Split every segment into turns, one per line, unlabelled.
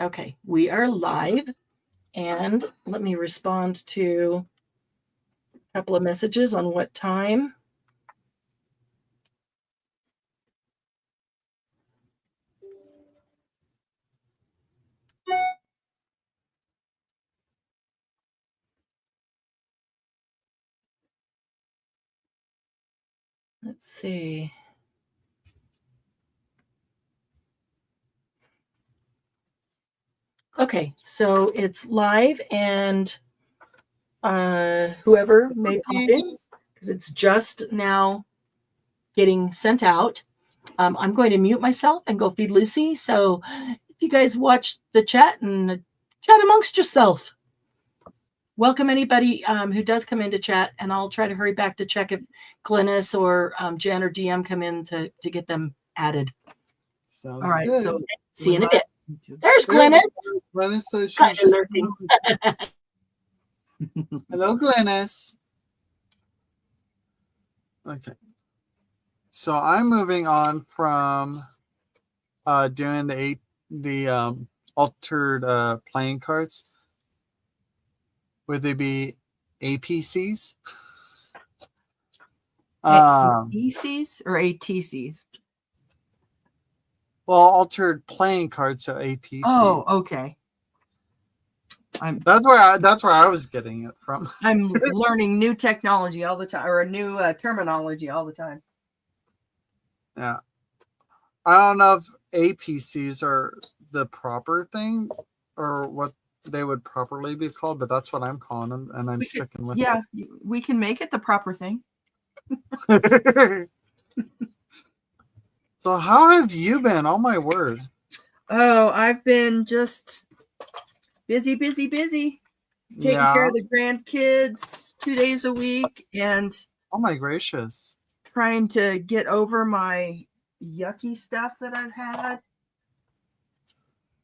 Okay, we are live, and let me respond to a couple of messages on what time. Let's see. Okay, so it's live, and whoever may pop in, because it's just now getting sent out. I'm going to mute myself and go feed Lucy. So if you guys watch the chat and chat amongst yourself, welcome anybody who does come into chat, and I'll try to hurry back to check if Glennis or Jen or DM come in to get them added.
Sounds
all right,
good.
So see you in a bit. There's Glennis.
Glennis says she's just lurking. Hello, Glennis. Okay. So I'm moving on from doing the altered playing cards. Would they be APCs?
APCs or ATCs?
Well, altered playing cards, so APC.
Oh, okay.
That's where I was getting it from.
I'm learning new technology all the time, or a new terminology all the time.
Yeah. I don't know if APCs are the proper thing or what they would properly be called, but that's what I'm calling them, and I'm sticking with it.
Yeah, we can make it the proper thing.
So how have you been? Oh, my word.
Oh, I've been just busy. Taking care of the grandkids 2 days a week, and
oh my gracious,
trying to get over my yucky stuff that I've had.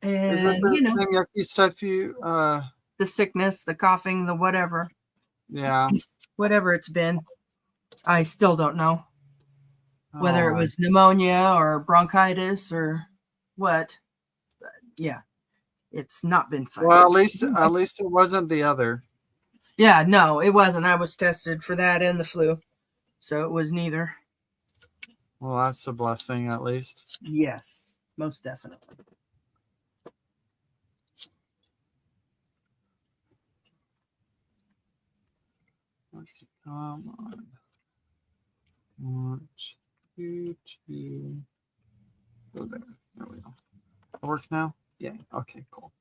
And
is that the same yucky stuff you
the sickness, the coughing, the whatever.
Yeah.
Whatever it's been. I still don't know whether it was pneumonia or bronchitis or what. But yeah. It's not been fun.
Well, at least it wasn't the other.
Yeah, no, it wasn't. I was tested for that and the flu. So it was neither.
Well, that's a blessing at least.
Yes, most definitely.
Okay, come on. 1, 2, 2. Go there. There we go. It works now? Yeah. Okay, cool.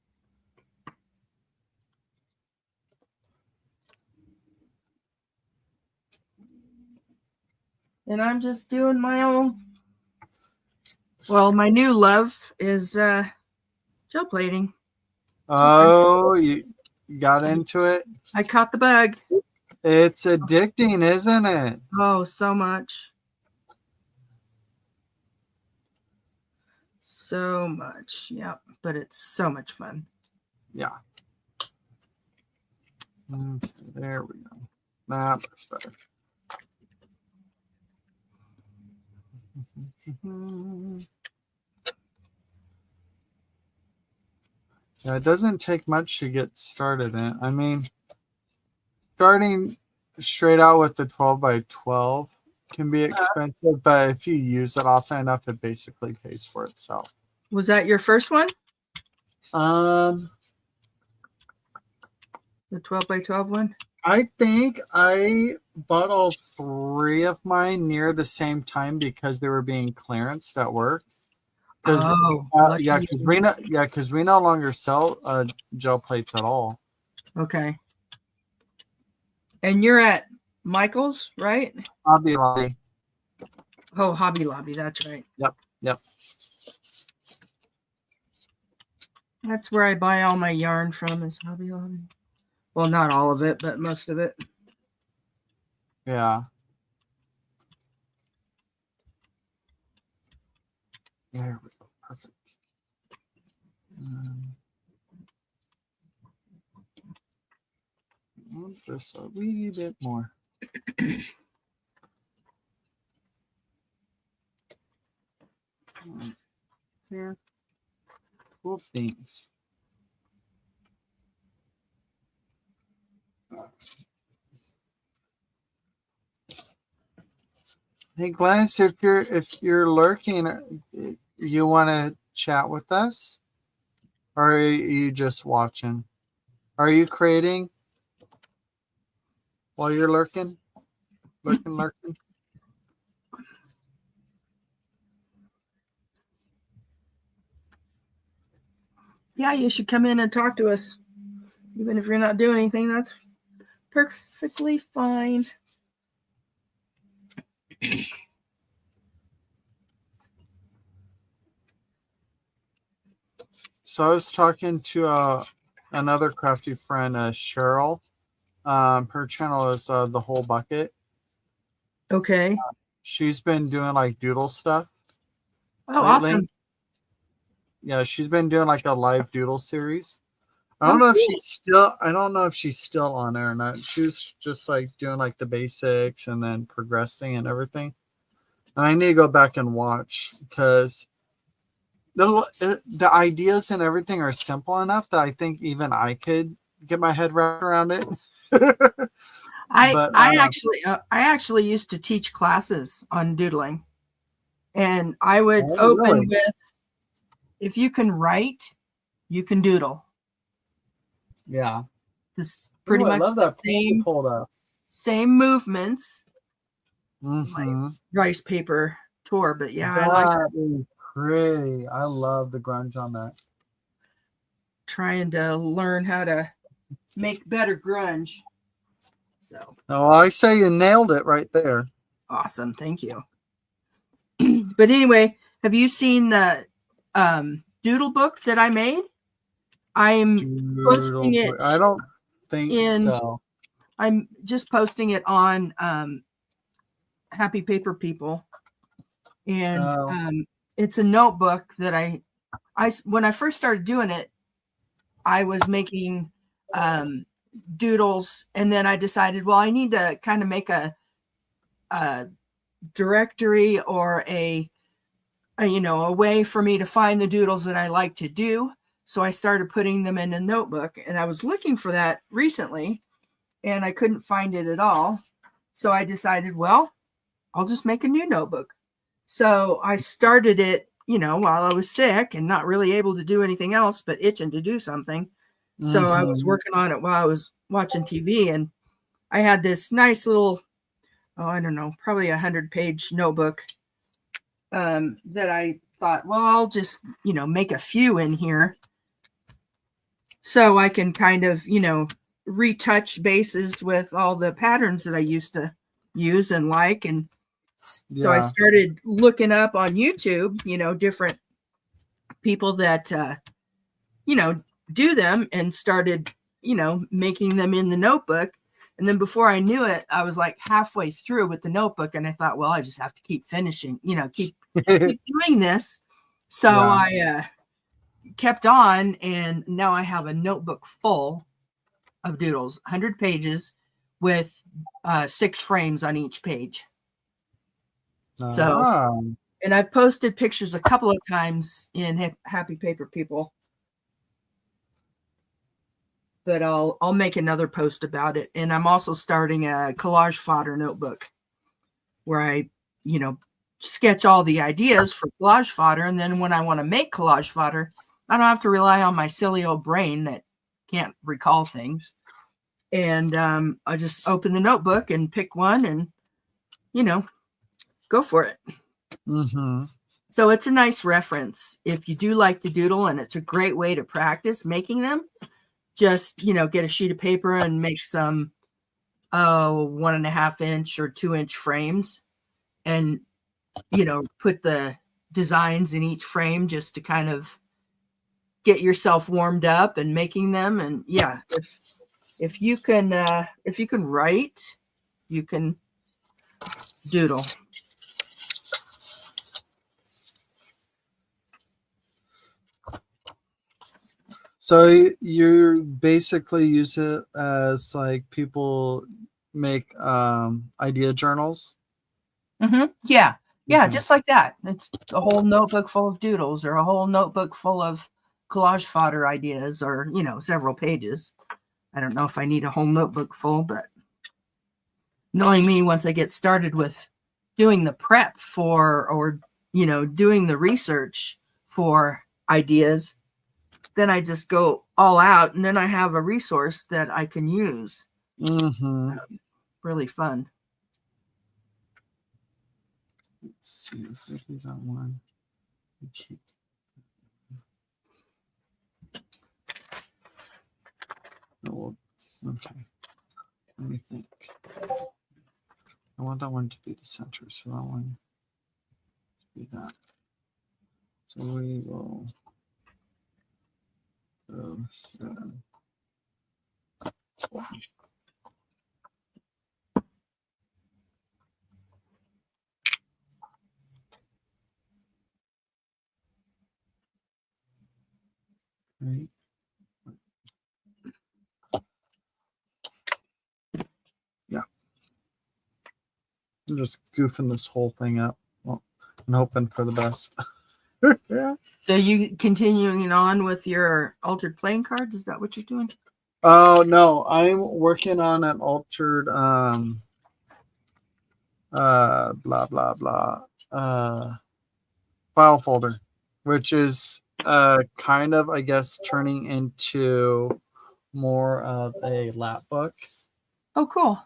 And I'm just doing my own. Well, my new love is gel plating.
Oh, you got into it?
I caught the bug.
It's addicting, isn't it?
Oh, so much. So much. Yeah, but it's so much fun.
Yeah. Okay, there we go. That looks better. Yeah, it doesn't take much to get started in. I mean, starting straight out with the 12 by 12 can be expensive, but if you use it often enough, it basically pays for itself.
Was that your first one? The 12 by 12 one?
I think I bought all 3 of mine near the same time because they were being clearanced at work. Because we no longer sell gel plates at all.
Okay. And you're at Michael's, right?
Hobby Lobby.
Oh, Hobby Lobby. That's right.
Yep.
That's where I buy all my yarn from, is Hobby Lobby. Well, not all of it, but most of it.
Yeah. There we go. Perfect. Just a wee bit more. Here. Cool things. Hey, Glennis, if you're lurking, you want to chat with us, or are you just watching? Are you creating while you're lurking? Lurking?
Yeah, you should come in and talk to us. Even if you're not doing anything, that's perfectly fine.
So I was talking to another crafty friend, Cheryl. Her channel is The Whole Bucket.
Okay.
She's been doing like doodle stuff.
Oh,
lately.
awesome.
Yeah, she's been doing like a live doodle series. I
Oh,
don't know if
cool.
I don't know if she's still on there or not. She was just like doing like the basics and then progressing and everything. And I need to go back and watch because the ideas and everything are simple enough that I think even I could get my head wrapped around it.
I actually used to teach classes on doodling, and I would open
really?
with, if you can write, you can doodle.
Yeah.
This pretty much
love
the
that pulled up.
same movements.
Mm-hmm.
Rice paper tour, but yeah,
that
I like
is pretty. I love the grunge on that.
trying to learn how to make better grunge. So,
oh, I say you nailed it right there.
Awesome, thank you. But anyway, have you seen the doodle book that I made? I'm posting it.
I don't think so.
I'm just posting it on Happy Paper People, and it's a notebook that I when I first started doing it, I was making doodles, and then I decided, well, I need to kind of make a directory or a way for me to find the doodles that I like to do. So I started putting them in a notebook, and I was looking for that recently, and I couldn't find it at all. So I decided, well, I'll just make a new notebook. So I started it, while I was sick and not really able to do anything else but itching to do something. So I was working on it while I was watching TV, and I had this nice little, I don't know, probably 100-page notebook that I thought, well, I'll just, make a few in here so I can kind of, retouch bases with all the patterns that I used to use and like. And so I started looking up on YouTube, different people that, do them, and started, making them in the notebook. And then before I knew it, I was like halfway through with the notebook, and I thought, well, I just have to keep finishing, keep doing this. So I kept on, and now I have a notebook full of doodles, 100 pages with 6 frames on each page. So, and I've posted pictures a couple of times in Happy Paper People, but I'll make another post about it. And I'm also starting a collage fodder notebook where I, sketch all the ideas for collage fodder. And then when I want to make collage fodder, I don't have to rely on my silly old brain that can't recall things. And I just open the notebook and pick one and, go for it.
Mm-hmm.
So it's a nice reference. If you do like to doodle, and it's a great way to practice making them, just, get a sheet of paper and make some 1.5 inch or 2 inch frames, and, put the designs in each frame just to kind of get yourself warmed up and making them. And yeah, if you can write, you can doodle.
So you basically use it as like people make idea journals?
Mm-hmm. Yeah. Yeah,
Okay.
just like that. It's a whole notebook full of doodles, or a whole notebook full of collage fodder ideas, or, several pages. I don't know if I need a whole notebook full, but knowing me, once I get started with doing the prep for, or, doing the research for ideas, then I just go all out, and then I have a resource that I can use.
Mm-hmm.
Really fun.
Let's see if I do that one. Keep. Oh, okay. Let me think. I want that one to be the center, so that one be that. So we will go here. Right. Yeah. I'm just goofing this whole thing up. Well, I'm hoping for the best. Yeah.
So you continuing on with your altered playing cards? Is that what you're doing?
Oh no, I'm working on an altered blah blah blah file folder, which is kind of, I guess, turning into more of a lap book.
Oh, cool.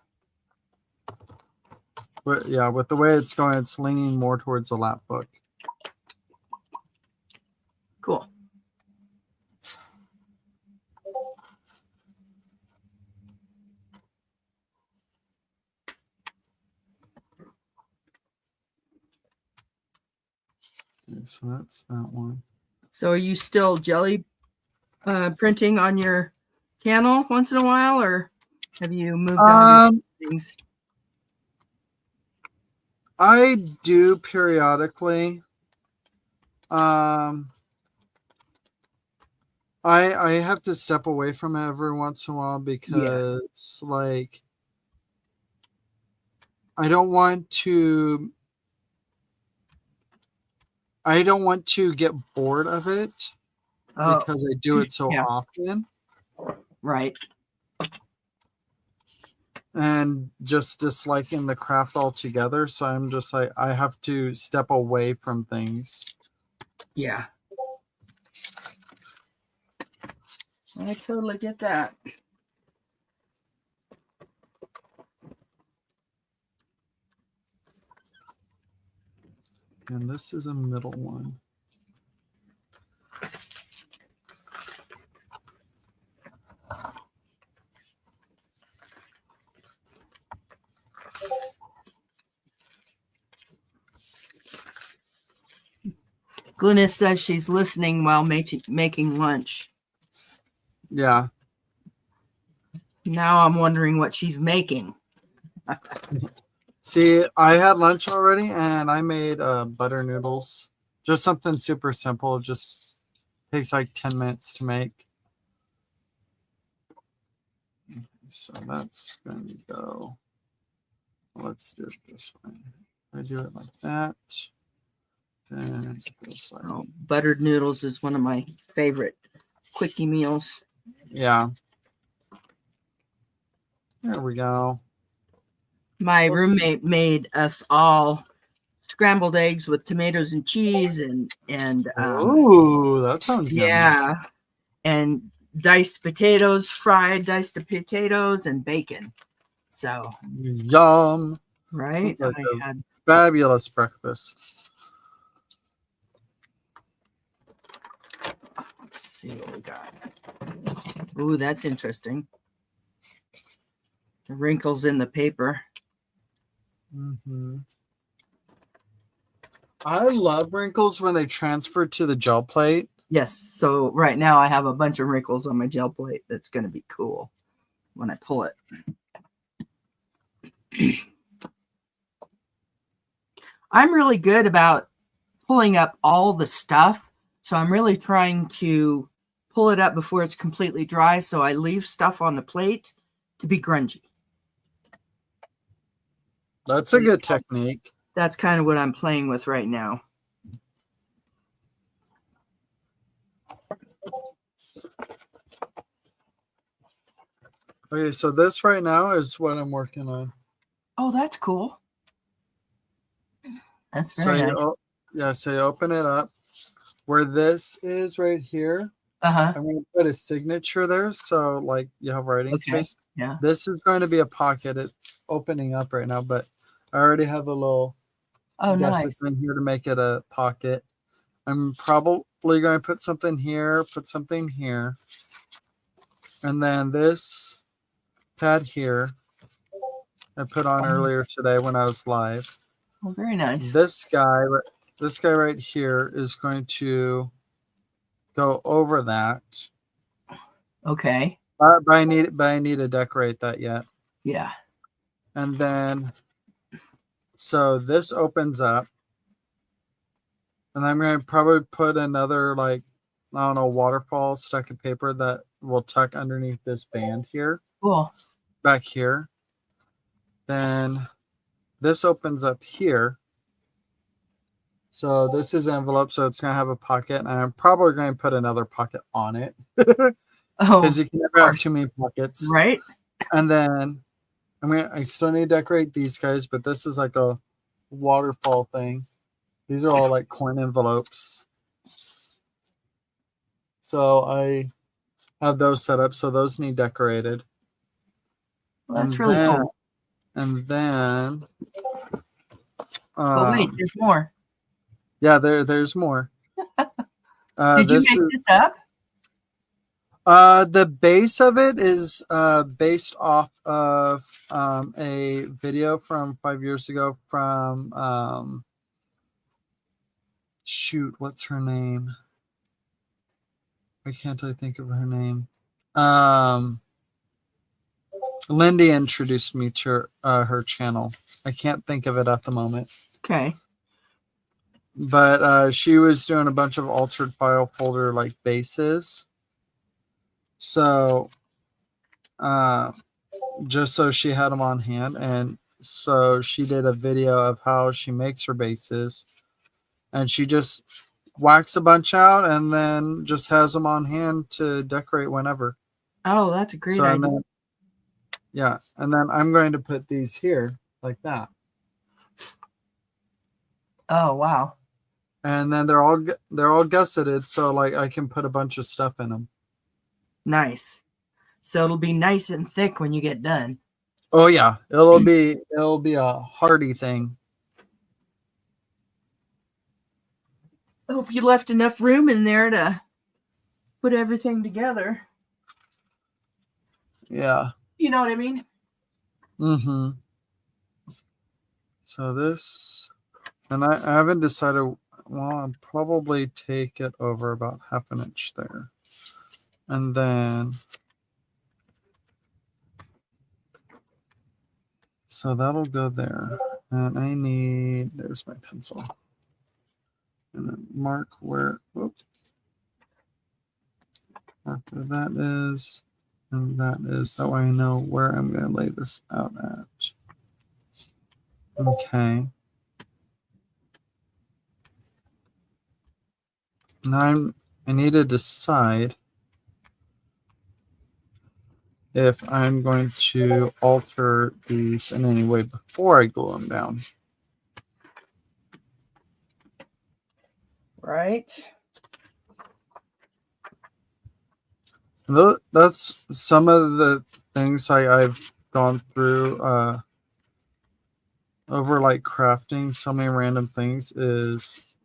But yeah, with the way it's going, it's leaning more towards a lap book.
Cool.
Okay, so that's that one.
So are you still jelly printing on your channel once in a while, or have you moved on to things?
I do periodically. I have to step away from it every once in a while because like I don't want to get bored of it because I do it so often.
Right.
And just disliking the craft altogether. So I'm just like, I have to step away from things.
Yeah. I totally get that.
And this is a middle one.
Glynis says she's listening while making lunch.
Yeah.
Now I'm wondering what she's making.
See, I had lunch already and I made butter noodles. Just something super simple. Just takes like 10 minutes to make. So that's going to go. Let's do it this way. I do it like that. And it goes like
buttered noodles is one of my favorite quickie meals.
Yeah. There we go.
My roommate made us all scrambled eggs with tomatoes and cheese and
ooh, that sounds
yummy. And diced potatoes, fried diced potatoes and bacon. So
yum.
Right.
Like
I had
fabulous breakfast.
Let's see what we got. Ooh, that's interesting. The wrinkles in the paper.
Mm-hmm. I love wrinkles when they transfer to the gel plate.
Yes. So right now I have a bunch of wrinkles on my gel plate. That's going to be cool when I pull it. I'm really good about pulling up all the stuff. So I'm really trying to pull it up before it's completely dry. So I leave stuff on the plate to be grungy.
That's a good technique.
That's kind of what I'm playing with right now.
Okay, so this right now is what I'm working on.
Oh, that's cool. That's
So
very nice.
so you open it up. Where this is right here,
Uh-huh.
I'm going to put a signature there. So like you have writing
Okay.
space.
Yeah.
This is going to be a pocket. It's opening up right now, but I already have a little
Oh,
gusset
nice.
in here to make it a pocket. I'm probably going to put something here, put something here. And then this pad here, I put on earlier today when I was live.
Oh, very nice.
This guy right here is going to go over that.
Okay.
But I need to decorate that yet.
Yeah.
And then, so this opens up, and I'm going to probably put another like, I don't know, waterfall stack of paper that will tuck underneath this band here,
Cool.
back here. Then this opens up here. So this is envelope, so it's going to have a pocket, and I'm probably going to put another pocket on it.
Oh,
Because you can never have too many pockets.
right.
And then I still need to decorate these guys, but this is like a waterfall thing. These are all like coin envelopes. So I have those set up, so those need decorated.
Well, that's
And
really
then,
cool.
And then
But wait, there's more.
yeah, there's more.
Did you make this up?
The base of it is based off of a video from 5 years ago from shoot, what's her name? Why can't I think of her name? Lindy introduced me to her channel. I can't think of it at the moment.
Okay.
But she was doing a bunch of altered file folder like bases. So just so she had them on hand. And so she did a video of how she makes her bases. And she just whacks a bunch out and then just has them on hand to decorate whenever.
Oh, that's a great idea.
And then I'm going to put these here like that.
Oh, wow.
And then they're all gusseted, so like I can put a bunch of stuff in them.
Nice. So it'll be nice and thick when you get done.
Oh yeah, it'll be a hearty thing.
I hope you left enough room in there to put everything together.
Yeah.
You know what I mean?
Mm-hmm. So this, and I haven't decided. Well, I'll probably take it over about 1/2 inch there, and then so that'll go there. And there's my pencil, and then mark where. Mark where that is. And that is, that way I know where I'm going to lay this out at. Okay. Now I need to decide if I'm going to alter these in any way before I glue them down.
Right.
That's some of the things I've gone through over like crafting so many random things is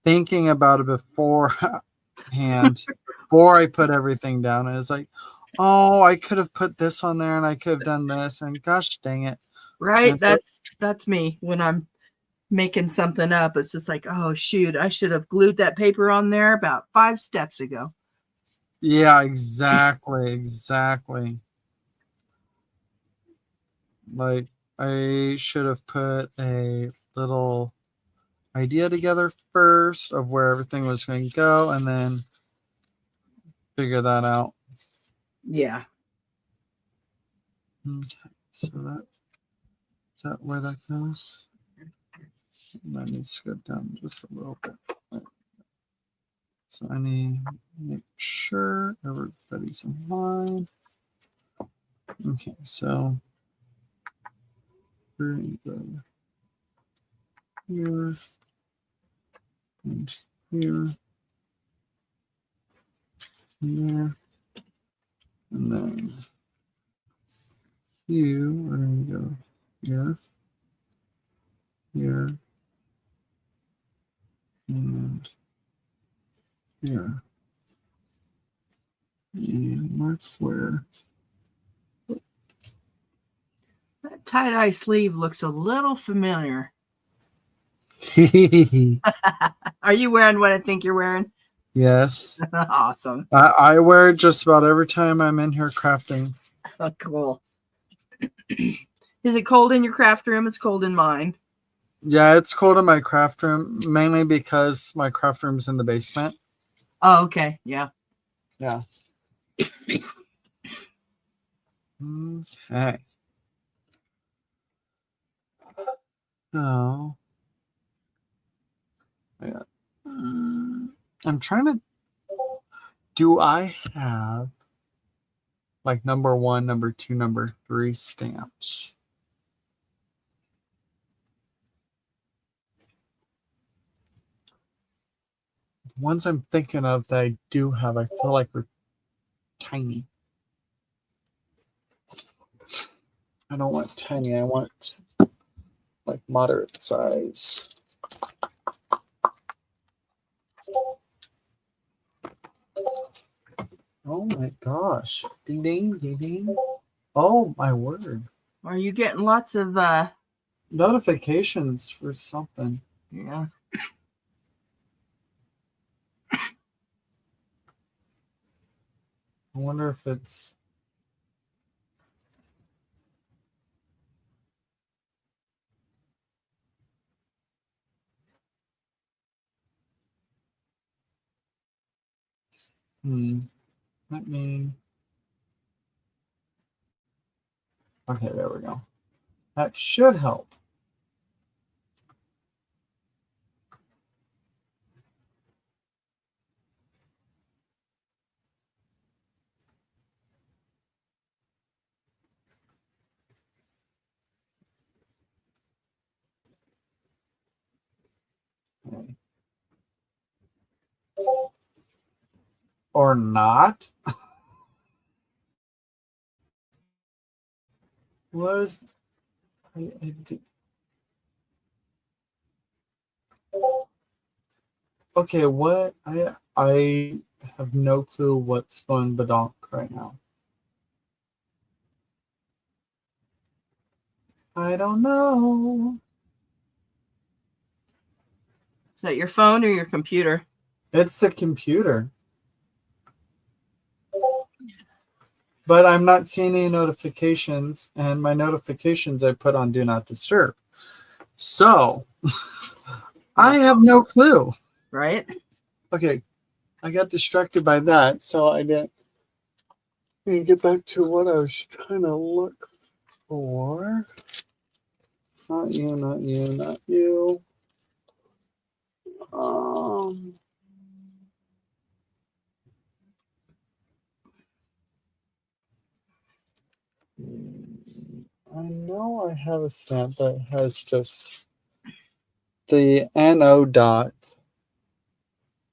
thinking about it beforehand before I put everything down. And it's like, oh, I could have put this on there and I could have done this, and gosh dang it.
Right. That's me when I'm making something up. It's just like, oh shoot, I should have glued that paper on there about 5 steps ago.
Yeah, exactly. Like I should have put a little idea together first of where everything was going to go and then figure that out.
Yeah.
Okay, so is that where that goes? That needs to go down just a little bit. So I need to make sure everybody's in line. Okay, so we're going to go here and here, here, and then you are going to go here, here, and here. And mark where.
That tie-dye sleeve looks a little familiar. Are you wearing what I think you're wearing?
Yes.
Awesome.
I wear it just about every time I'm in here crafting.
Oh, cool. Is it cold in your craft room? It's cold in mine.
Yeah, it's cold in my craft room, mainly because my craft room's in the basement.
Oh, okay. Yeah.
Yeah. Okay. So, yeah. I'm trying to. Do I have like number 1, number 2, number 3 stamps? The ones I'm thinking of that I do have, I feel like are tiny. I don't want tiny. I want like moderate size. Oh my gosh. Ding ding ding ding. Oh my word.
Are you getting lots of
Notifications for something.
yeah.
I wonder if it's let me. Okay, there we go. That should help. Okay. Or not. Was I did. Okay, what I have no clue what's going badonk right now. I don't know.
Is that your phone or your computer?
It's the computer. But I'm not seeing any notifications, and my notifications I put on Do Not Disturb. So, I have no clue.
Right?
Okay, I got distracted by that, so I didn't get back to what I was trying to look for. Not you, not you, not you. I know I have a stamp that has just the NO dot,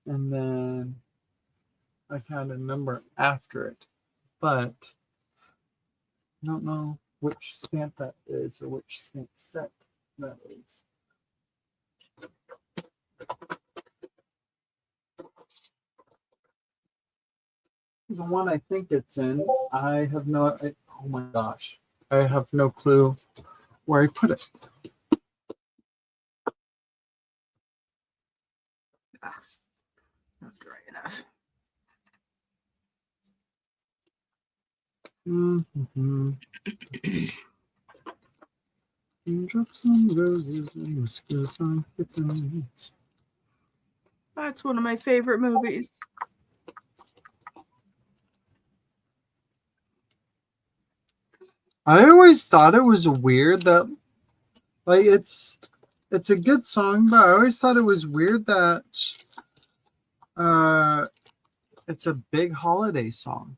and then I found a number after it, but I don't know which stamp that is or which stamp set that is. The one I think it's in, I have no. Oh my gosh, I have no clue where I put it.
Not dry enough.
Drops on roses and whiskers on kittens.
That's one of my favorite movies.
I always thought it was weird that, like, it's a good song, but I always thought it was weird that it's a big holiday song.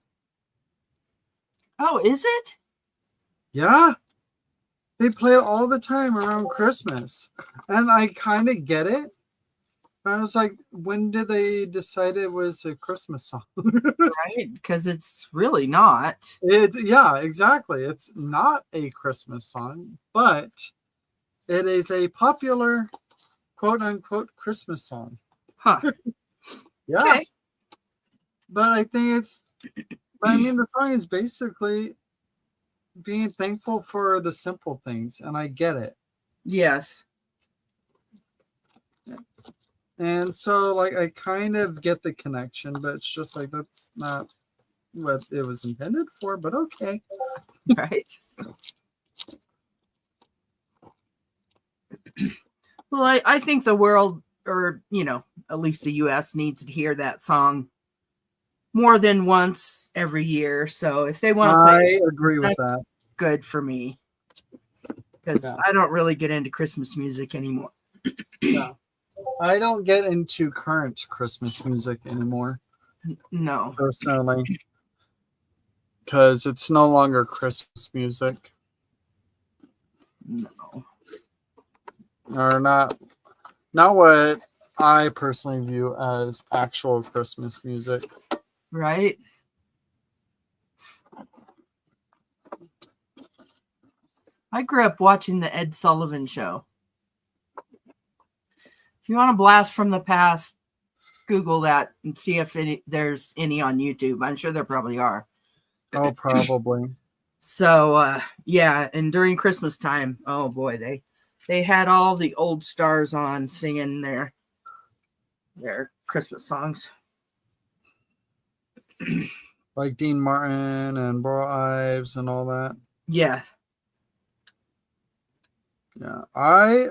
Oh, is it?
Yeah. They play it all the time around Christmas. And I kind of get it. I was like, when did they decide it was a Christmas song?
Right? Because it's really not.
Yeah, exactly. It's not a Christmas song, but it is a popular quote unquote Christmas song.
Huh.
Yeah.
Okay.
But I think I mean, the song is basically being thankful for the simple things, and I get it.
Yes.
And so, like, I kind of get the connection, but it's just like that's not what it was intended for, but okay.
Right. Well, I think the world, or, at least the U.S. needs to hear that song more than once every year. So if they want to play it,
I agree with
that's
that.
good for me. Because
Yeah.
I don't really get into Christmas music anymore.
Yeah. I don't get into current Christmas music anymore,
No.
personally, because it's no longer Christmas music,
No.
or not what I personally view as actual Christmas music.
Right? I grew up watching the Ed Sullivan Show. If you want to blast from the past, Google that and see if there's any on YouTube. I'm sure there probably are.
Oh, probably.
So, yeah, and during Christmas time, oh boy, they had all the old stars on singing their Christmas songs.
Like Dean Martin and Burl Ives and all that.
Yeah.
Yeah, I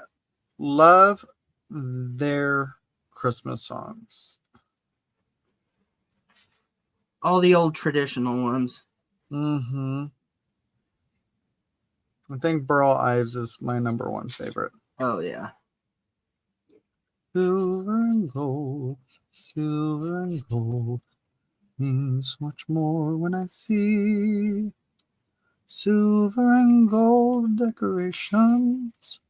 love their Christmas songs.
All the old traditional ones.
Mm-hmm. I think Burl Ives is my number one favorite.
Oh, yeah.
Silver and gold means much more when I see silver and gold decorations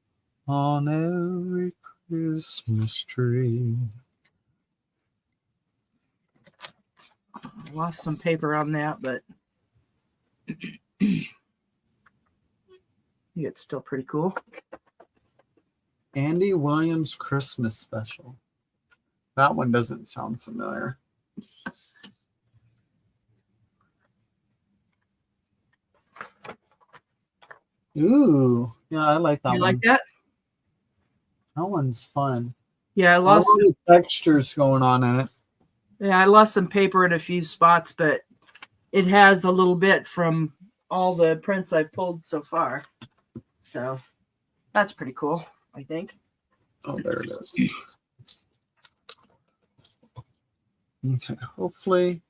on every Christmas tree.
I lost some paper on that, but it's still pretty cool.
Andy Williams Christmas Special. That one doesn't sound familiar. Ooh, yeah, I like that
You
one.
like that?
That one's fun.
Yeah, I
A
lost.
lot of textures going on in it.
Yeah, I lost some paper in a few spots, but it has a little bit from all the prints I've pulled so far. So that's pretty cool, I think.
Oh, there it is. Okay, hopefully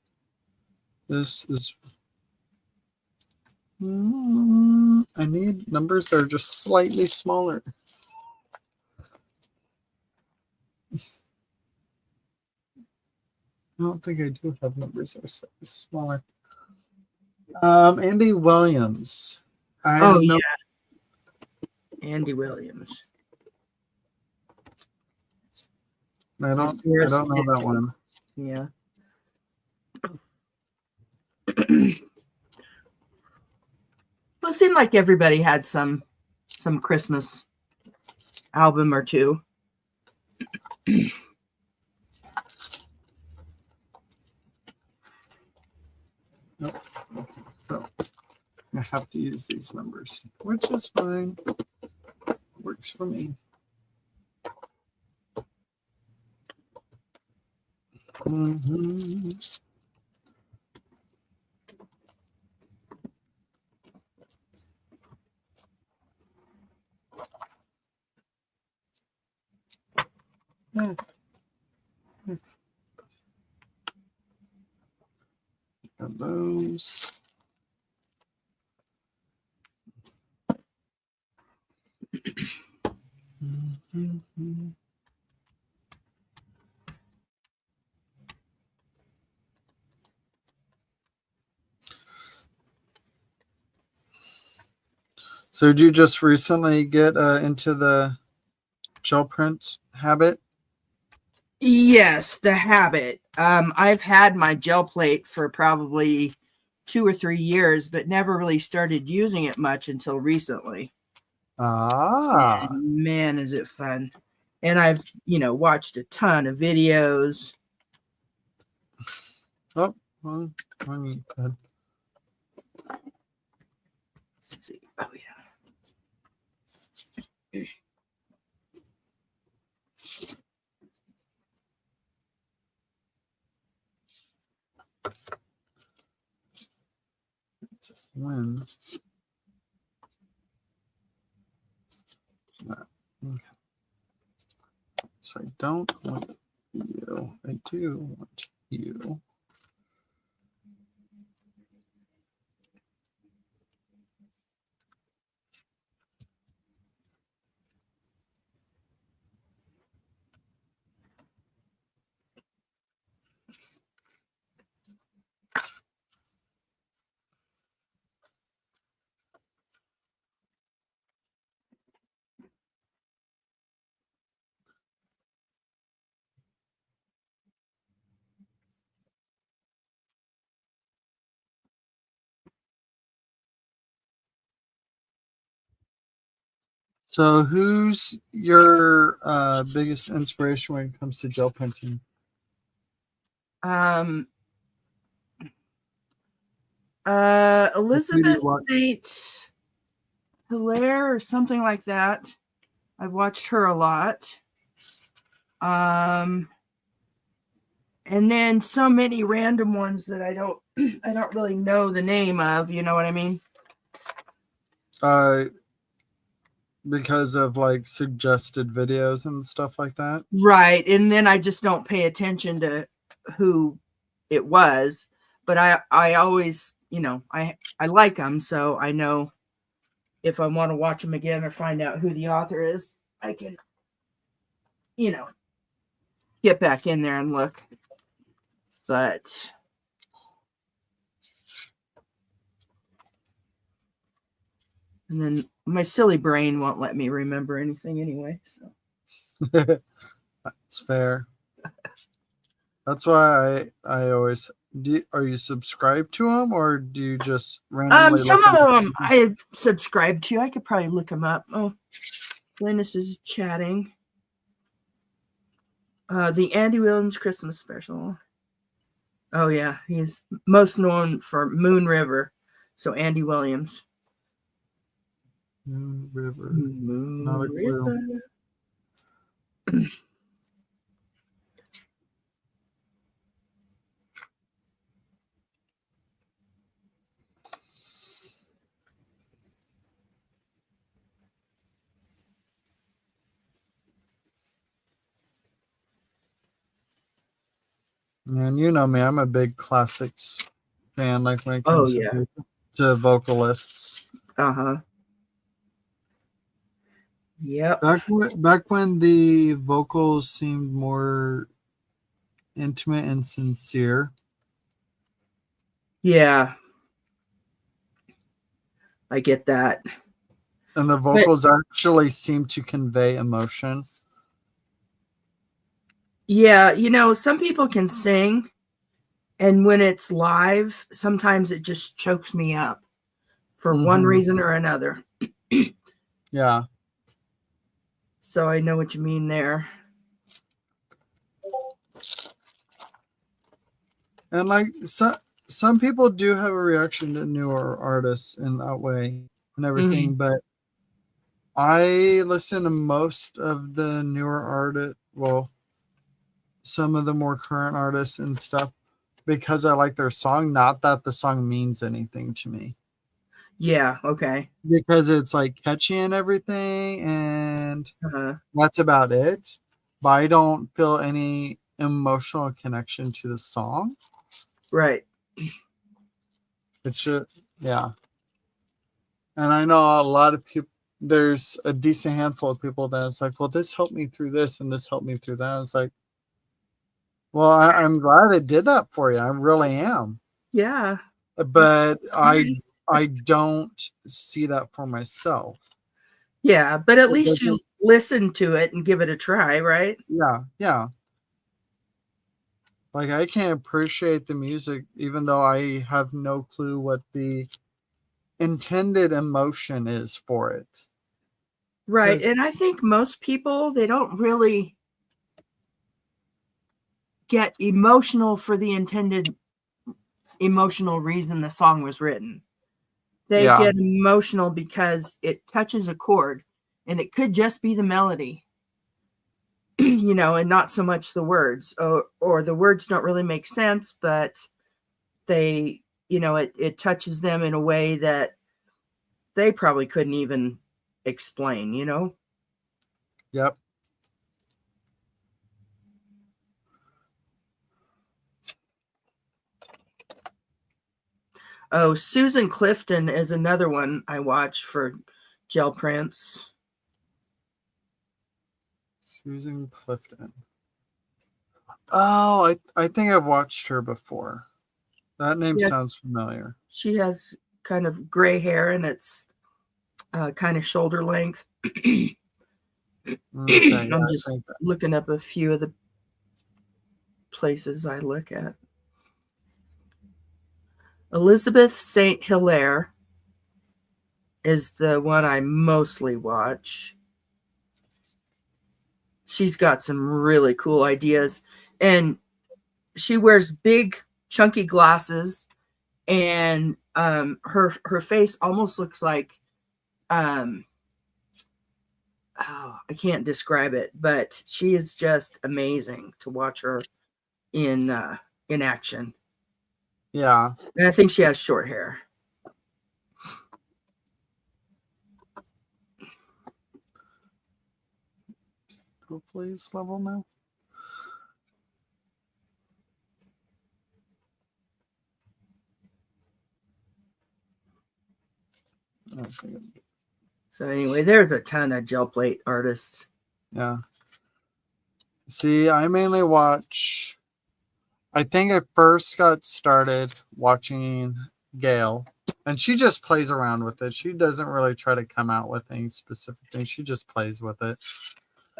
this is. I need numbers that are just slightly smaller. I don't think I do have numbers that are slightly smaller. Andy Williams.
Yeah. Andy Williams.
I don't know that one.
Yeah. Well, it seemed like everybody had some Christmas album or two.
Nope. So I have to use these numbers, which is fine. Works for me. Mm-hmm. Yeah. Got those. Mm-hmm. So did you just recently get into the gel print habit?
Yes, the habit. I've had my gel plate for probably 2 or 3 years, but never really started using it much until recently.
Ah.
And man, is it fun. And I've, watched a ton of videos.
Oh, well, I mean,
Let's see. Oh, yeah.
when? Okay. So I don't want you. I do want you. So who's your biggest inspiration when it comes to gel printing?
Elizabeth
watch?
St. Hilaire or something like that. I've watched her a lot. And then so many random ones that I don't really know the name of, you know what I mean?
Because of like suggested videos and stuff like that.
Right. And then I just don't pay attention to who it was, but I always, I like them, so I know if I want to watch them again or find out who the author is, I can, get back in there and look. But and then my silly brain won't let me remember anything anyway. So
That's fair. That's why I always are you subscribed to them, or do you just randomly
some of them I subscribe to. I could probably look them up. Oh, Linus is chatting. The Andy Williams Christmas special. Oh yeah, he's most known for Moon River. So Andy Williams.
Moon River.
Moon
Not a clue.
River.
And you know me, I'm a big classics fan. Like when it comes to vocalists.
Uh-huh. Yep.
Back when the vocals seemed more intimate and sincere.
Yeah. I get that.
And the vocals actually seem to convey emotion.
Yeah, some people can sing, and when it's live, sometimes it just chokes me up for one reason or another.
Yeah.
So I know what you mean there.
And like some people do have a reaction to newer artists in that way and everything, but I listen to most of the newer artists, well, some of the more current artists and stuff, because I like their song, not that the song means anything to me.
Yeah, okay.
Because it's like catchy and everything, and that's about it. But I don't feel any emotional connection to the song.
Right.
It should, yeah. And I know a lot of people, there's a decent handful of people that's like, well, this helped me through this and this helped me through that. It's like, well, I'm glad it did that for you. I really am.
Yeah.
But I I don't see that for myself.
Yeah, but at
It
least you
doesn't-
listen to it and give it a try, right?
yeah. Like I can appreciate the music even though I have no clue what the intended emotion is for it.
Right.
'Cause-
And I think most people, they don't really get emotional for the intended emotional reason the song was written. They
Yeah.
get emotional because it touches a chord, and it could just be the melody, you know, and not so much the words, or the words don't really make sense, but they, you know, it touches them in a way that they probably couldn't even explain, you know?
Yep.
Oh, Susan Clifton is another one I watch for gel prints.
Susan Clifton. Oh, I think I've watched her before. That name
Yes.
sounds familiar.
She has kind of gray hair, and it's kind of shoulder length.
Okay, yeah,
I'm
I
just
think
looking up a few of the places I look at. Elizabeth St. Hilaire is the one I mostly watch. She's got some really cool ideas, and she wears big chunky glasses, and her face almost looks like oh, I can't describe it, but she is just amazing to watch her in action.
yeah.
And I think she has short hair.
Hopefully it's level now. Okay.
So anyway, there's a ton of gel plate artists.
Yeah. See, I mainly watch. I think I first got started watching Gail, and she just plays around with it. She doesn't really try to come out with any specific thing. She just plays with it.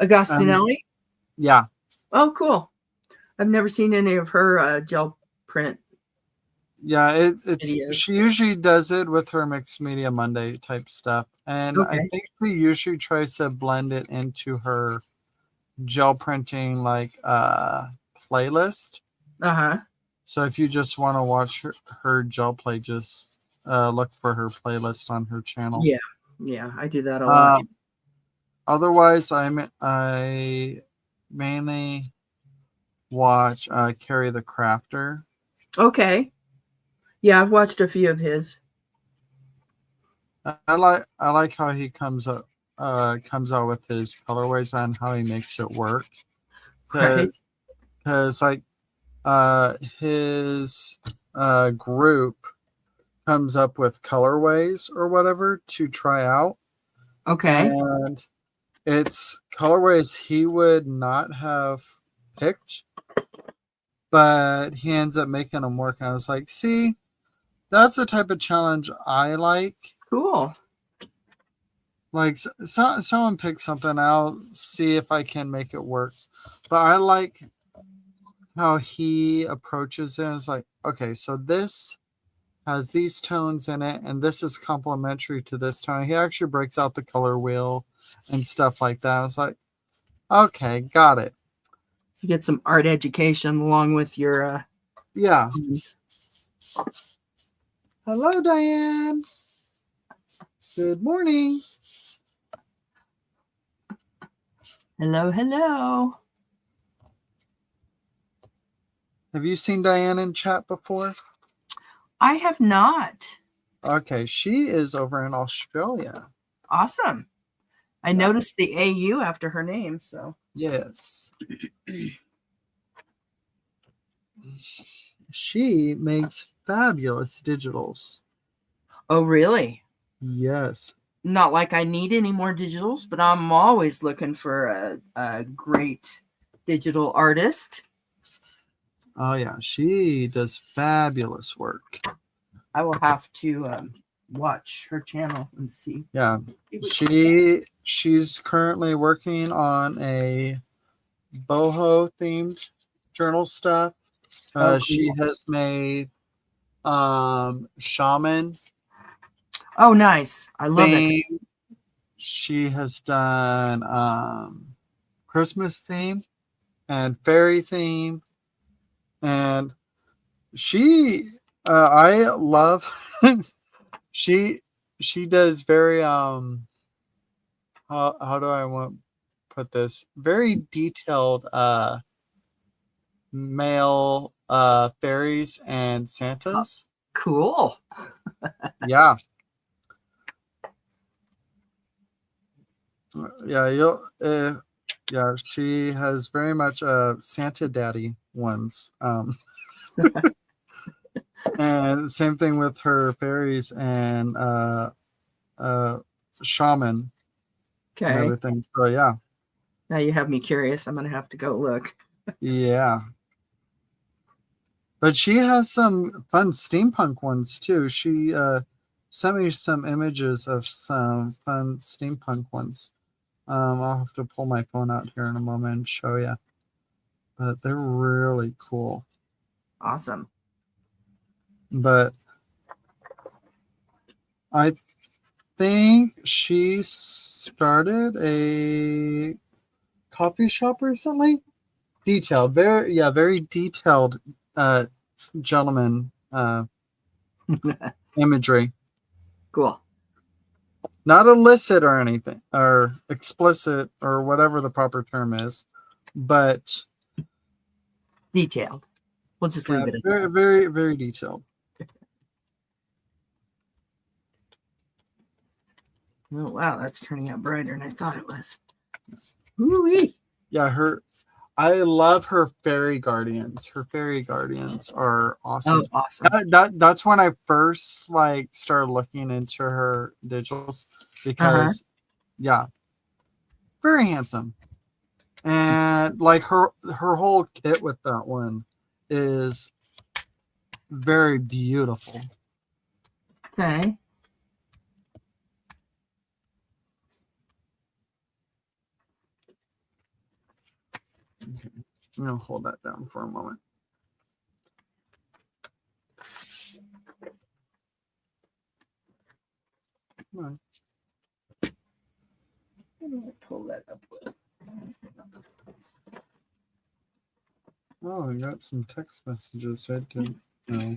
Agostinelli?
Yeah.
Oh, cool. I've never seen any of her gel print.
Yeah, it's
Videos.
she usually does it with her Mixed Media Monday type stuff. And I
Okay.
think she usually tries to blend it into her gel printing like playlist.
Uh-huh.
So if you just want to watch her gel play, just look for her playlist on her channel.
Yeah. Yeah, I do that a lot.
Otherwise, I mainly watch Carrie the Crafter.
Okay. Yeah, I've watched a few of his.
I like how he comes out with his colorways and how he makes it work.
Right.
Because like his group comes up with colorways or whatever to try out.
Okay.
And it's colorways he would not have picked, but he ends up making them work. And I was like, see, that's the type of challenge I like.
Cool.
Like someone picks something, I'll see if I can make it work. But I like how he approaches it. It's like, okay, so this has these tones in it, and this is complementary to this tone. He actually breaks out the color wheel and stuff like that. I was like, okay, got it.
You get some art education along with your
Yeah. Hello, Diane. Good morning.
hello.
Have you seen Diane in chat before?
I have not.
Okay, she is over in Australia.
Awesome. I
Yeah.
noticed the AU after her name, so.
Yes. She makes fabulous digitals.
Oh, really?
Yes.
Not like I need any more digitals, but I'm always looking for a great digital artist.
Oh, yeah. She does fabulous work.
I will have to watch her channel and see.
Yeah. She's currently working on a boho themed journal stuff.
Oh,
She
cool.
has made shaman
Oh, nice. I love that.
theme. She has done Christmas theme and fairy theme, and I love she does very how do I want to put this, very detailed male fairies and Santas.
Cool.
Yeah. Yeah, yeah, she has very much Santa Daddy ones. And same thing with her fairies and shaman and
Okay.
everything. So yeah.
Now you have me curious. I'm going to have to go look.
Yeah. But she has some fun steampunk ones too. She sent me some images of some fun steampunk ones. I'll have to pull my phone out here in a moment and show you. But they're really cool.
Awesome.
But I think she started a coffee shop recently. Detailed, very detailed gentleman imagery.
Cool.
Not illicit or anything, or explicit, or whatever the proper term is, but
Detailed. We'll just leave it at
very,
that.
very, very detailed.
Oh, wow. That's turning out brighter than I thought it was. Ooh-wee.
Yeah, I love her fairy guardians. Her fairy guardians are awesome.
Oh, awesome.
That's when I first started looking into her digitals, because yeah, very handsome. And her whole kit with that one is very beautiful.
Okay.
I'm gonna hold that down for a moment. Come on.
I'm going to pull that up with.
Oh, I got some text messages. I didn't know.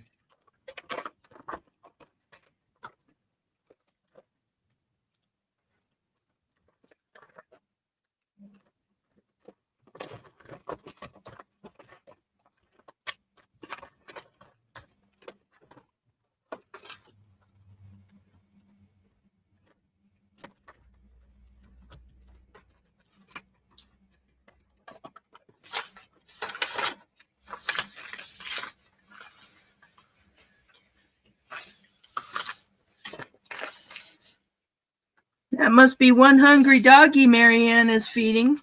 That must be one hungry doggy Marianne is feeding.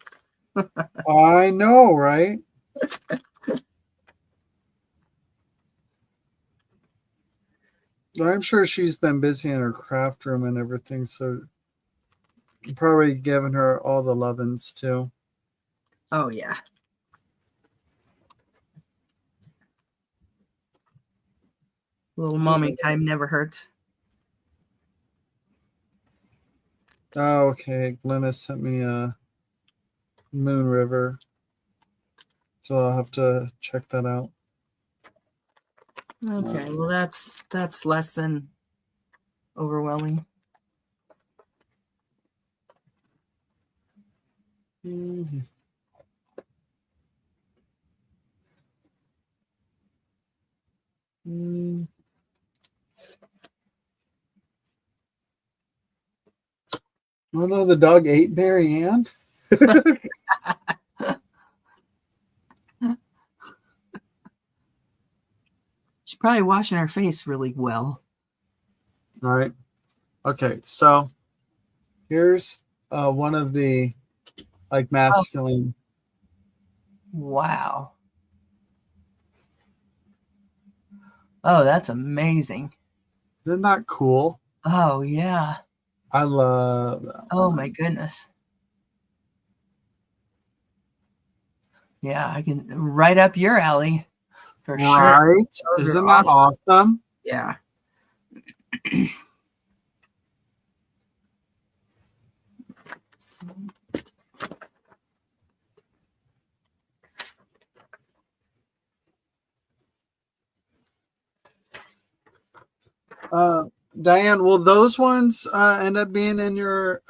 I know, right? I'm sure she's been busy in her craft room and everything, so probably giving her all the lovin's too.
Oh, yeah. A little mommy time never hurts.
Oh, okay. Glenna sent me a Moon River, so I'll have to check that out.
Okay, well that's less than overwhelming.
Mm-hmm. Mm. Oh no, the dog ate Marianne.
She's probably washing her face really well.
All right. Okay, so here's one of the masculine.
Wow. Oh, that's amazing.
Isn't that cool?
Oh, yeah.
I love that.
Oh,
one.
my goodness. Yeah, I can right up your alley for sure.
Right?
Those are
Isn't that awesome?
Yeah.
Diane, will those ones end up being in your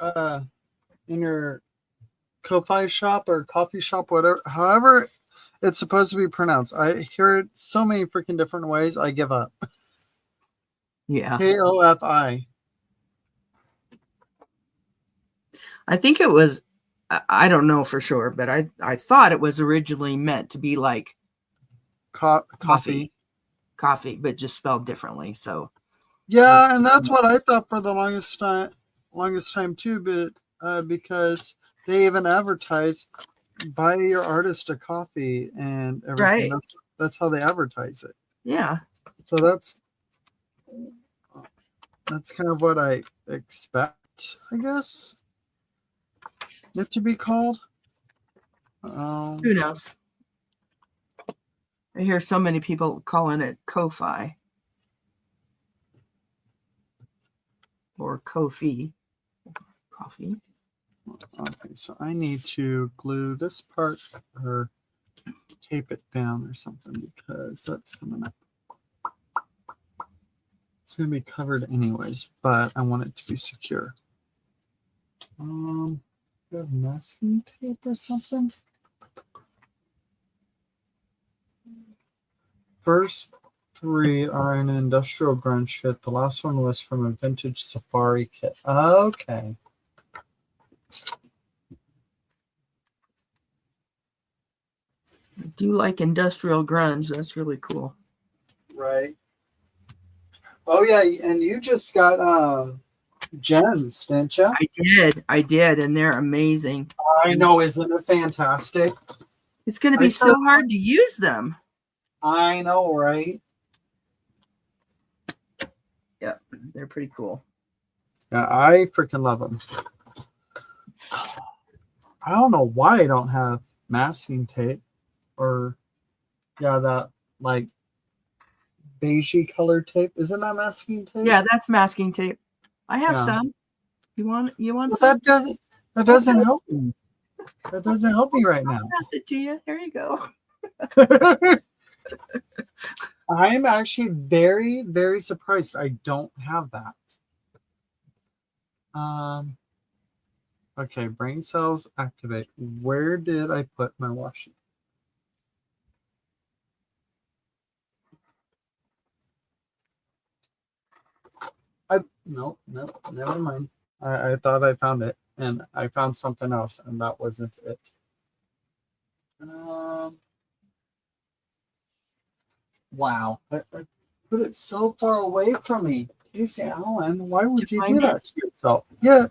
Ko-Fi shop or coffee shop, whatever, however it's supposed to be pronounced? I hear it so many freaking different ways. I give up.
Yeah.
Kofi.
I think it was, I don't know for sure, but I thought it was originally meant to be like
Coffee.
coffee, but just spelled differently. So
Yeah, and that's what I thought for the longest time too. But because they even advertise buy your artist a coffee and everything.
Right.
That's how they advertise it.
Yeah.
So that's kind of what I expect, I guess, it to be called.
Who knows? I hear so many people calling it Ko-Fi or Ko-Fi. Coffee.
Okay, so I need to glue this part or tape it down or something because that's coming up. It's going to be covered anyways, but I want it to be secure. Do you have masking tape or something? First 3 are an industrial grunge kit. The last one was from a vintage safari kit. Okay.
I do like industrial grunge. That's really cool.
Right. Oh yeah, and you just got gems, didn't you?
I did, and they're amazing.
I know, isn't it fantastic?
It's going to be so hard to use them.
I know, right?
Yeah, they're pretty cool.
Yeah, I freaking love them. I don't know why I don't have masking tape or that like beigey colored tape. Isn't that masking tape?
Yeah, that's masking tape. I have some. You want
But
some?
that doesn't help me. That doesn't help me right now.
I'll pass it to you. There you go.
I'm actually very, very surprised I don't have that. Okay, brain cells activate. Where did I put my washi? No, never mind. I thought I found it, and I found something else, and that wasn't it. Wow, I put it so far away from me. Casey Allen, why would you do that to yourself? Yeah.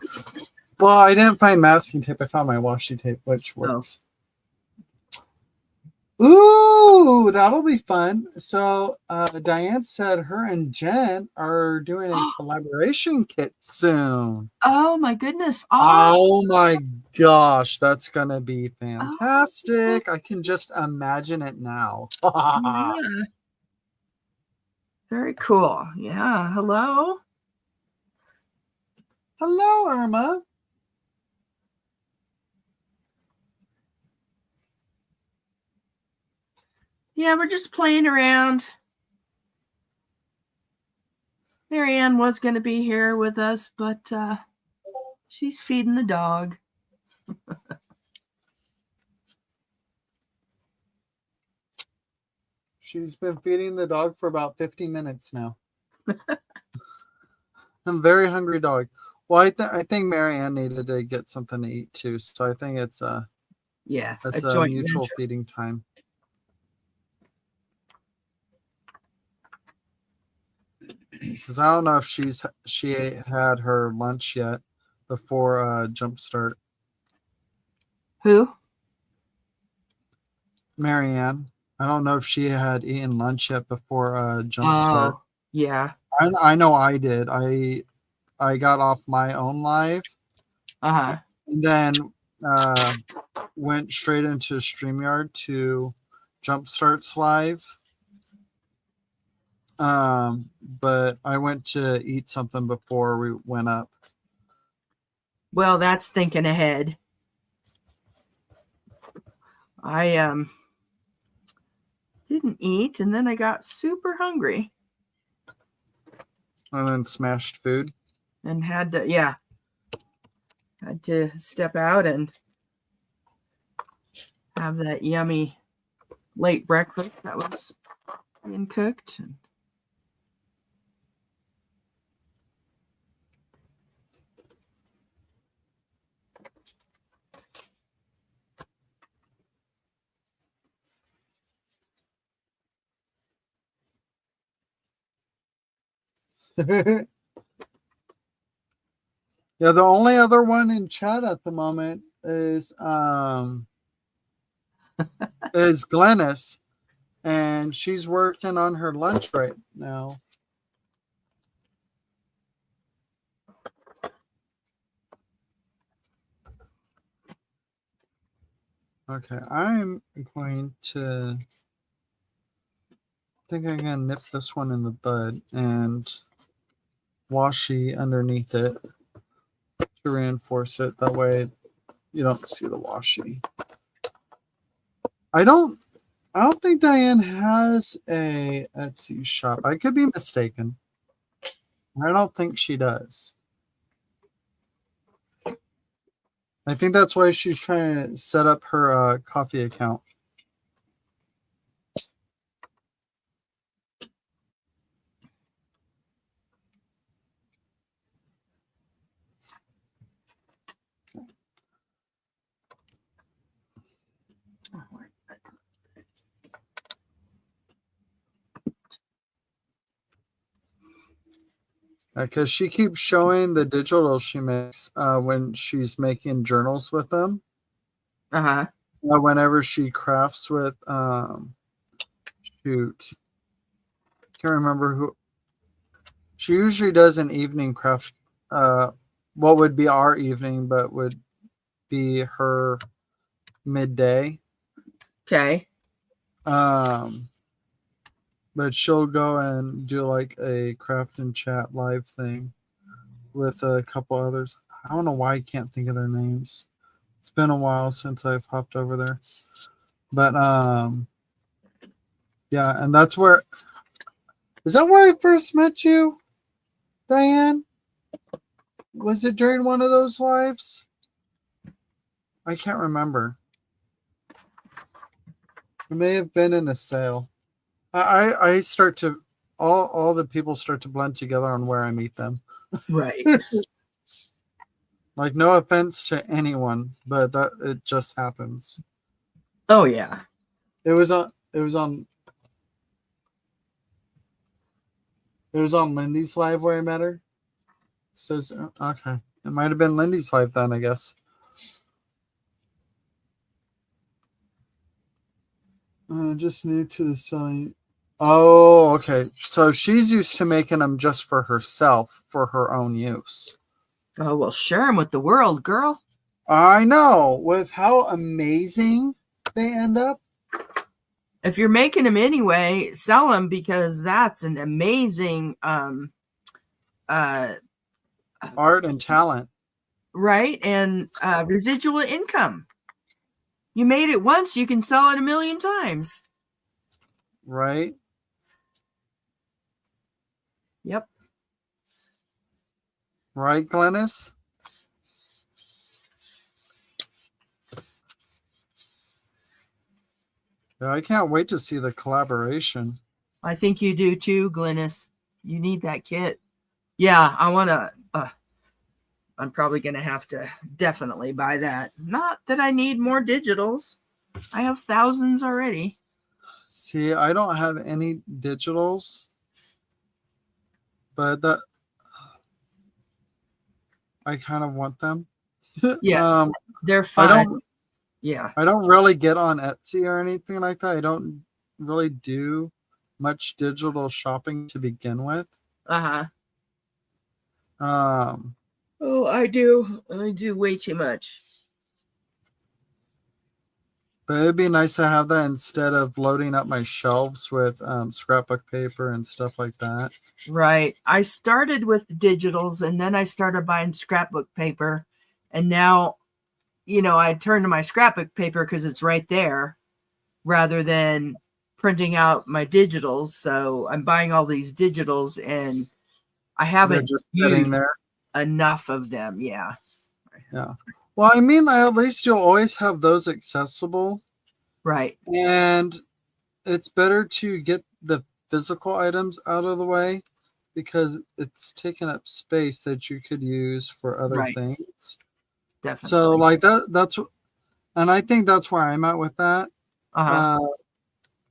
Well, I didn't find masking tape. I found my washi tape, which works. Ooh, that'll be fun. So Diane said her and Jen are doing a collaboration kit soon.
Oh my goodness.
Oh my gosh, that's gonna be fantastic. I can just imagine it now.
Yeah. Very cool. Yeah. Hello.
Hello, Irma.
Yeah, we're just playing around. Marianne was going to be here with us, but she's feeding the dog.
She's been feeding the dog for about 50 minutes now. I'm a very hungry dog. Well, I think Marianne needed to get something to eat too, so I think it's a mutual feeding time. Because I don't know if she had her lunch yet before Jumpstart.
Who?
Marianne. I don't know if she had eaten lunch yet before Jumpstart.
Oh, yeah.
I know I did. I I got off my own live,
Uh-huh.
and then went straight into StreamYard to Jumpstart's live. But I went to eat something before we went up.
Well, that's thinking ahead. I didn't eat, and then I got super hungry
And then smashed food.
and had to step out and have that yummy late breakfast that was being cooked.
Yeah, the only other one in chat at the moment is Glennis, and she's working on her lunch right now. Okay, I'm going to think I'm gonna nip this one in the bud and washi underneath it to reinforce it. That way you don't see the washi. I don't think Diane has a Etsy shop. I could be mistaken. I don't think she does. I think that's why she's trying to set up her coffee account. Because she keeps showing the digital she makes when she's making journals with them.
Uh-huh.
Whenever she crafts with, shoot, can't remember who. She usually does an evening craft. What would be our evening, but would be her midday.
Okay.
But she'll go and do like a craft and chat live thing with a couple others. I don't know why I can't think of their names. It's been a while since I've hopped over there. But yeah, and that's where, is that where I first met you, Diane? Was it during one of those lives? I can't remember. It may have been in a sale. I start to, all the people start to blend together on where I meet them.
Right.
Like, no offense to anyone, but that it just happens.
Oh yeah.
It was on Lindy's live where I met her. Says okay. It might have been Lindy's live then, I guess. Just new to the site. Oh, okay. So she's used to making them just for herself, for her own use.
Oh, well, share them with the world, girl.
I know. With how amazing they end up.
If you're making them anyway, sell them, because that's an amazing
art and talent.
Right. And residual income. You made it once, you can sell it 1,000,000 times.
Right.
Yep.
Right, Glennis? Yeah, I can't wait to see the collaboration.
I think you do too, Glennis. You need that kit. Yeah, I want to. I'm probably going to have to definitely buy that. Not that I need more digitals. I have thousands already.
See, I don't have any digitals, but that I kind of want them.
Yes, they're fun.
I don't really get on Etsy or anything like that. I don't really do much digital shopping to begin with.
Uh-huh. Oh, I do. I do way too much.
But it'd be nice to have that instead of loading up my shelves with scrapbook paper and stuff like that.
Right. I started with digitals and then I started buying scrapbook paper. And now, I turn to my scrapbook paper because it's right there rather than printing out my digitals. So I'm buying all these digitals and I
They're
haven't
just
used
sitting there.
enough of them. Yeah.
Yeah. Well, I mean, at least you'll always have those accessible.
Right.
And it's better to get the physical items out of the way because it's taking up space that you could use for other
Right.
things.
Definitely.
So like that's, and I think that's where I'm at with that.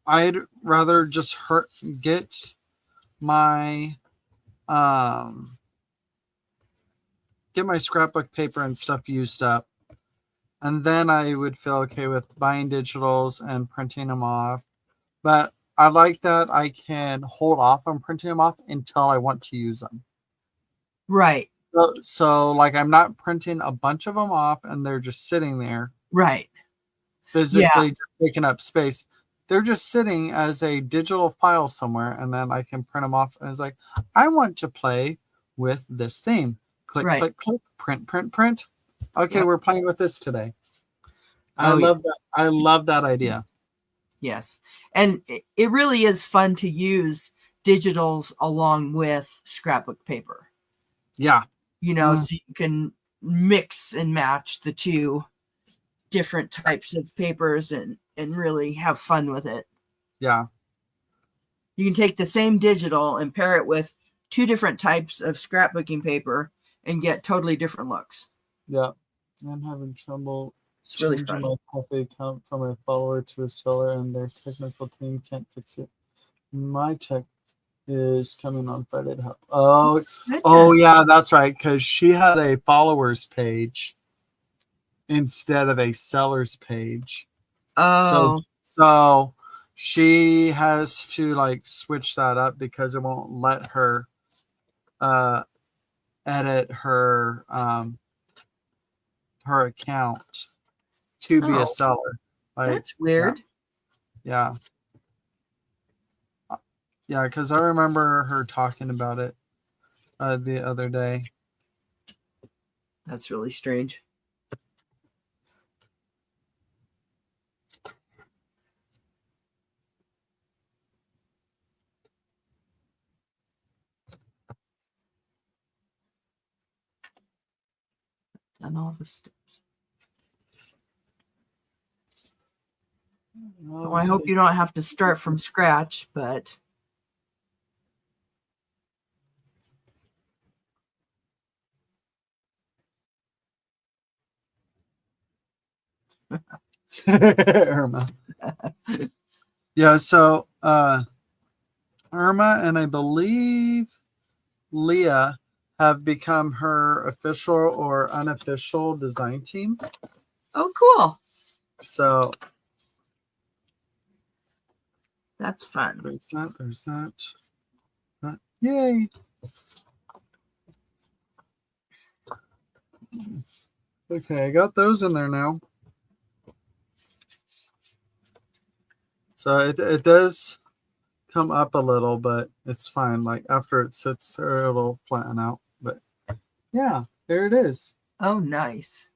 I'd rather just get my scrapbook paper and stuff used up, and then I would feel okay with buying digitals and printing them off. But I like that I can hold off on printing them off until I want to use them.
Right.
So like I'm not printing a bunch of them off and they're just sitting there.
Right.
Physically just taking up space. They're just sitting as a digital file somewhere, and then I can print them off. And it's like, I want to play with this theme. Click, click, click, print, print, print. Okay, we're playing with this today. I love that. I love that idea.
Yes. And it really is fun to use digitals along with scrapbook paper.
Yeah.
So you can mix and match the two different types of papers and really have fun with it.
Yeah.
You can take the same digital and pair it with two different types of scrapbooking paper and get totally different looks.
Yeah. I'm having trouble
really
changing my cafe account from a follower to a seller, and their technical team can't fix it. My tech is coming on Friday to help. Oh yeah, that's right. Because she had a followers page instead of a seller's page.
Oh.
So she has to like switch that up because it won't let her edit her her account to be a seller. Like,
that's weird.
Yeah. Yeah, because I remember her talking about it the other day.
That's really strange. Done all the steps. Well, I hope you don't have to start from scratch, but
Irma. Yeah, so Irma and I believe Leah have become her official or unofficial design team.
Oh, cool.
So
that's fun.
There's that. Yay. Okay, I got those in there now. So it does come up a little, but it's fine. Like after it sits there, it'll flatten out. But yeah, there it is.
Oh, nice.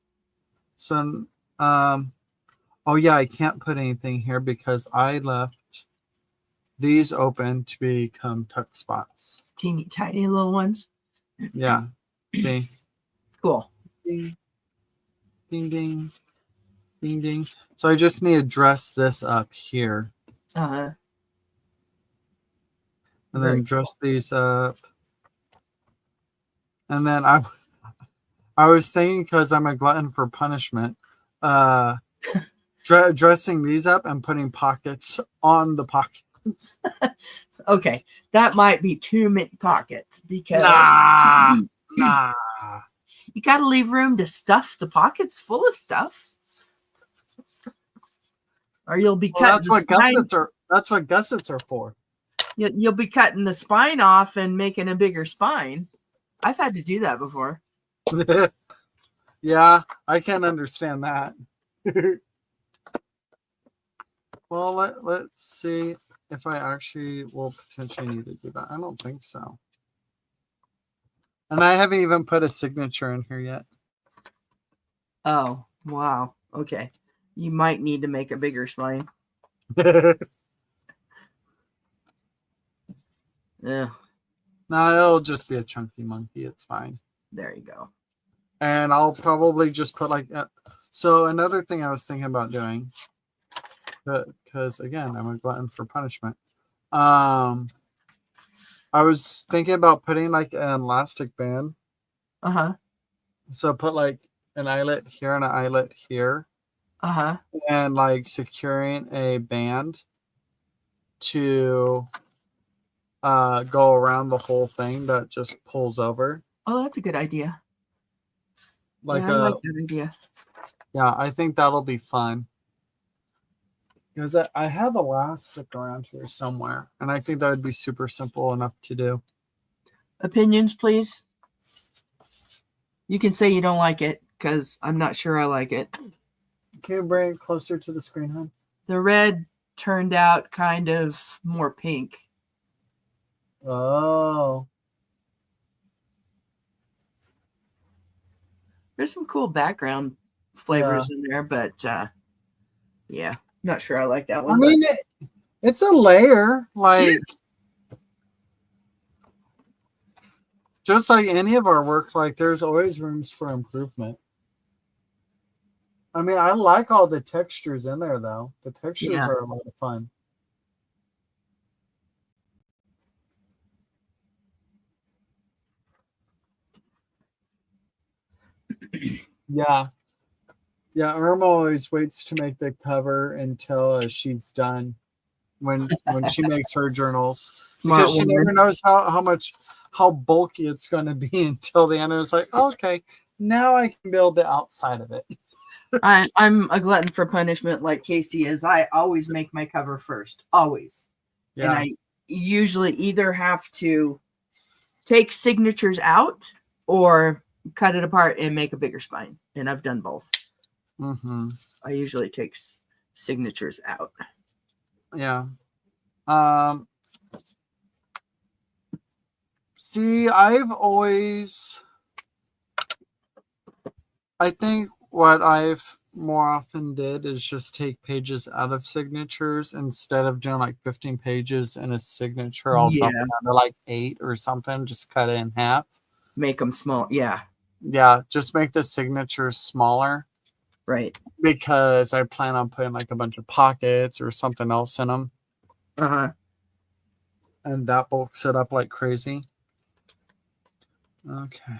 So, oh yeah, I can't put anything here because I left these open to become tuck spots.
Teeny tiny little ones.
Yeah. See?
Cool.
Ding, ding, ding, ding, ding. So I just need to dress this up here.
Uh-huh.
And then dress these up. And then I was thinking, because I'm a glutton for punishment, dressing these up and putting pockets on the pockets.
Okay, that might be too many pockets because
nah.
You got to leave room to stuff the pockets full of stuff, or you'll be cutting.
That's what gussets are for.
You'll be cutting the spine off and making a bigger spine. I've had to do that before.
Yeah, I can't understand that. Well, let's see if I actually will potentially need to do that. I don't think so. And I haven't even put a signature in here yet.
Oh, wow. Okay. You might need to make a bigger spine. Yeah.
No, it'll just be a chunky monkey. It's fine.
There you go.
And I'll probably just put like so another thing I was thinking about doing, because again, I'm a glutton for punishment. I was thinking about putting like an elastic band.
Uh-huh.
So put like an eyelet here and an eyelet here.
Uh-huh.
And like securing a band to go around the whole thing that just pulls over.
Oh, that's a good idea.
Like
I like that idea.
Yeah, I think that'll be fun. Because I have elastic around here somewhere, and I think that would be super simple enough to do.
Opinions, please. You can say you don't like it, because I'm not sure I like it.
Can you bring it closer to the screen, hon?
The red turned out kind of more pink.
Oh.
There's some cool background flavors in there, but yeah, not sure I like that one.
I mean, it's a layer, like just like any of our work, like there's always rooms for improvement. I mean, I like all the textures in there, though. The textures are a lot of fun. Yeah. Yeah, Irma always waits to make the cover until she's done when she makes her journals. Because she never knows how bulky it's going to be until the end. It's like, oh, okay, now I can build the outside of it.
I'm a glutton for punishment like Casey is. I always make my cover first. Always. Yeah. And I usually either have to take signatures out or cut it apart and make a bigger spine. And I've done both.
Mm-hmm.
I usually take signatures out.
Yeah. See, I think what I've more often did is just take pages out of signatures instead of doing like 15 pages in a signature. I'll dump it down to like 8 or something. Just cut it in half.
Make them small. Yeah.
Yeah. Just make the signatures smaller.
Right.
Because I plan on putting like a bunch of pockets or something else in them.
Uh-huh.
And that bulks it up like crazy. Okay.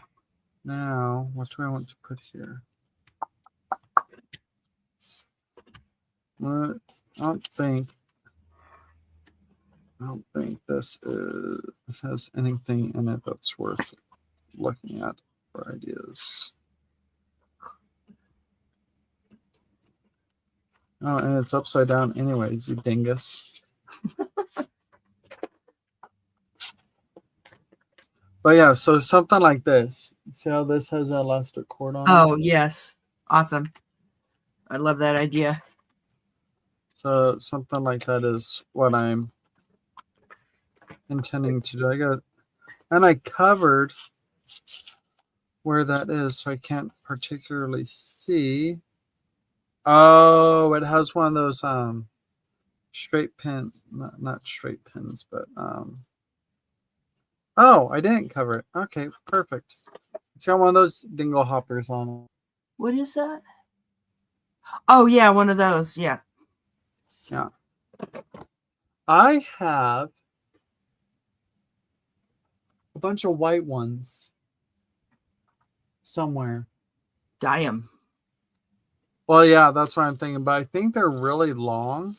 Now, what do I want to put here? I don't think this has anything in it that's worth looking at for ideas. Oh, and it's upside down anyways, you dingus. But yeah, so something like this. See how this has an elastic cord on it?
Oh, yes. Awesome. I love that idea.
So something like that is what I'm intending to do. And I covered where that is, so I can't particularly see. Oh, it has one of those straight pins, not straight pins, but oh, I didn't cover it. Okay, perfect. It's got one of those dingle hoppers on it.
What is that? Oh yeah, one of those. Yeah.
Yeah. I have a bunch of white ones somewhere.
Dye them.
Well, yeah, that's what I'm thinking. But I think they're really long.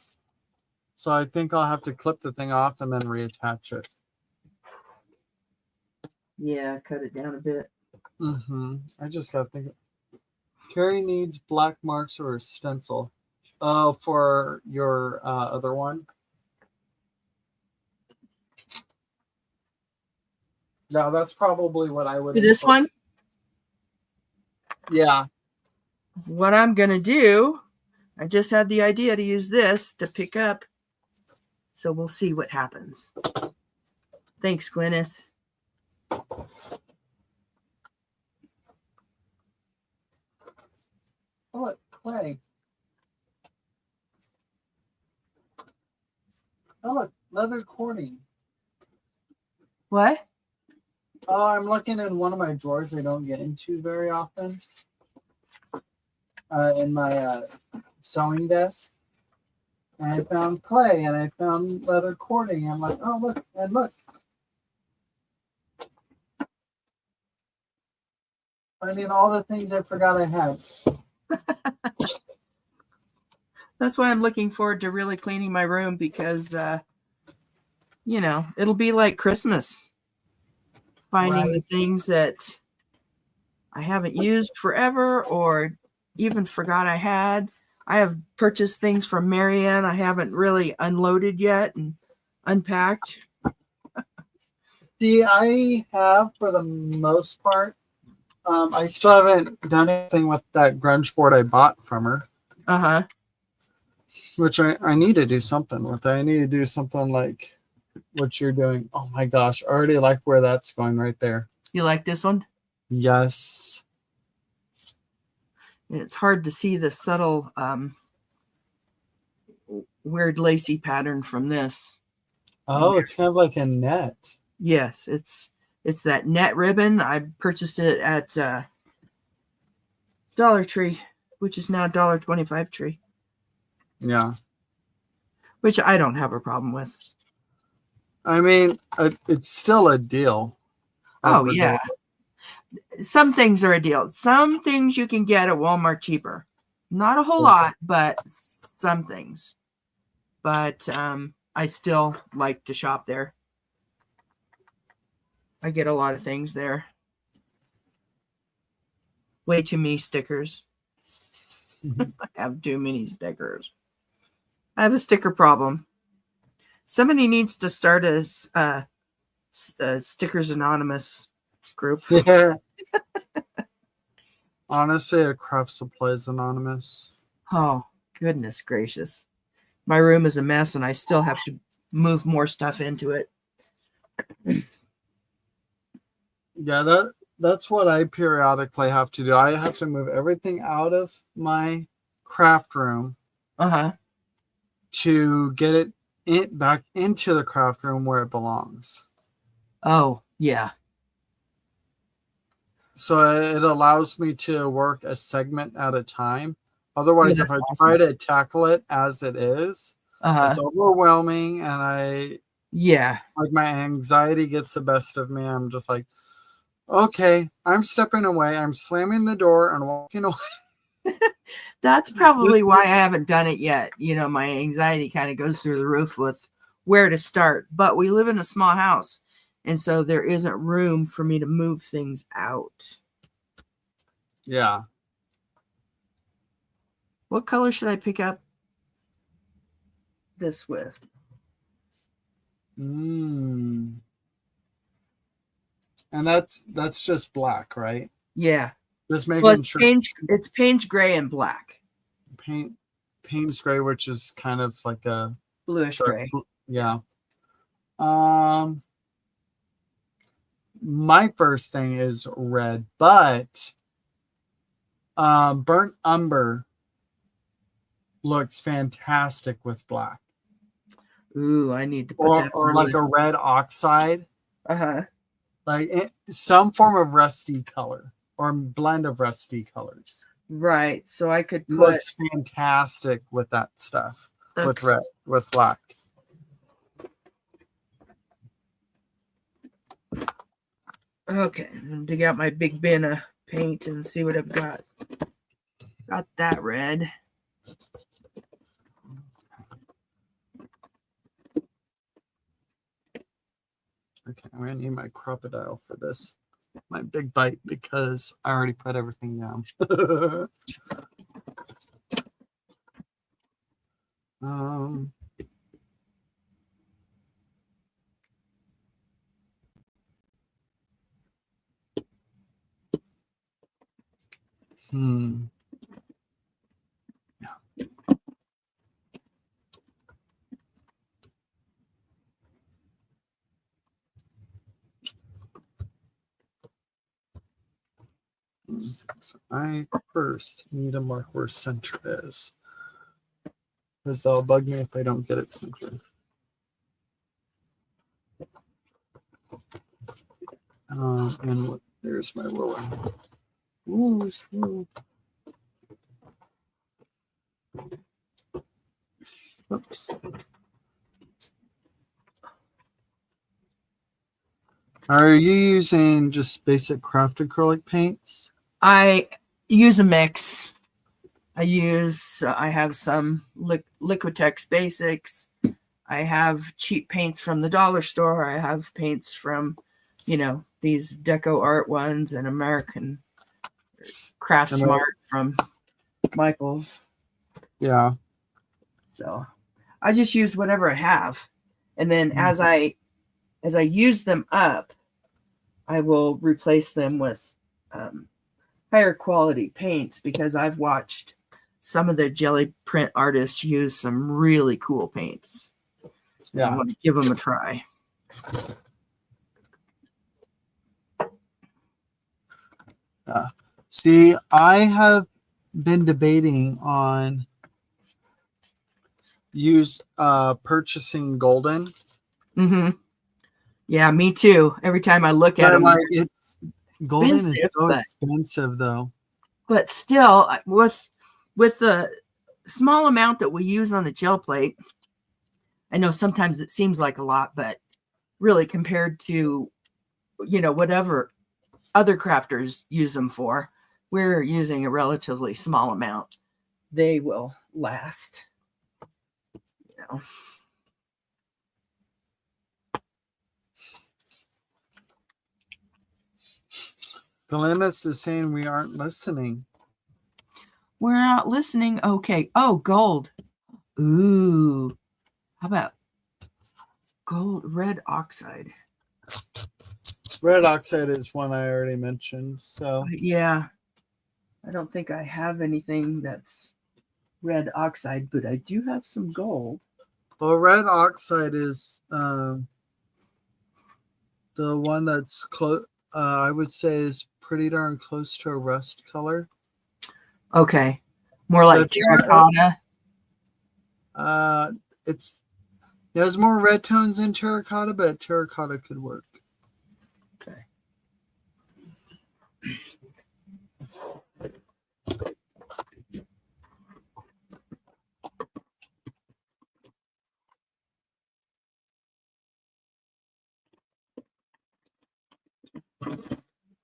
So I think I'll have to clip the thing off and then reattach it.
Yeah, cut it down a bit.
Mm-hmm. I just got to think. Carrie needs black marks or a stencil. Oh, for your other one? No, that's probably what I would.
For this one,
Yeah.
what I'm going to do, I just had the idea to use this to pick up. So we'll see what happens. Thanks, Glynis.
Oh, look, clay. Oh, look, leather cording.
What?
Oh, I'm looking in one of my drawers I don't get into very often. In my sewing desk. And I found clay and I found leather cording. I'm like, oh, look, and look. Finding all the things I forgot I had.
That's why I'm looking forward to really cleaning my room because, you know, it'll be like Christmas. Finding the things that I haven't used forever or even forgot I had. I have purchased things from Marianne I haven't really unloaded yet and unpacked.
See, I have for the most part. I still haven't done anything with that grunge board I bought from her.
Uh-huh.
Which I need to do something with. I need to do something like what you're doing. Oh my gosh, I already like where that's going right there.
You like this one?
Yes.
And it's hard to see the subtle weird lacy pattern from this.
Oh, it's kind of like a net.
Yes, it's that net ribbon. I purchased it at Dollar Tree, which is now $1.25 Tree.
Yeah.
Which I don't have a problem with.
I mean, it's still a deal.
Oh, yeah. Some things are a deal. Some things you can get at Walmart cheaper. Not a whole lot, but some things. But I still like to shop there. I get a lot of things there. Way too many stickers. I have too many stickers. I have a sticker problem. Somebody needs to start a Stickers Anonymous group.
Yeah. Honestly, a craft supplies anonymous.
Oh, goodness gracious. My room is a mess and I still have to move more stuff into it.
Yeah, that's what I periodically have to do. I have to move everything out of my craft room to get it back into the craft room where it belongs.
Oh, yeah.
So it allows me to work a segment at a time. Otherwise, if I try to tackle it as it is, it's overwhelming and like my anxiety gets the best of me. I'm just like, okay, I'm stepping away. I'm slamming the door and walking away.
That's probably why I haven't done it yet. You know, my anxiety kind of goes through the roof with where to start. But we live in a small house, and so there isn't room for me to move things out.
Yeah.
What color should I pick up this with?
And that's just black, right?
Yeah.
Just making sure.
It's Payne's gray and black.
Payne's gray, which is kind of like a
bluish gray.
Yeah. My first thing is red, but burnt umber looks fantastic with black.
Ooh, I need to put that
or like a red oxide. Like some form of rusty color or blend of rusty colors.
Right. So I could put.
Looks fantastic with that stuff. With red, with black.
Okay, I'm gonna dig out my big bin of paint and see what I've got. Got that red.
Okay, I'm gonna need my crocodile for this. My big bite because I already put everything down. Hmm. So I first need to mark where center is, because they'll bug me if I don't get it centered. And there's my ruler. Ooh, ooh. Oops. Are you using just basic craft acrylic paints?
I use a mix. I have some Liquitex Basics. I have cheap paints from the dollar store. I have paints from, these Deco Art ones and American Craft Smart from Michael's.
Yeah.
So I just use whatever I have. And then as I use them up, I will replace them with higher quality paints, because I've watched some of the jelly print artists use some really cool paints.
Yeah.
I want to give them a try.
See, I have been debating on purchasing golden.
Mm-hmm. Yeah, me too. Every time I look at them,
golden is so expensive, though.
But still, with the small amount that we use on the gel plate, I know sometimes it seems like a lot, but really compared to, whatever other crafters use them for, we're using a relatively small amount. They will last.
Glennis is saying we aren't listening.
We're not listening. Okay. Oh, gold. Ooh. How about gold, red oxide?
Red oxide is one I already mentioned. So
yeah, I don't think I have anything that's red oxide, but I do have some gold.
Well, red oxide is the one that's close. I would say is pretty darn close to a rust color.
Okay, more so like terracotta.
There's more red tones than terracotta, but terracotta could work.
Okay.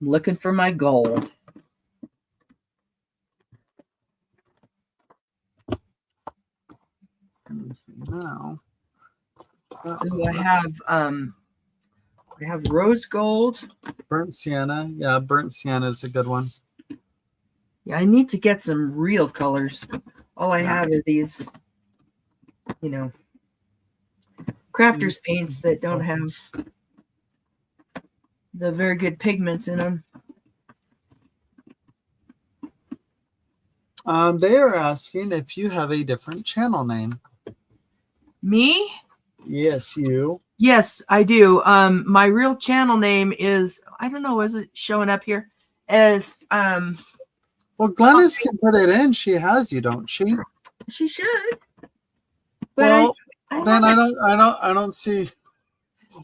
I'm looking for my gold.
Now,
I have rose gold.
Burnt sienna. Yeah, burnt sienna is a good one.
Yeah, I need to get some real colors. All I have are these, crafters paints that don't have the very good pigments in them.
They are asking if you have a different channel name.
Me?
Yes, you.
Yes, I do. My real channel name is, I don't know, is it showing up here? As
well, Glennis can put it in. She has you, don't she?
She should.
But well, I don't see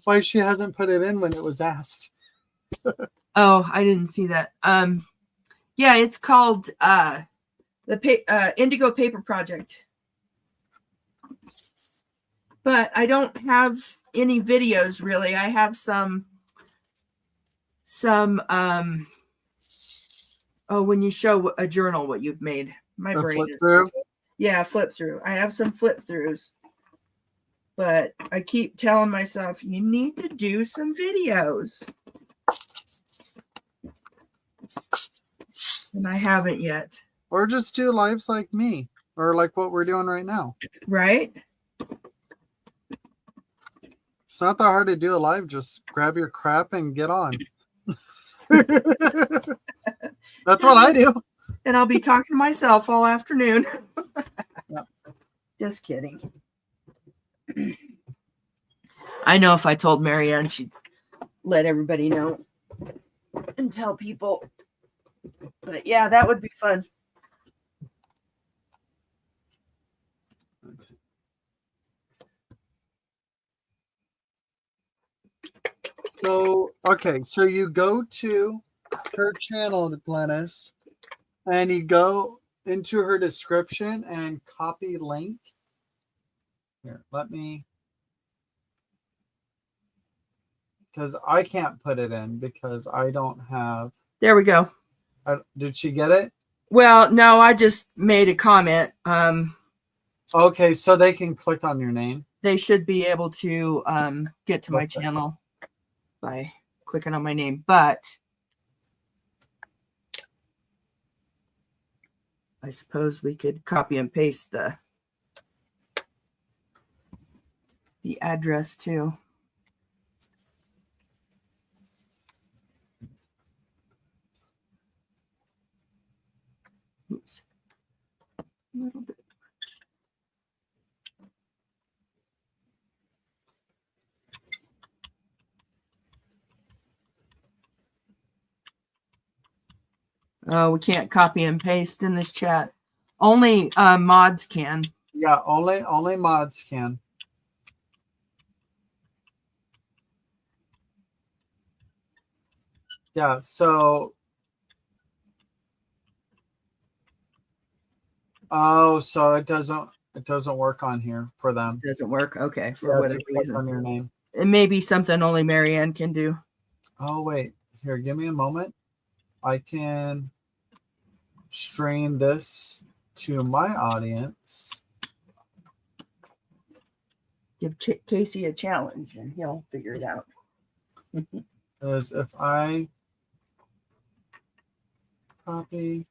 why she hasn't put it in when it was asked.
Oh, I didn't see that. Yeah, it's called the Indigo Paper Project. But I don't have any videos really. I have some when you show a journal what you've made. My brain
flip
is
through.
Yeah, flip through. I have some flip throughs. But I keep telling myself, you need to do some videos. And I haven't yet.
Or just do lives like me. Or like what we're doing right now.
Right?
It's not that hard to do a live. Just grab your crap and get on. That's what I do.
And I'll be talking to myself all afternoon.
Yep.
Just kidding. I know if I told Marianne, she'd let everybody know and tell people. But yeah, that would be fun.
So, okay, so you go to her channel, Glennis, and you go into her description and copy link. Here, let me, because I can't put it in because I don't have.
There we go.
Did she get it?
Well, no, I just made a comment.
Okay, so they can click on your name.
They should be able to get to my
Okay.
channel by clicking on my name, but I suppose we could copy and paste the address too. Oops. A little bit. We can't copy and paste in this chat. Only mods can.
Yeah, only mods can. Yeah, so so it doesn't work on here for them.
It doesn't work. Okay, for
Yeah,
whatever
to click
reason.
on your name.
It may be something only Marianne can do.
Oh wait, here, give me a moment. I can stream this to my audience.
Give Casey a challenge and he'll figure it out.
Because if I copy,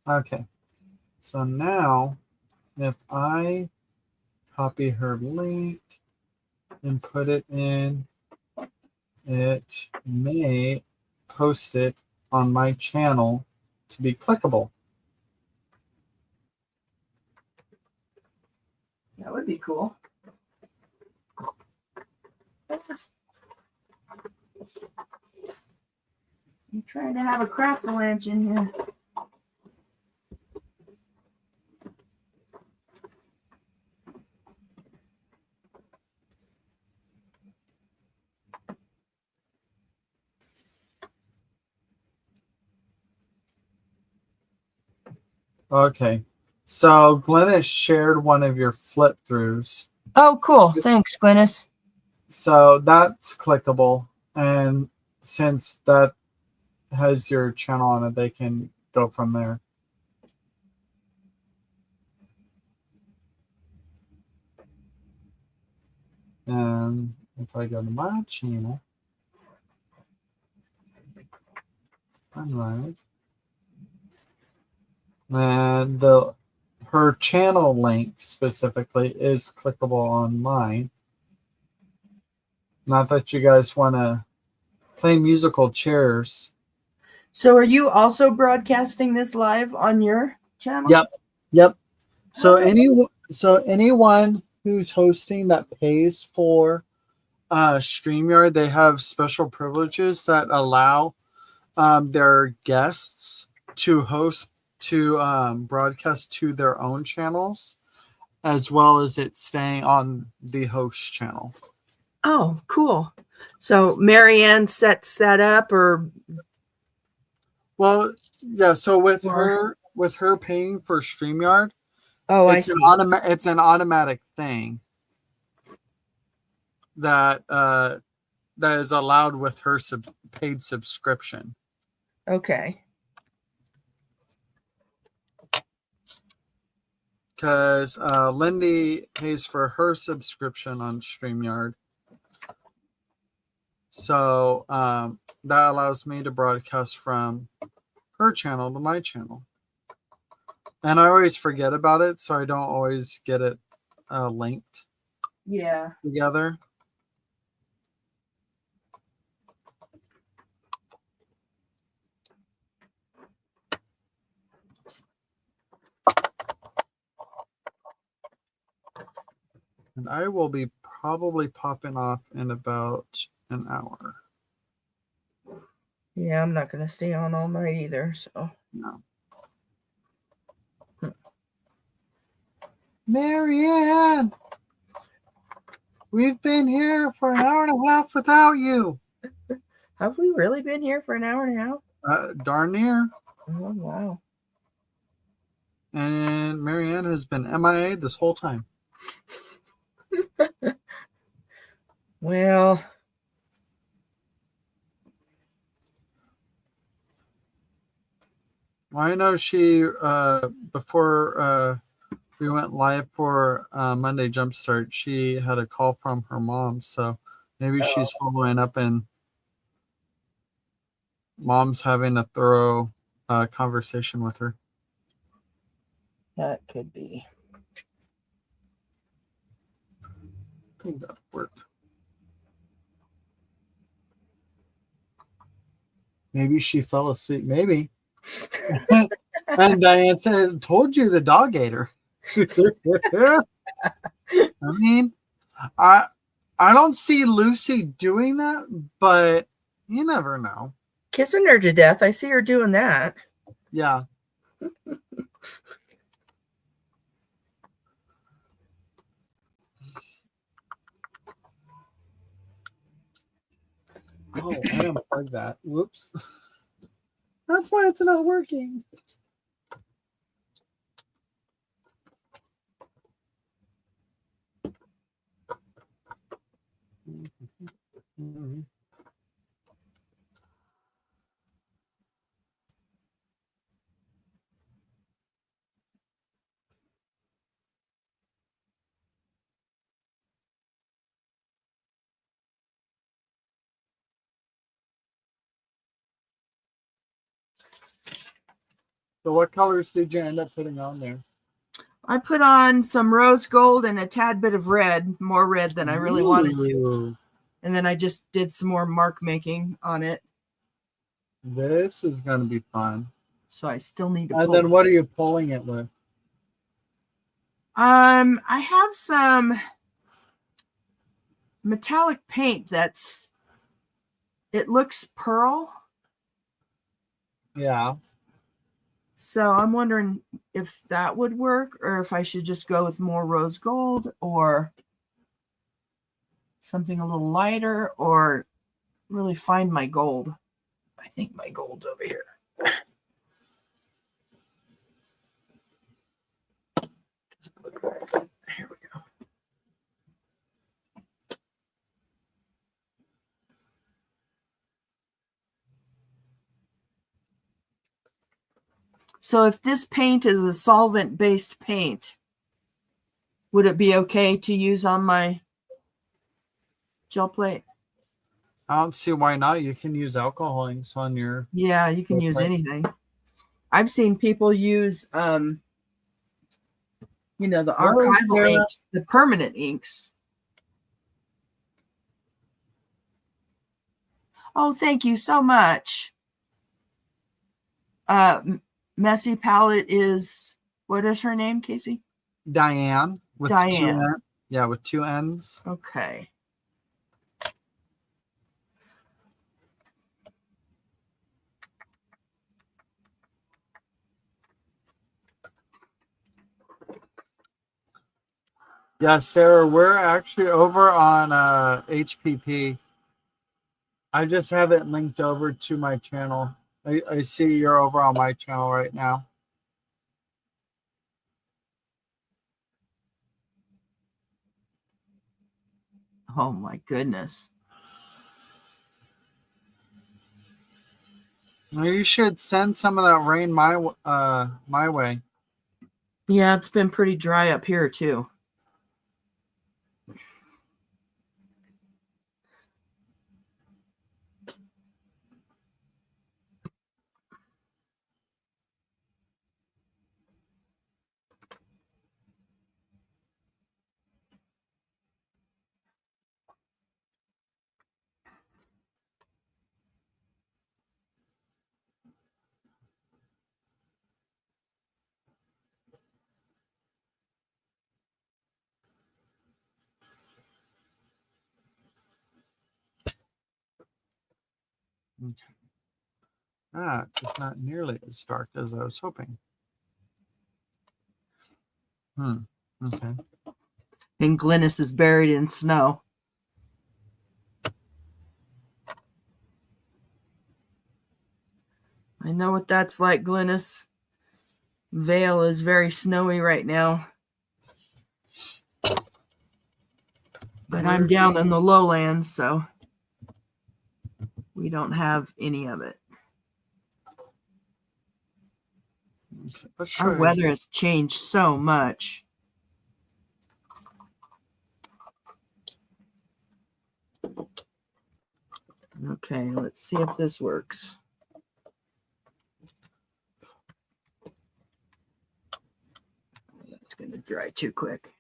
okay, so now if I copy her link and put it in, it may post it on my channel to be clickable.
That would be cool. I'm trying to have a craft-a-lanch in here.
Okay, so Glennis shared one of your flip throughs.
Oh, cool. Thanks, Glennis.
So that's clickable. And since that has your channel on it, they can go from there. And if I go to my channel, and her channel link specifically is clickable on mine. Not that you guys want to play musical chairs.
So are you also broadcasting this live on your channel?
Yep. So anyone who's hosting that pays for StreamYard, they have special privileges that allow their guests to broadcast to their own channels, as well as it staying on the host channel.
Oh, cool. So Marianne sets that up, or
well, yeah. So with her paying for StreamYard, it's an automatic thing that is allowed with her paid subscription.
Okay.
Because Lindy pays for her subscription on StreamYard. So that allows me to broadcast from her channel to my channel. And I always forget about it, so I don't always get it linked together. And I will be probably popping off in about an hour.
Yeah, I'm not going to stay on all night either, so.
No. Marianne, we've been here for an hour and a half without you.
Have we really been here for an hour and a half?
Darn near.
Oh, wow.
And Marianne has been MIA this whole time.
Well,
I know she, before we went live for Monday Jumpstart, she had a call from her mom. So maybe she's following up and mom's having a thorough conversation with her.
that could be.
I think that worked. Maybe she fell asleep. Maybe. And Diane said, told you the dog ate her. I mean, I don't see Lucy doing that, but you never know.
Kissing her to death. I see her doing that.
Yeah. Oh, I unplugged that. Whoops. That's why it's not working. So what colors did you end up putting on there?
I put on some rose gold and a tad bit of red, more red than I really wanted to. And then I just did some more mark making on it.
This is going to be fun.
So I still need to
And then what are you pulling it with?
I have some metallic paint it looks pearl.
Yeah.
So I'm wondering if that would work or if I should just go with more rose gold or something a little lighter or really find my gold. I think my gold's over here. Here we go. So if this paint is a solvent-based paint, would it be okay to use on my gel plate?
I don't see why not. You can use alcohol inks on your...
Yeah, you can use anything. I've seen people use, the archival inks, the permanent inks. Oh, thank you so much. Messy Palette is, what is her name, Casey?
Diane. With
Diane.
With 2 N's.
Okay.
Yeah, Sarah, we're actually over on HPP. I just have it linked over to my channel. I see you're over on my channel right now.
Oh my goodness.
Well, you should send some of that rain my way.
Yeah, it's been pretty dry up here too.
Okay. Ah, it's not nearly as dark as I was hoping. Okay.
And Glynis is buried in snow. I know what that's like, Glynis. Vale is very snowy right now. But I'm down in the lowlands, so we don't have any of it.
Okay,
Our weather has changed so much. Okay, let's see if this works. It's going to dry too quick.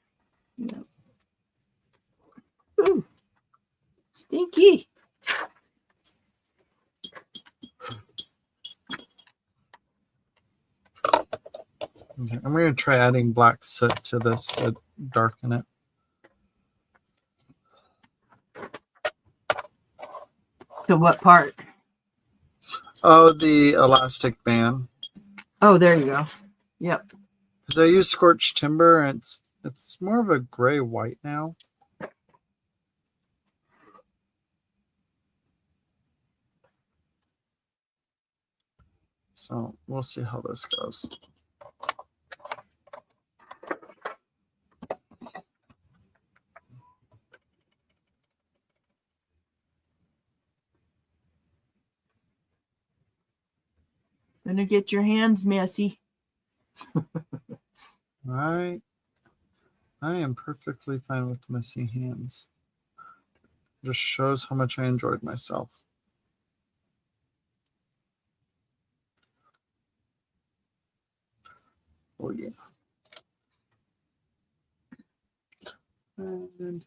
Yep. Ooh, stinky.
Okay, I'm going to try adding black soot to this to darken it.
To what part?
Oh, the elastic band.
Oh, there you go. Yep.
Because I use scorched timber, and it's more of a gray white now. So we'll see how this goes.
Gonna get your hands messy.
Right. I am perfectly fine with messy hands. Just shows how much I enjoyed myself. Oh yeah. And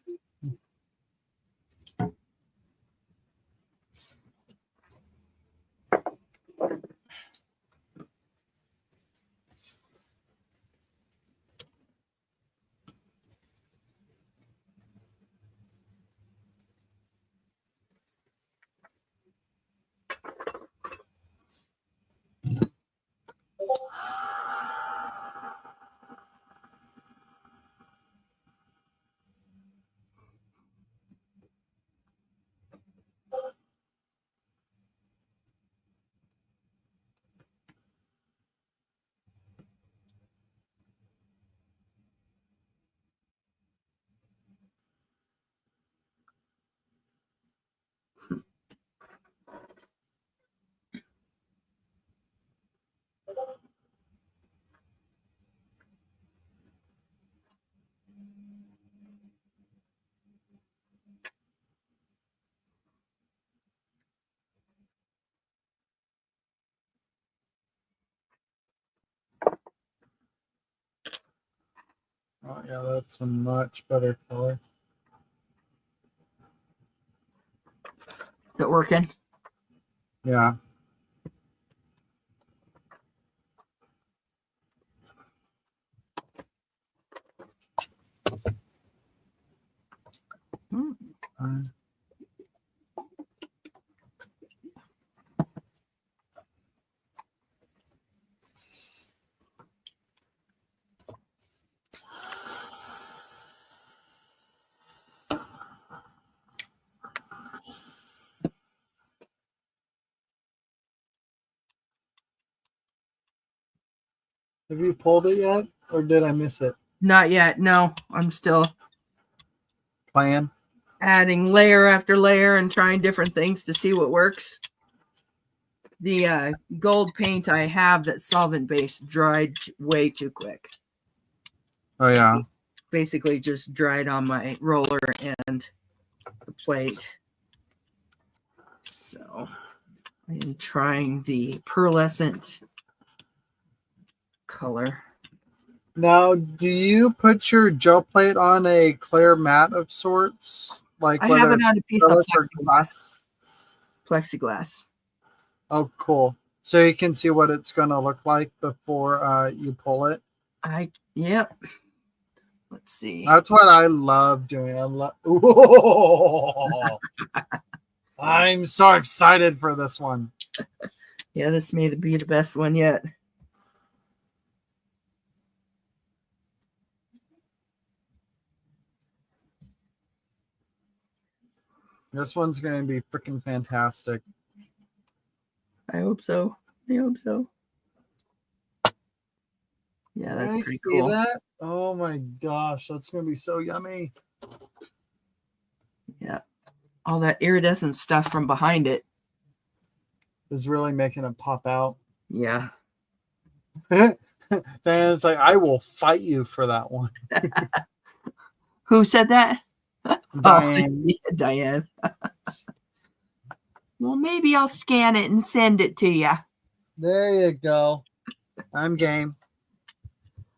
oh yeah, that's a much better color.
Is it working?
Yeah. Have you pulled it yet, or did I miss it?
Not yet. No, I'm still
Playing.
adding layer after layer and trying different things to see what works. The gold paint I have that's solvent based dried way too quick.
Oh yeah.
Basically just dried on my roller and the plate. So I am trying the pearlescent color.
Now, do you put your gel plate on a clear mat of sorts? Like
I have it on a piece of
acrylic or glass?
plexiglass.
Oh, cool. So you can see what it's going to look like before you pull it?
Yep. Let's see.
That's what I love doing. I love. I'm so excited for this one.
Yeah, this may be the best one yet.
This one's going to be freaking fantastic.
I hope so. I hope so. Yeah, that's
I
pretty
see
cool.
that. Oh my gosh, that's going to be so yummy.
Yeah. All that iridescent stuff from behind it.
Is really making it pop out.
Yeah.
Diane's like, I will fight you for that one.
Who said that?
Diane.
Oh, Diane. Well, maybe I'll scan it and send it to you.
There you go. I'm game.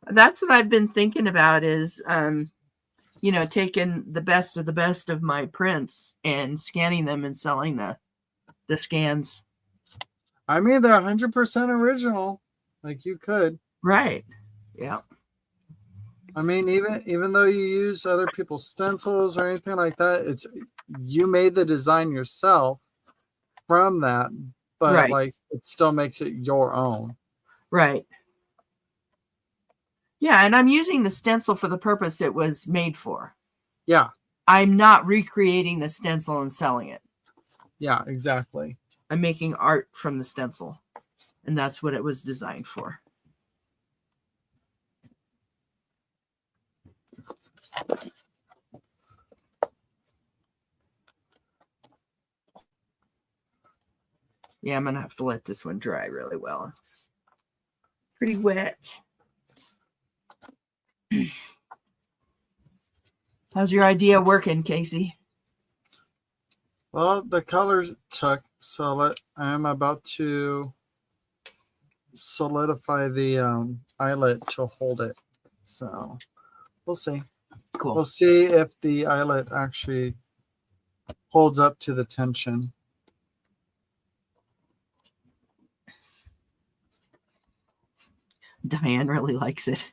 That's what I've been thinking about is, taking the best of my prints and scanning them and selling the scans.
I mean, they're 100% original. Like you could.
Right. Yeah.
I mean, even though you use other people's stencils or anything like that, it's you made the design yourself from that, but
Right.
like it still makes it your own.
Right. Yeah, and I'm using the stencil for the purpose it was made for.
Yeah.
I'm not recreating the stencil and selling it.
Yeah, exactly.
I'm making art from the stencil, and that's what it was designed for. Yeah, I'm going to have to let this one dry really well. It's pretty wet. How's your idea working, Casey?
Well, the colors took, so I'm about to solidify the eyelet to hold it. So we'll see.
Cool.
We'll see if the eyelet actually holds up to the tension.
Diane really likes it.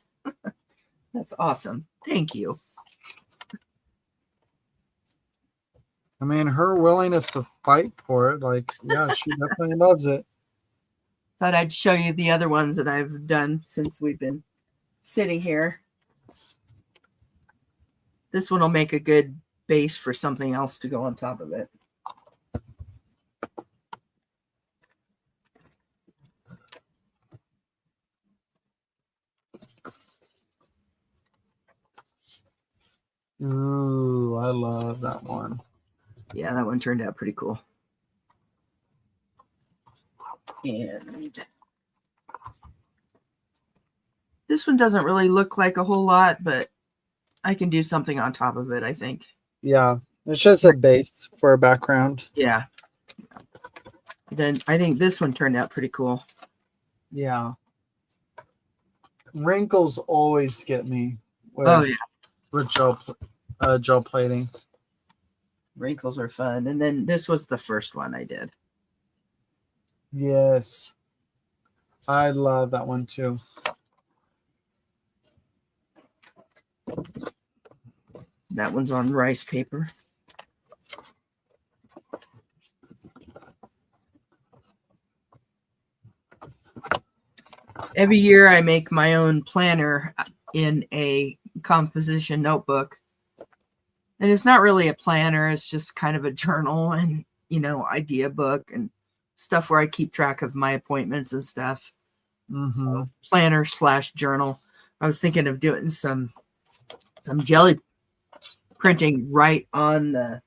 That's awesome. Thank you.
I mean, her willingness to fight for it, like, yeah, she definitely loves it.
Thought I'd show you the other ones that I've done since we've been sitting here. This one will make a good base for something else to go on top of it.
Ooh, I love that one.
Yeah, that one turned out pretty cool. And this one doesn't really look like a whole lot, but I can do something on top of it, I think.
Yeah, it's just a base for a background.
Yeah. Then I think this one turned out pretty cool.
Yeah. Wrinkles always get me with gel plating.
Wrinkles are fun. And then this was the first one I did.
Yes. I love that one too.
That one's on rice paper. Every year I make my own planner in a composition notebook. And it's not really a planner. It's just kind of a journal and, idea book and stuff where I keep track of my appointments and stuff.
Mm-hmm.
So, planner / journal. I was thinking of doing some jelly printing right on the,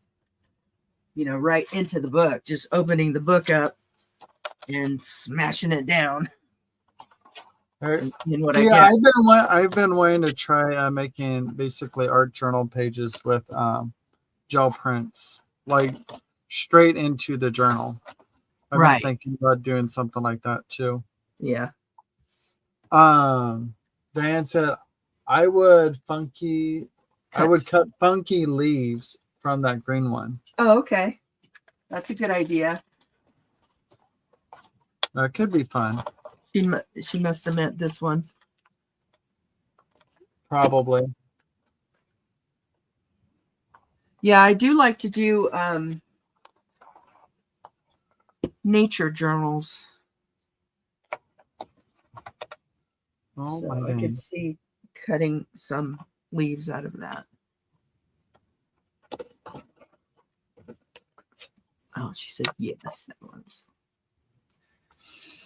right into the book, just opening the book up and smashing it down. And seeing what I get.
I've been wanting to try making basically art journal pages with gel prints, like straight into the journal. I've been thinking about doing something like that too.
Yeah.
Diane said I would cut funky leaves from that green one.
Oh, okay. That's a good idea.
That could be fun.
She must have meant this one.
Probably.
Yeah, I do like to do nature journals.
Oh
So
my
I
God.
could see cutting some leaves out of that. Oh, she said yes. That one's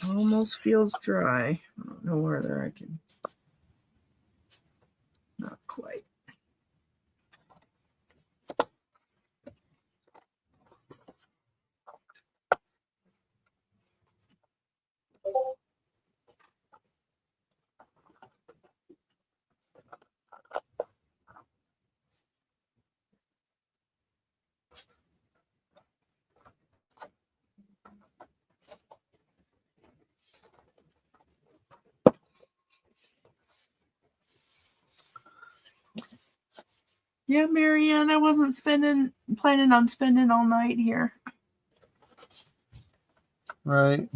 almost feels dry. I don't know whether I can. Not quite. Yeah, Marianne, I wasn't planning on spending all night here.
Right.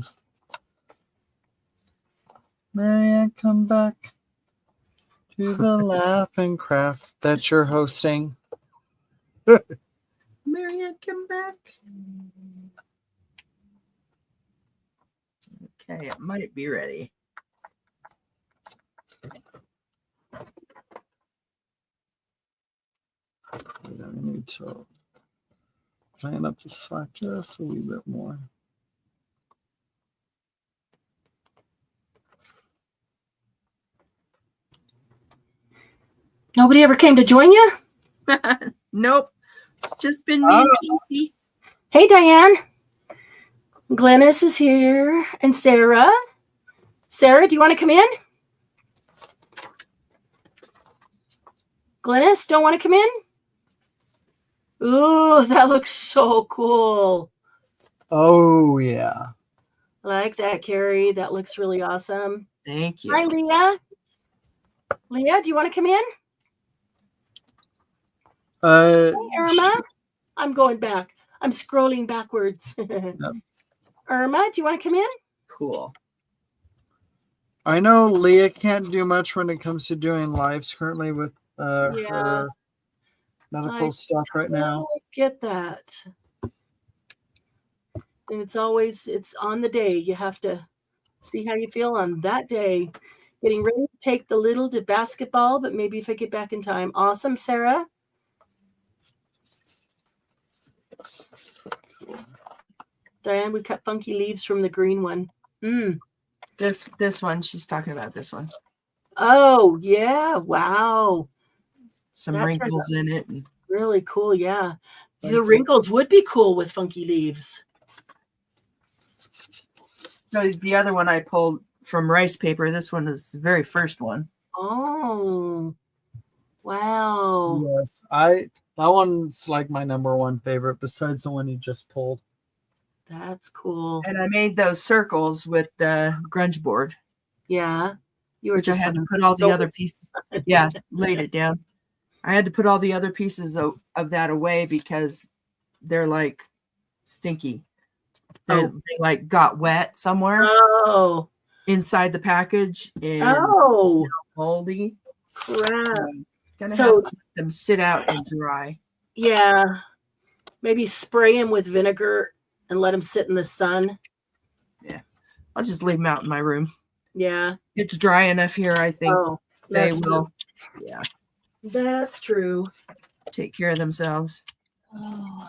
Marianne, come back to the laugh and craft that you're hosting.
Marianne, come back. Okay, it might be ready.
I need to line up the slack just a wee bit more.
Nobody ever came to join you?
Nope. It's just been me and Casey.
Hey, Diane. Glennis is here. And Sarah. Sarah, do you want to come in? Glennis, don't want to come in? Ooh, that looks so cool.
Oh, yeah.
I like that, Carrie. That looks really awesome.
Thank you.
Hi, Leah. Leah, do you want to come in? Hey, Irma. I'm going back. I'm scrolling backwards.
Yep.
Irma, do you want to come in?
Cool.
I know Leah can't do much when it comes to doing lives currently with
Yeah.
her medical stuff right now.
I get that. And it's on the day. You have to see how you feel on that day. Getting ready to take the little to basketball, but maybe if I get back in time. Awesome, Sarah. Diane would cut funky leaves from the green one.
This one, she's talking about this one.
Oh, yeah. Wow.
Some
That
wrinkles in it.
Really cool, yeah. The wrinkles would be cool with funky leaves.
So the other one I pulled from rice paper. This one is the very first one.
Oh, wow.
Yes, that one's like my number one favorite besides the one you just pulled.
That's cool.
And I made those circles with the grunge board.
Yeah. You were
which I
just
had to put all the other pieces. Yeah, laid it down. I had to put all the other pieces of that away because they're like stinky. They like got wet somewhere.
Oh.
Inside the package and moldy.
Crap.
Gonna have to let them sit out and dry.
Yeah. Maybe spray them with vinegar and let them sit in the sun.
Yeah. I'll just leave them out in my room.
Yeah.
It's dry enough here, I think. They will.
True. Yeah. That's true.
Take care of themselves.
Oh.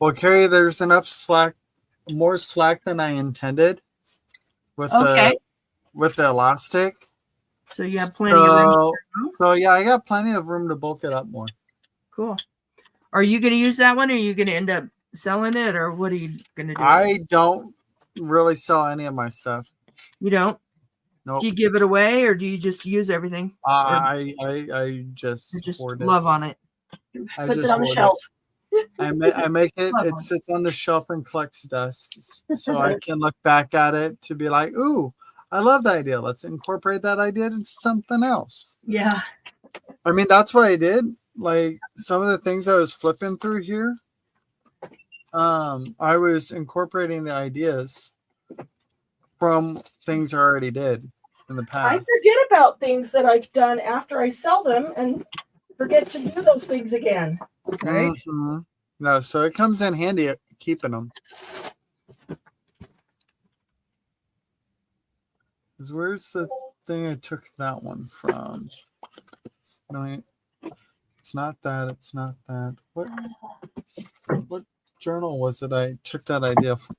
Well, Carrie, there's enough slack, more slack than I intended with the elastic.
So you have plenty of room.
So yeah, I got plenty of room to bulk it up more.
Cool. Are you going to use that one, or are you going to end up selling it, or what are you going to do?
I don't really sell any of my stuff.
You don't?
Nope.
Do you give it away, or do you just use everything?
I just
love on it.
Puts it on the shelf.
I make it. It sits on the shelf and collects dust, so I can look back at it to be like, "Ooh, I love the idea. Let's incorporate that idea into something else."
Yeah.
I mean, that's what I did. Like some of the things I was flipping through here, I was incorporating the ideas from things I already did in the past.
I forget about things that I've done after I sell them and forget to do those things again. Right?
Mm-hmm. No, so it comes in handy keeping them. Where's the thing I took that one from? No, it's not that. It's not that. What journal was it I took that idea from?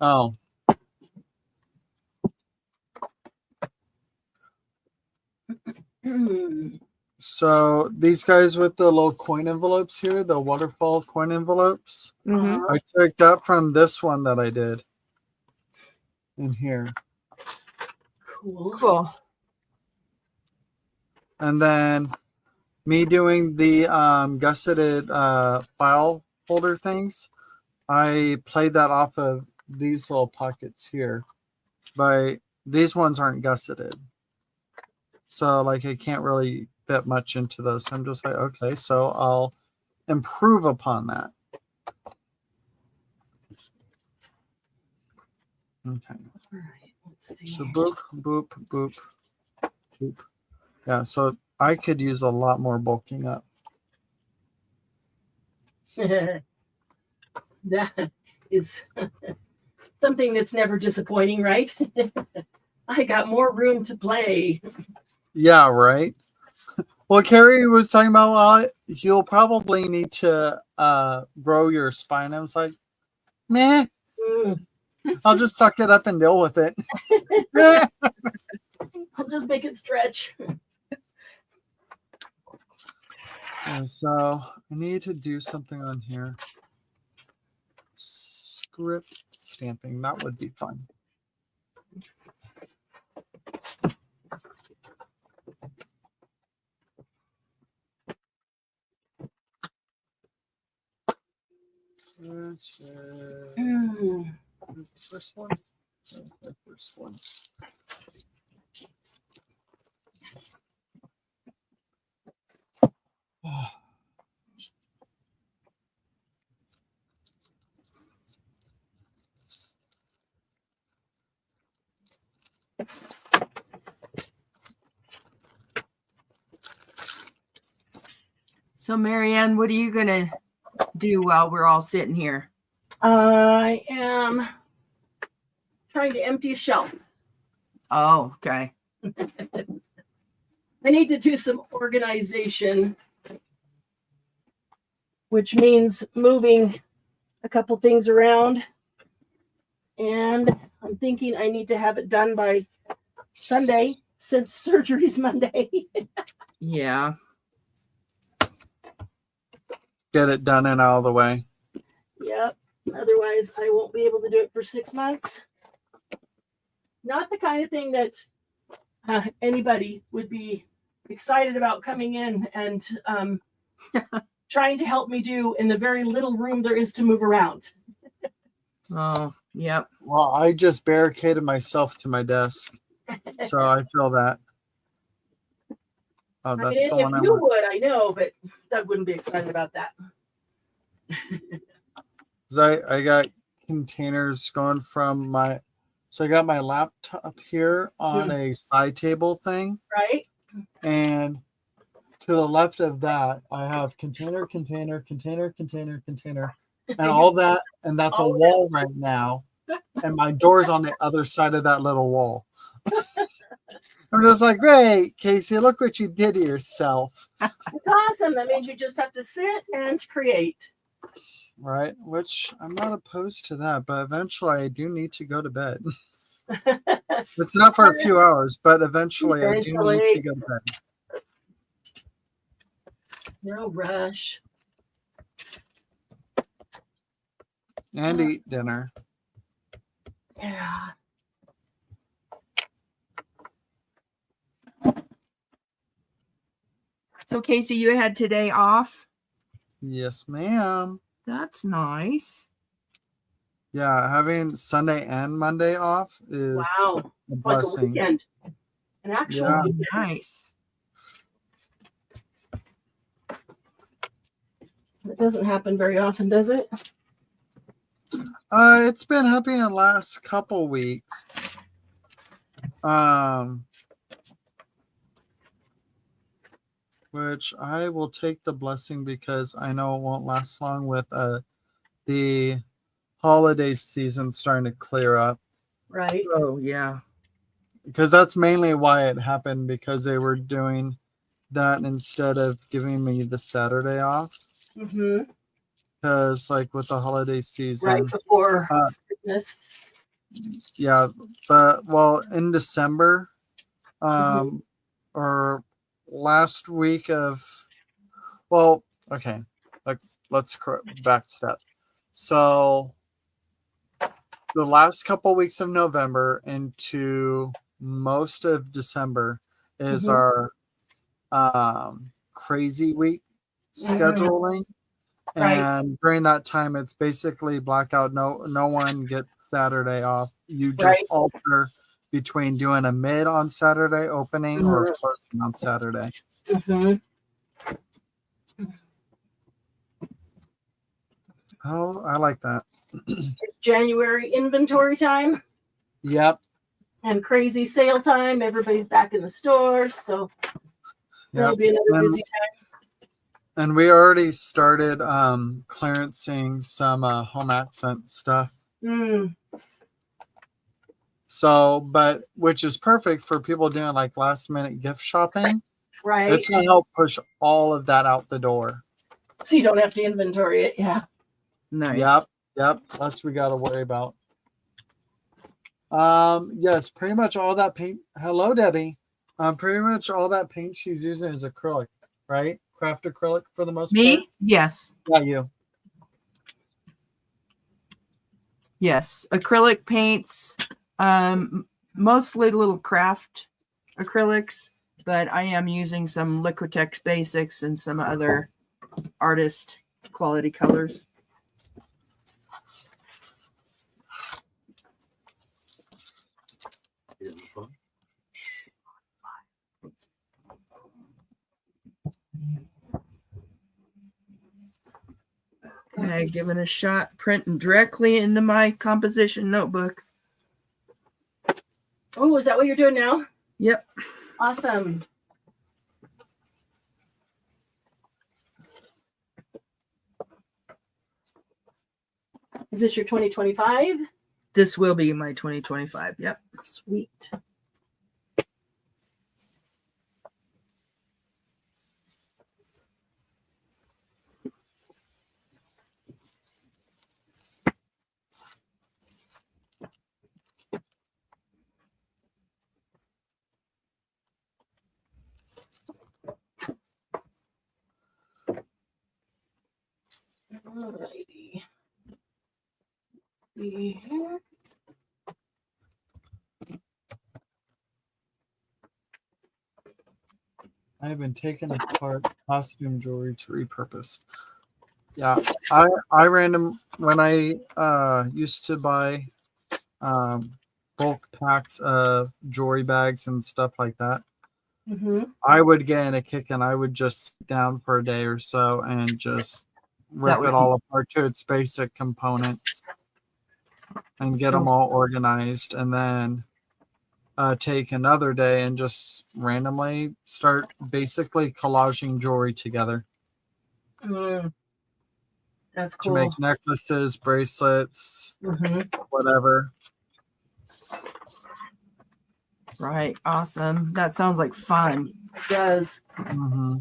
Oh. So these guys with the little coin envelopes here, the waterfall coin envelopes, I took that from this one that I did in here.
Cool.
And then me doing the gusseted file folder things, I played that off of these little pockets here. But these ones aren't gusseted. So like I can't really fit much into those. So I'm just like, okay, so I'll improve upon that. Okay.
All right, let's see.
So boop, boop, boop, boop. Yeah, so I could use a lot more bulking up.
That is something that's never disappointing, right? I got more room to play.
Yeah, right. Well, Carrie was talking about, well, you'll probably need to grow your spine. I was like, meh. I'll just suck it up and deal with it.
I'll just make it stretch.
And so I need to do something on here. Script stamping, that would be fun. First one. The first one.
So, Marianne, what are you going to do while we're all sitting here?
I am trying to empty a shelf.
Oh, okay.
I need to do some organization, which means moving a couple things around. And I'm thinking I need to have it done by Sunday since surgery's Monday.
Yeah.
Get it done and out of the way.
Yep. Otherwise, I won't be able to do it for 6 months. Not the kind of thing that anybody would be excited about coming in and trying to help me do in the very little room there is to move around.
Oh, yep.
Well, I just barricaded myself to my desk. So I feel that. Oh, that's
if
someone
you would, I know, but Doug wouldn't be excited about that.
I got containers going from my, so I got my laptop here on a side table thing.
Right.
And to the left of that, I have container, container, container, container, container, and all that. And that's a wall right now. And my door's on the other side of that little wall. I'm just like, great, Casey, look what you did to yourself.
It's awesome. That means you just have to sit and create.
Right, which I'm not opposed to that, but eventually I do need to go to bed. It's not for a few hours, but eventually I do need to go to bed.
No rush.
And eat dinner.
Yeah.
So, Casey, you had today off?
Yes, ma'am.
That's nice.
Yeah, having Sunday and Monday off is a blessing.
Like a weekend. An actual weekend.
Nice.
It doesn't happen very often, does it?
It's been happening the last couple weeks. Which I will take the blessing because I know it won't last long with the holiday season starting to clear up.
Right.
Oh yeah.
Because that's mainly why it happened, because they were doing that instead of giving me the Saturday off.
Mm-hmm.
Because like with the holiday season,
Right before
uh,
Christmas.
yeah, but well, in December,
Mhm.
or last week of, well, okay, let's back step. So the last couple weeks of November into most of December is
Mhm.
our crazy week
Mhm.
scheduling.
Right.
And during that time, it's basically blackout. No one gets Saturday off. You just
Right.
alter between doing a mid on Saturday opening or
Mhm.
closing on Saturday.
Mhm.
Oh, I like that.
It's January inventory time
Yep.
and crazy sale time. Everybody's back in the store, so
Yep.
it'll be another busy
And we already started clearancing some home accent stuff.
time.
So, but which is perfect for people doing like last minute gift shopping.
Right.
It's going to help push all of that out the door.
So you don't have to inventory it. Yeah.
Nice.
Yep. That's what we got to worry about. Yes, pretty much all that paint. Hello, Debbie. Pretty much all that paint she's using is acrylic, right? Craft acrylic for the most part.
Me? Yes.
Yeah, you.
Yes. Acrylic paints, mostly little craft acrylics, but I am using some Liquitex basics and some other artist quality colors. Okay, give it a shot, printing directly into my composition notebook.
Oh, is that what you're doing now?
Yep.
Awesome. Is this your 2025?
This will be my 2025. Yep.
Sweet. Alrighty. See here.
I have been taking apart costume jewelry to repurpose. Yeah, I random when I used to buy bulk packs of jewelry bags and stuff like that.
Mm-hmm.
I would get in a kick and I would just sit down for a day or so and just rip it all apart to its basic components and get them all organized, and then take another day and just randomly start basically collaging jewelry together.
That's
To
cool.
make necklaces, bracelets,
Mm-hmm.
whatever.
Right. Awesome. That sounds like fun.
It does.
Mm-hmm.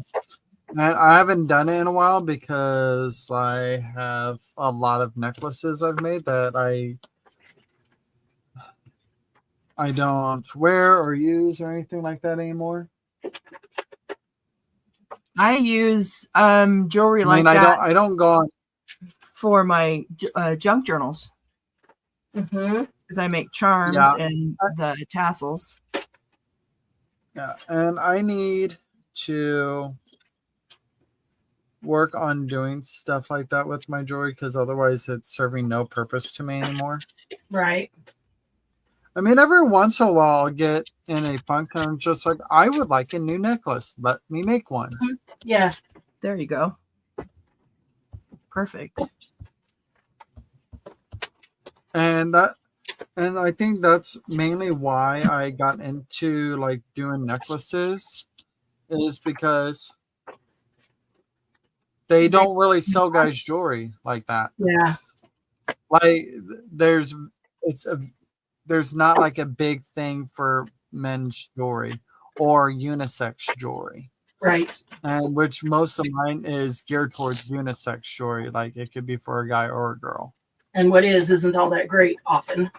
And I haven't done it in a while because I have a lot of necklaces I've made that I don't wear or use or anything like that anymore.
I use jewelry like that
I don't go on.
for my junk journals
Mm-hmm.
because I make charms and the tassels.
Yeah, and I need to work on doing stuff like that with my jewelry because otherwise it's serving no purpose to me anymore.
Right.
I mean, every once in a while I'll get in a funk and I'm just like, I would like a new necklace. Let me make one.
Yeah.
There you go. Perfect.
And I think that's mainly why I got into like doing necklaces, is because they don't really sell guys jewelry like that.
Yeah.
Like there's there's not like a big thing for men's jewelry or unisex jewelry.
Right.
And which most of mine is geared towards unisex jewelry. Like it could be for a guy or a girl.
And what isn't all that great often.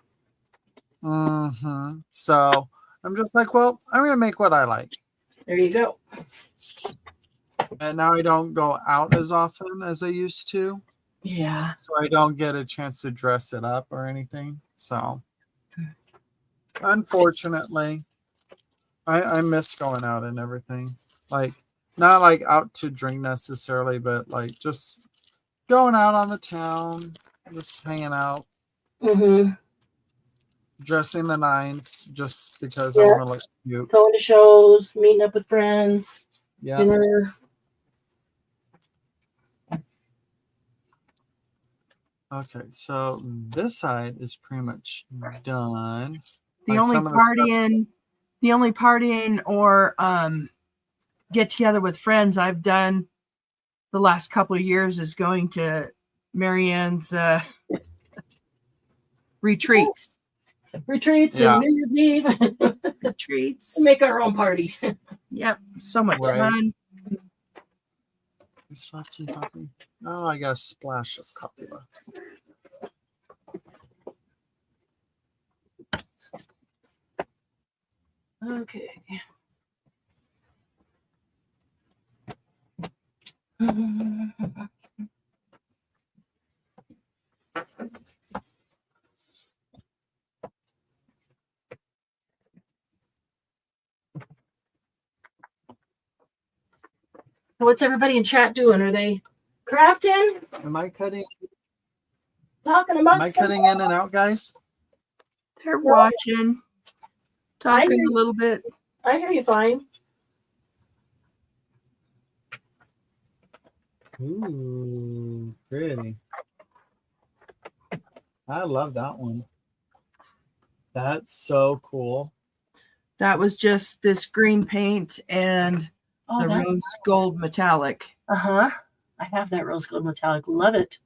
So I'm just like, well, I'm gonna make what I like.
There you go.
And now I don't go out as often as I used to.
Yeah.
So I don't get a chance to dress it up or anything. So unfortunately, I miss going out and everything. Like not like out to drink necessarily, but like just going out on the town, just hanging out, dressing the nines just because I want to look cute.
Going to shows, meeting up with friends, dinner.
Okay, so this side is pretty much done.
The
Like
only partying or get together with friends I've done the last couple of years is going to Marianne's retreats.
Retreats and New Year's Eve.
Retreats.
We make our own party.
Yep, so much fun.
Oh, I got a splash of coffee left.
Okay. What's everybody in chat doing? Are they crafting?
Am I cutting?
Talking about?
Am I cutting in and out, guys?
They're watching, talking a little bit.
I hear you fine.
Ooh, pretty. I love that one. That's so cool.
That was just this green paint and the rose gold metallic.
I have that rose gold metallic. Love it.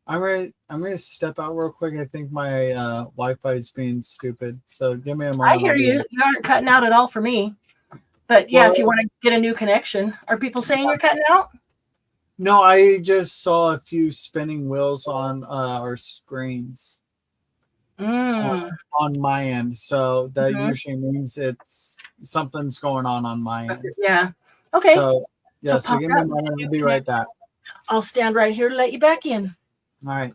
All right. I'm gonna step out real quick. I think my Wi-Fi is being stupid. So give me a moment.
I hear you. You aren't cutting out at all for me. But yeah, if you want to get a new connection. Are people saying you're cutting out?
No, I just saw a few spinning wheels on our screens on my end. So that usually means it's something's going on my end.
Yeah. Okay.
So yeah, so give me a moment. I'll be right back.
I'll stand right here to let you back in.
All right.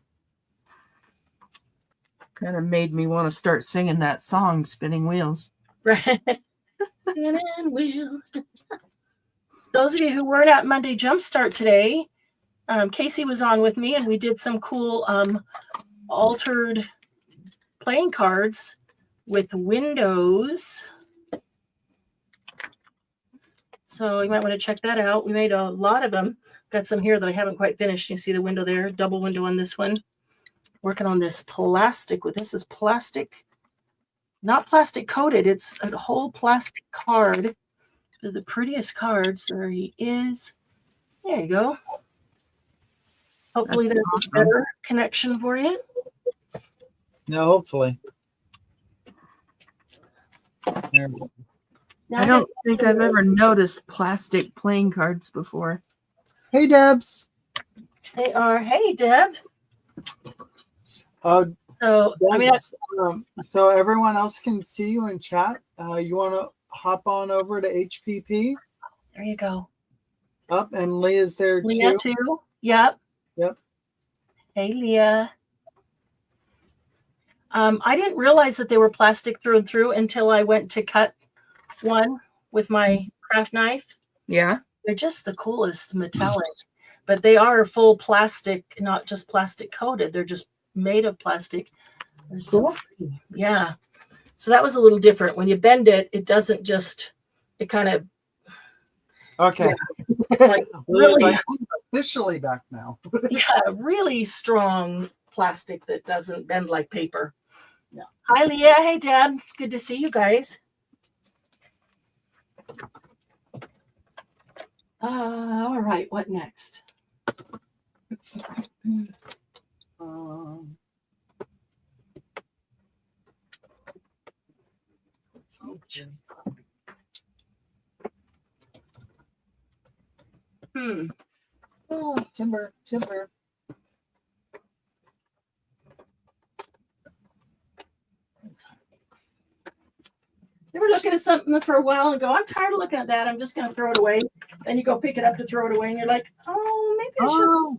Kind of made me want to start singing that song, Spinning Wheels.
Right. Spinning wheel. Those of you who weren't at Monday Jumpstart today, Casey was on with me and we did some cool altered playing cards with windows. So you might want to check that out. We made a lot of them. Got some here that I haven't quite finished. You see the window there, double window on this one. Working on this plastic. This is plastic, not plastic coated. It's a whole plastic card. They're the prettiest cards. There he is. There you go. Hopefully that's a better connection for you.
No, hopefully.
I don't think I've ever noticed plastic playing cards before.
Hey, Debs.
They are. Hey, Deb.
So,
Debs,
so everyone else can see you in chat. You want to hop on over to HPP?
There you go.
Up, and Leah's there
Leah too. Yep. Hey, Leah. I didn't realize that they were plastic through and through until I went to cut one with my craft knife.
Yeah.
They're just the coolest metallic, but they are full plastic, not just plastic coated. They're just made of plastic. They're so pretty. Yeah. So that was a little different. When you bend it, it doesn't just, it kind of.
Okay.
Yeah, it's like really
like, I'm officially back now.
Yeah, really strong plastic that doesn't bend like paper. Yeah. Hi, Leah. Hey, Deb. Good to see you guys. All right. What next? Oh, timber. You ever looking at something for a while and go, I'm tired of looking at that. I'm just going to throw it away. Then you go pick it up to throw it away, and you're like, oh, maybe I should.
Oh,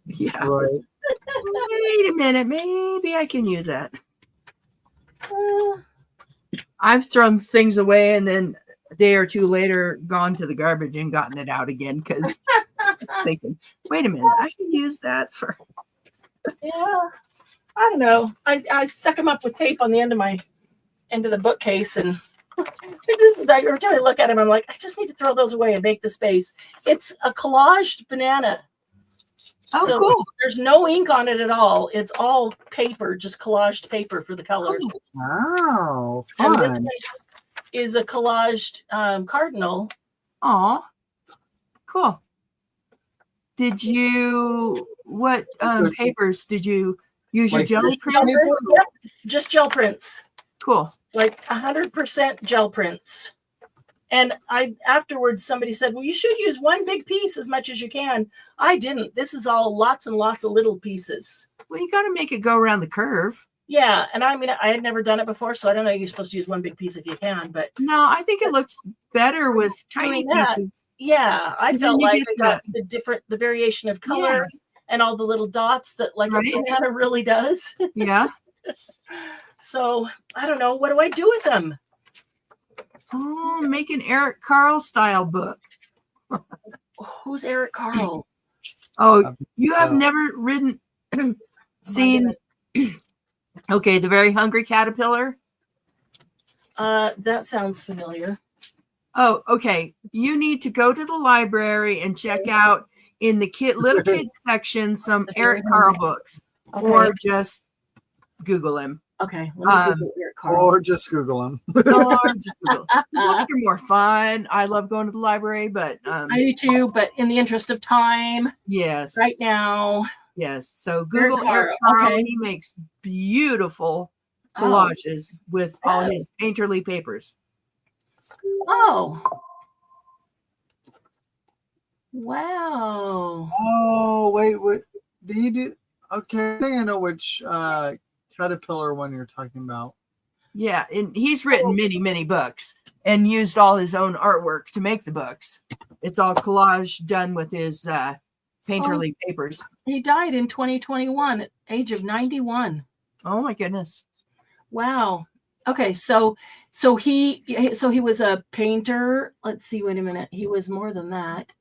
yeah.
Right.
Wait a minute. Maybe I can use that. I've thrown things away and then a day or two later gone to the garbage and gotten it out again because thinking, wait a minute, I can use that for.
Yeah. I don't know. I stuck them up with tape on the end of the bookcase, and every time I look at them, I'm like, I just need to throw those away and make the space. It's a collaged banana.
Oh,
So
cool.
There's no ink on it at all. It's all paper, just collaged paper for the colors.
Wow,
And this
fun.
one is a collaged cardinal.
Aw, cool. Did you, what papers did you use? Your
Like
jelly
tissue
prints?
paper?
Yep, just gel prints.
Cool.
Like 100% gel prints. And afterwards somebody said, well, you should use one big piece as much as you can. I didn't. This is all lots and lots of little pieces.
Well, you got to make it go around the curve.
Yeah. And I mean, I had never done it before, so I don't know. You're supposed to use one big piece if you can, but
No, I think it looks better with tiny
doing that,
pieces.
yeah, I
Then
felt
you
like
get
I got the variation of color and all the little dots that like
Right.
a banana really does.
Yeah.
So I don't know. What do I do with them?
Oh, make an Eric Carle style book.
Who's Eric Carle?
Oh, you have never seen okay, The Very Hungry Caterpillar?
That sounds familiar.
Oh, okay. You need to go to the library and check out in the little kid section some Eric Carle books,
Okay.
or just Google him.
Okay, let me Google Eric Carle.
Or just Google them.
Or just Google. The books are more fun. I love going to the library, but
I do too, but in the interest of time,
yes,
right now.
yes. So Google Eric
Carle.
Carle.
Okay.
He makes beautiful collages with all his painterly papers.
Oh. Wow.
Oh, wait. Do you do? Okay, I think I know which caterpillar one you're talking about.
Yeah, and he's written many books and used all his own artwork to make the books. It's all collage done with his painterly papers.
He died in 2021 at age of 91.
Oh my goodness.
Wow. Okay, so he was a painter. Let's see, wait a minute. He was more than that.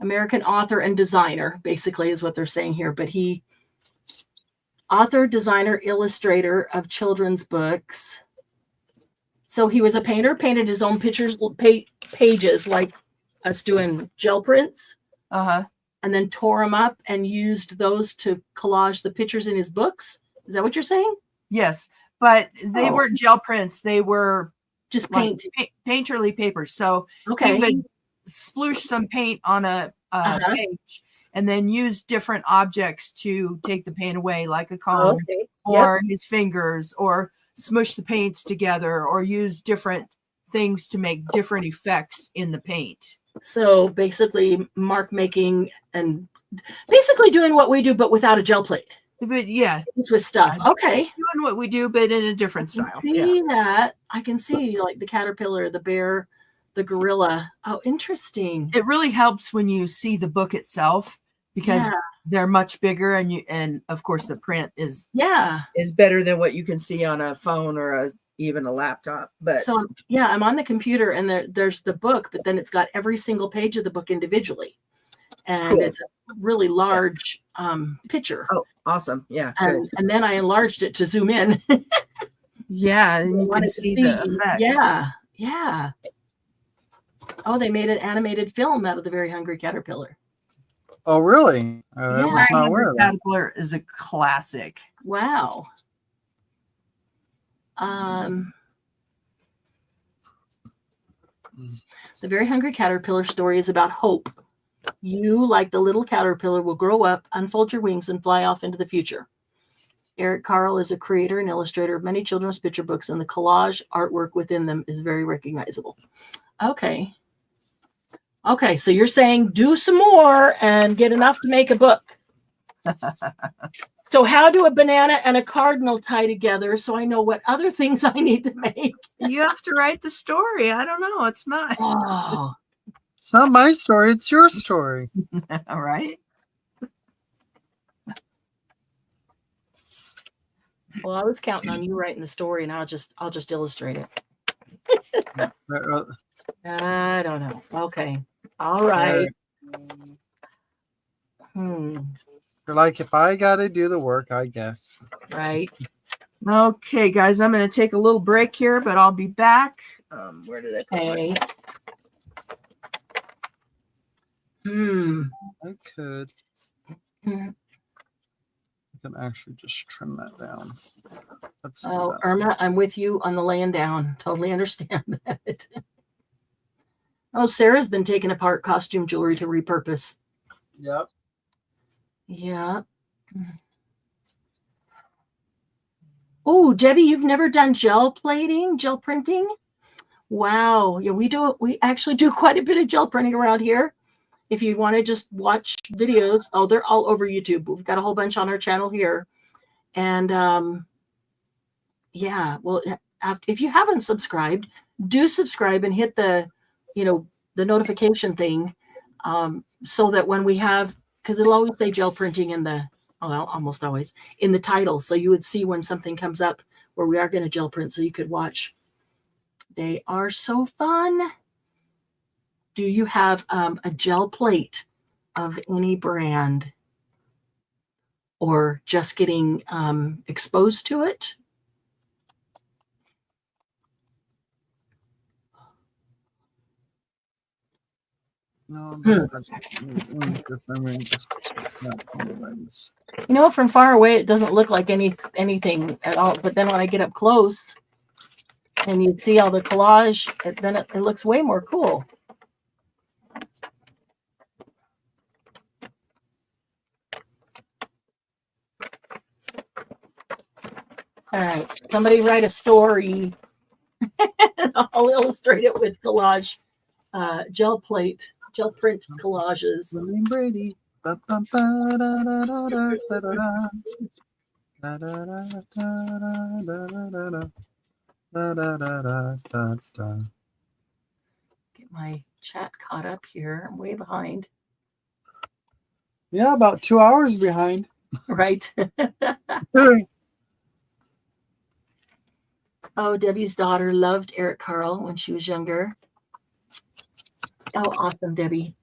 American author and designer, basically, is what they're saying here. But he author, designer, illustrator of children's books. So he was a painter, painted his own pictures, pages like us doing gel prints.
Uh-huh.
And then tore them up and used those to collage the pictures in his books. Is that what you're saying?
Yes, but they weren't gel prints. They were
just paint,
painterly papers. So
okay,
he would sploosh some paint on a page and then use different objects to take the paint away, like a comb or his fingers, or smush the paints together, or use different things to make different effects in the paint.
So basically mark making and basically doing what we do, but without a gel plate.
But yeah,
it's with stuff. Okay.
Doing what we do, but in a different style.
That. I can see like the caterpillar, the bear, the gorilla. Oh, interesting.
It really helps when you see the book itself, because they're much bigger, and of course the print is better than what you can see on a phone or even a laptop. But
so I'm on the computer, and there's the book, but then it's got every single page of the book individually, and it's a really large picture.
Oh, awesome! Yeah,
and then I enlarged it to zoom in.
Yeah, and you can see the effects.
Yeah. Oh, they made an animated film out of The Very Hungry Caterpillar.
Oh, really? I was not aware of that.
Caterpillar is a classic.
Wow. The Very Hungry Caterpillar story is about hope. You, like the little caterpillar, will grow up, unfold your wings, and fly off into the future. Eric Carle is a creator and illustrator of many children's picture books, and the collage artwork within them is very recognizable. Okay. Okay, so you're saying do some more and get enough to make a book. So how do a banana and a cardinal tie together so I know what other things I need to make?
You have to write the story. I don't know. It's not.
Oh,
It's not my story. It's your story.
All right.
well, I was counting on you writing the story, and I'll just illustrate it. I don't know. Okay. All right.
You're like, if I got to do the work, I guess.
Right.
Okay, guys, I'm going to take a little break here, but I'll be back. Where did I put
Okay.
I could. I can actually just trim that down. Let's do
Oh,
that.
Irma, I'm with you on the laying down. Totally understand that. Oh, Sarah's been taking apart costume jewelry to repurpose.
Yep.
Yeah. Oh, Debbie, you've never done gel plating, gel printing? Wow. Yeah, we actually do quite a bit of gel printing around here. If you want to just watch videos, oh, they're all over YouTube. We've got a whole bunch on our channel here. And yeah, well, if you haven't subscribed, do subscribe and hit the, the notification thing, so that when we have, because it'll always say gel printing in the, well, almost always in the title. So you would see when something comes up where we are going to gel print, so you could watch. They are so fun. Do you have a gel plate of any brand, or just getting exposed to it?
No,
From far away, it doesn't look like anything at all. But then when I get up close and you'd see all the collage, then it looks way more cool. All right, somebody write a story and I'll illustrate it with collage, gel print collages.
William Brady.
Get my chat caught up here. I'm way behind.
Yeah, about 2 hours behind.
Right. Oh, Debbie's daughter loved Eric Carle when she was younger. Oh, awesome, Debbie.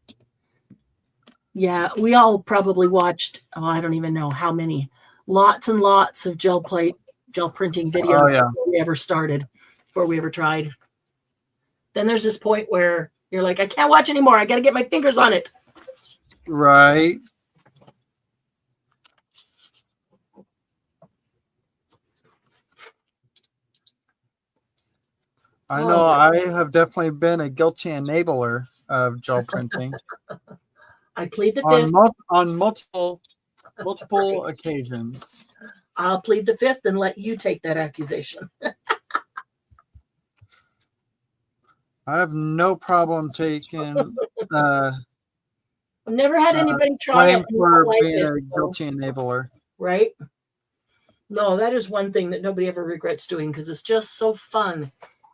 Yeah, we all probably watched, I don't even know how many, lots and lots of gel printing videos before we ever started, before we ever tried. Then there's this point where you're like, I can't watch anymore. I got to get my fingers on it.
Right. I know I have definitely been a guilty enabler of gel printing.
I plead the fifth.
On multiple occasions.
I'll plead the fifth and let you take that accusation.
I have no problem taking
I've never had anybody try it
for
like
being
it,
a guilty enabler.
Right? No, that is one thing that nobody ever regrets doing, because it's just so fun,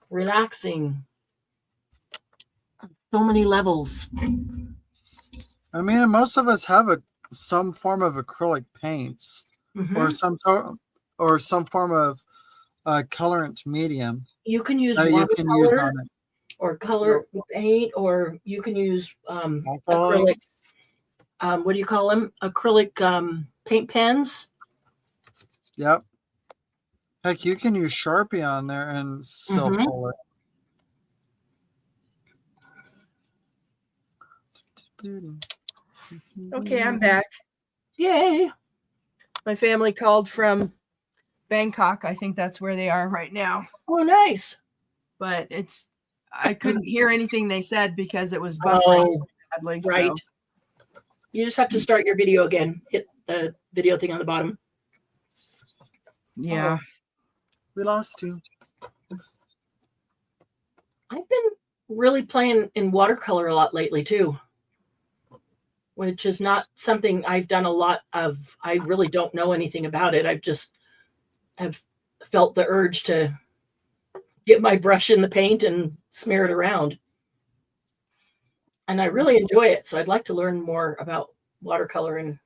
relaxing, so many levels.
I mean, most of us have some form of acrylic paints, or some form of colorant medium.
You can use watercolor or color paint, or you can use acrylic. What do you call them? Acrylic paint pens.
Yep. Heck, you can use Sharpie on there and still pull it.
Okay, I'm back.
Yay.
My family called from Bangkok. I think that's where they are right now.
Oh, nice.
But I couldn't hear anything they said because it was buffering so badly.
Right.
So.
You just have to start your video again. Hit the video thing on the bottom.
Yeah.
We lost you.
I've been really playing in watercolor a lot lately too, which is not something I've done a lot of. I really don't know anything about it. I've just have felt the urge to get my brush in the paint and smear it around. And I really enjoy it. So I'd like to learn more about watercolor and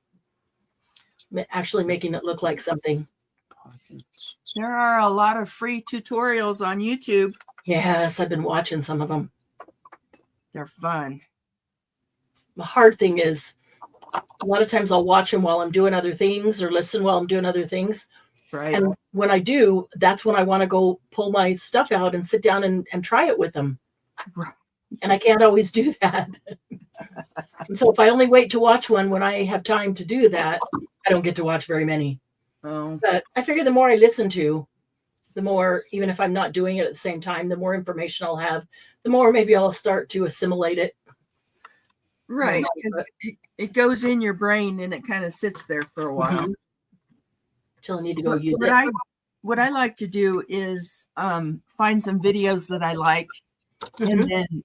actually making it look like something.
There are a lot of free tutorials on YouTube.
Yes, I've been watching some of them.
They're fun.
The hard thing is a lot of times I'll watch them while I'm doing other things or listen while I'm doing other things.
Right.
And when I do, that's when I want to go pull my stuff out and sit down and try it with them. And I can't always do that. And so if I only wait to watch one when I have time to do that, I don't get to watch very many.
Oh.
But I figure the more I listen to, the more, even if I'm not doing it at the same time, the more information I'll have, the more maybe I'll start to assimilate it.
Right. Because it goes in your brain and it kind of sits there for a while.
Until I need to go use it.
What I like to do is find some videos that I like and then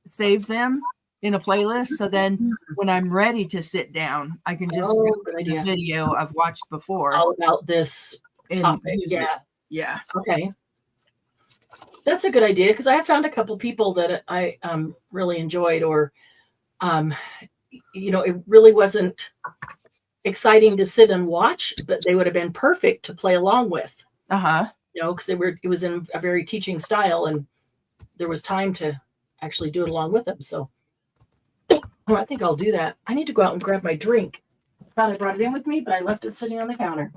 save them in a playlist. So then when I'm ready to sit down, I can just go to the video I've watched before.
All about this topic. Yeah.
Yeah.
Okay. That's a good idea because I have found a couple people that I really enjoyed, or it really wasn't exciting to sit and watch, but they would have been perfect to play along with. Because it was in a very teaching style, and there was time to actually do it along with them. So, I think I'll do that. I need to go out and grab my drink. I thought I brought it in with me, but I left it sitting on the counter.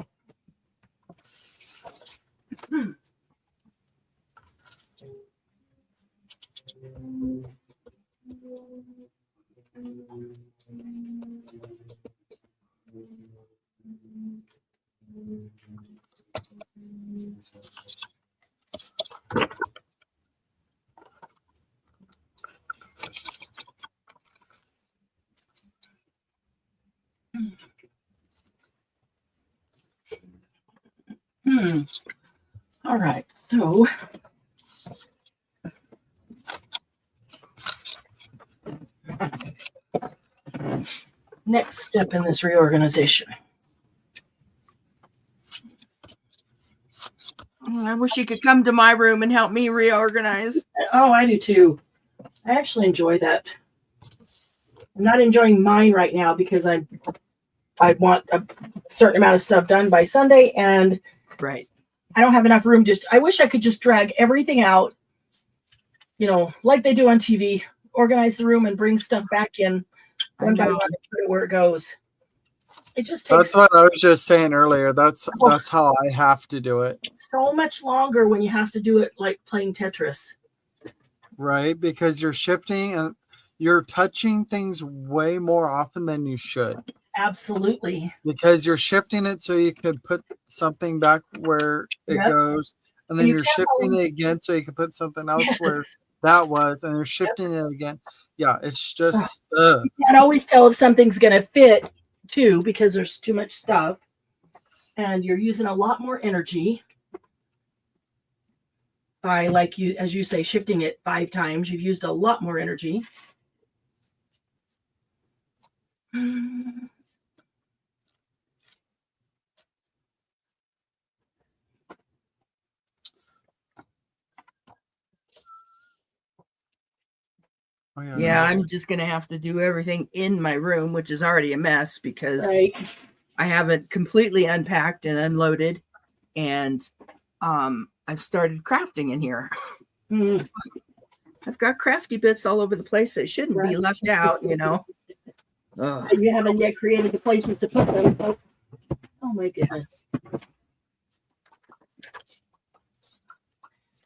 All right, so next step in this reorganization.
I wish you could come to my room and help me reorganize.
Oh, I do too. I actually enjoy that. I'm not enjoying mine right now because I want a certain amount of stuff done by Sunday, and
right.
I don't have enough room. I wish I could just drag everything out, like they do on TV, organize the room and bring stuff back in one by one and put it where it goes. It just takes.
That's what I was just saying earlier. That's how I have to do it.
So much longer when you have to do it like playing Tetris.
Right, because you're shifting and you're touching things way more often than you should.
Absolutely.
Because you're shifting it so you can put something back where it goes, and then you're shifting it again so you can put something else where that was, and you're shifting it again. Yeah, it's just.
You can't always tell if something's going to fit too because there's too much stuff, and you're using a lot more energy by, like you, as you say, shifting it 5 times. You've used a lot more energy.
Yeah, I'm just going to have to do everything in my room, which is already a mess because I haven't completely unpacked and unloaded, and I've started crafting in here. I've got crafty bits all over the place that shouldn't be left out, And
you haven't yet created the places to put them. Oh my goodness.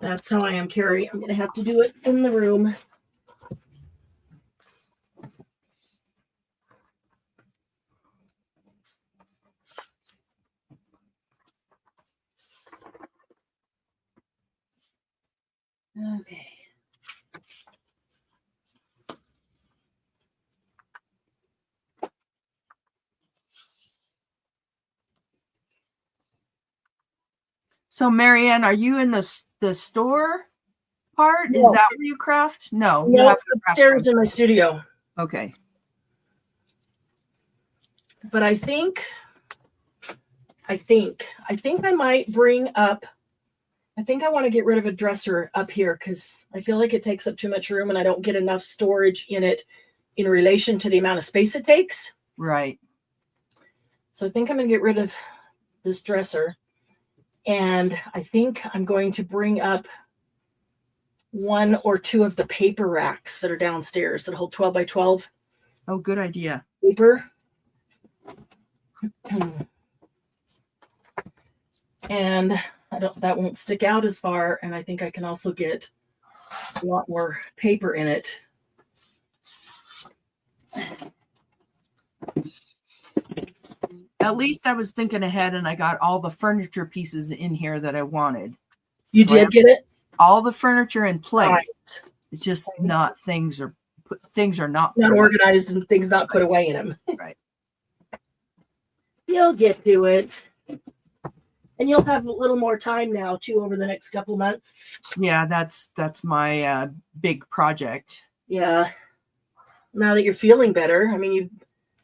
That's how I am, Carrie. I'm going to have to do it in the room. Okay.
So, Marianne, are you in the store part?
No.
Is that where you craft? No, you
No,
have to craft
upstairs in my studio.
Okay.
But I think I might bring up. I think I want to get rid of a dresser up here because I feel like it takes up too much room and I don't get enough storage in it in relation to the amount of space it takes.
Right.
So I think I'm going to get rid of this dresser. And I think I'm going to bring up 1 or 2 of the paper racks that are downstairs that hold 12 by 12
Oh, good idea.
paper. And that won't stick out as far. And I think I can also get a lot more paper in it.
At least I was thinking ahead and I got all the furniture pieces in here that I wanted.
You
So
did get it?
All the furniture in place.
Right.
It's just not things are not
organized and things not put away in them.
Right.
You'll get to it. And you'll have a little more time now too over the next couple months.
Yeah, that's my big project.
Yeah. Now that you're feeling better, I mean, you've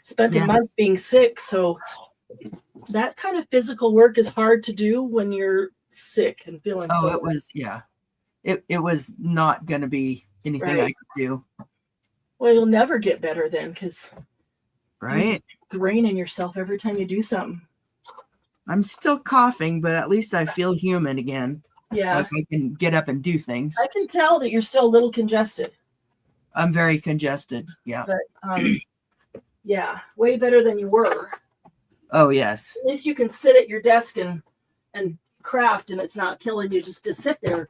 spent a month being sick, so that kind of physical work is hard to do when you're sick and feeling so.
It was, yeah. It was not going to be anything I could do.
Well, you'll never get better then because
right,
you're draining yourself every time you do something.
I'm still coughing, but at least I feel human again.
Yeah.
Like I can get up and do things.
I can tell that you're still a little congested.
I'm very congested. Yeah.
But yeah, way better than you were.
Oh, yes.
At least you can sit at your desk and craft and it's not killing you just to sit there.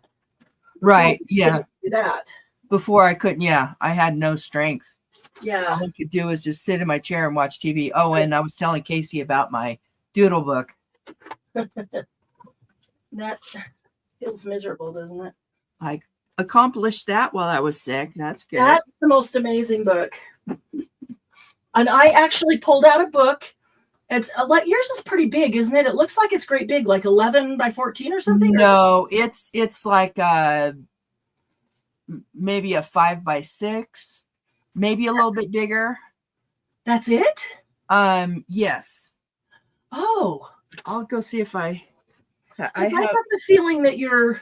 Right. Yeah.
Do that.
Before I couldn't. Yeah. I had no strength.
Yeah.
All I could do is just sit in my chair and watch TV. Oh, and I was telling Casey about my doodle book.
That feels miserable, doesn't it?
I accomplished that while I was sick. That's good.
That's the most amazing book. And I actually pulled out a book. It's yours is pretty big, isn't it? It looks like it's great big, like 11 by 14 or something.
No, it's like maybe a 5 by 6, maybe a little bit bigger.
That's it?
Yes.
Oh,
I'll go see if I
have the feeling that your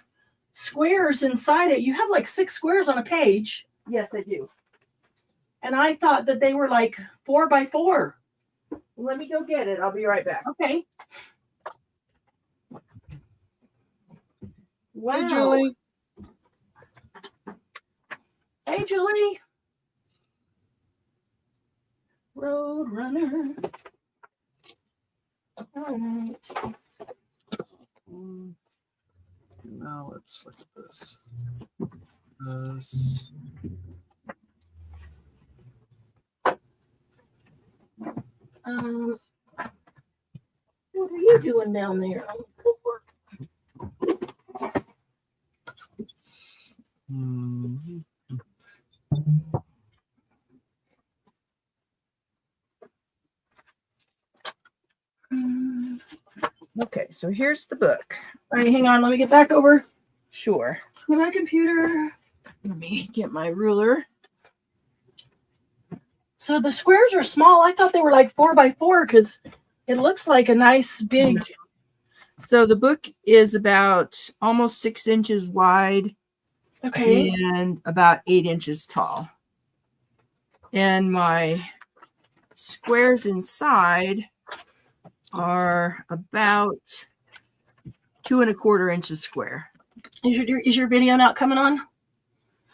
squares inside it, you have like 6 squares on a page.
Yes, I do.
And I thought that they were like 4 by 4.
Let me go get it. I'll be right back.
Okay. Wow.
Hey, Julie.
Hey, Julie. Roadrunner. All right.
Now let's look at this.
What are you doing down there?
Okay, so here's the book.
All right, hang on. Let me get back over
Sure.
to my computer.
Let me get my ruler.
So the squares are small. I thought they were like 4 by 4 because it looks like a nice big.
So the book is about almost 6 inches wide.
Okay.
And about 8 inches tall. And my squares inside are about 2 1/4 inches square.
Is your video not coming on?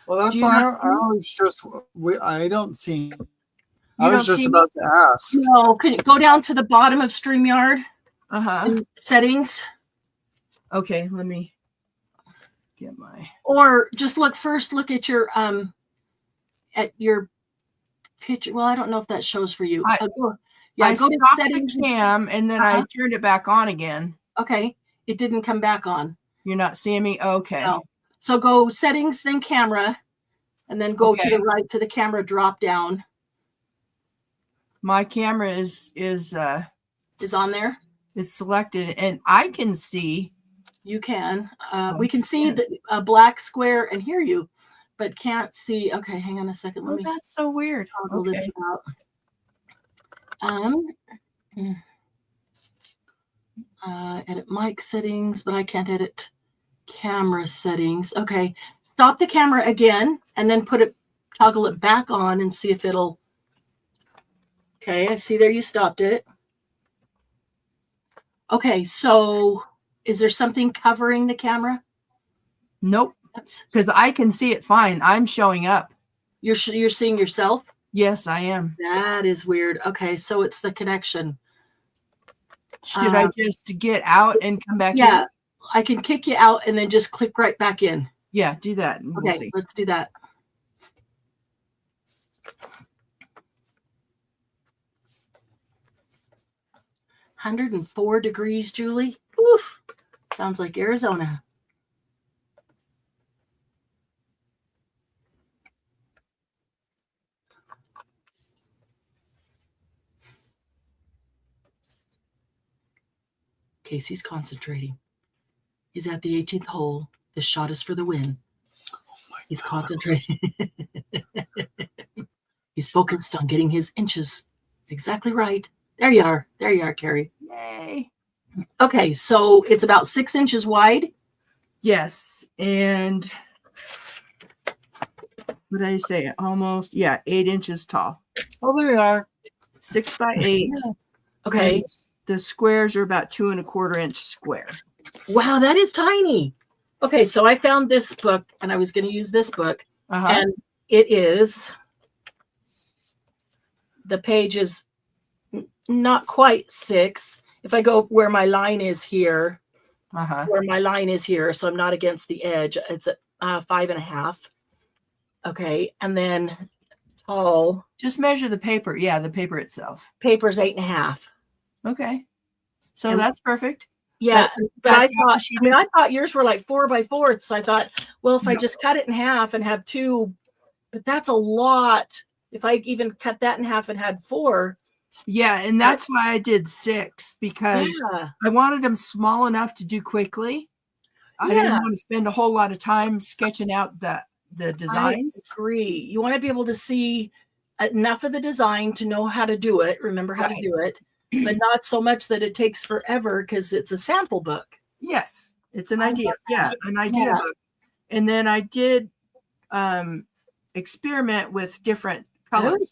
Well, that's why I don't see. I was just
see
about to ask.
No. Can you go down to the bottom of StreamYard? And settings.
Okay, let me get my.
Or just look at your picture. Well, I don't know if that shows for you.
I
go
stopped
to settings.
the cam and then I turned it back on again.
Okay, it didn't come back on.
You're not seeing me? Okay.
No. So go settings, then camera, and then go to the right to the camera drop down.
My camera is
on there.
Is selected, and I can see
You can. We can see the black square and hear you, but can't see. Okay, hang on a second. Let me.
That's so weird.
Toggle this out. Edit mic settings, but I can't edit camera settings. Okay, stop the camera again, and then toggle it back on and see if it'll. Okay, I see there you stopped it. Okay, so is there something covering the camera?
Nope, because I can see it fine. I'm showing up.
You're seeing yourself?
Yes, I am.
That is weird. Okay, so it's the connection.
Should I just get out and come back in?
Yeah, I can kick you out and then just click right back in.
Yeah, do that.
Okay, we'll let's do that. $104, Julie. Oof. Sounds like Arizona. Casey's concentrating. He's at the 18th hole. This shot is for the win. He's concentrating. He's focused on getting his inches. It's exactly right. There you are. There you are, Carrie.
Yay.
Okay, so it's about 6 inches wide.
Yes, and what did I say? Almost, 8 inches tall.
Oh, there you are.
6 by 8.
Okay.
And the squares are about 2 1/4 inch square.
Wow, that is tiny. Okay, so I found this book, and I was going to use this book, and it is, the page is not quite 6. If I go where my line is here, where my line is here, so I'm not against the edge, it's at 5.5. Okay, and then tall.
Just measure the paper. Yeah, the paper itself.
Paper's 8.5.
Okay, so that's perfect.
Yeah, but I thought yours were like 4 by 4. So I thought, well, if I just cut it in half and have 2, but that's a lot. If I even cut that in half and had 4.
Yeah, and that's why I did 6, because I wanted them small enough to do quickly. I didn't want to spend a whole lot of time sketching out the designs.
I agree. You want to be able to see enough of the design to know how to do it, remember how to do it, but not so much that it takes forever because it's a sample book.
Yes, it's an idea. Yeah, an idea book. And then I did experiment with different colors.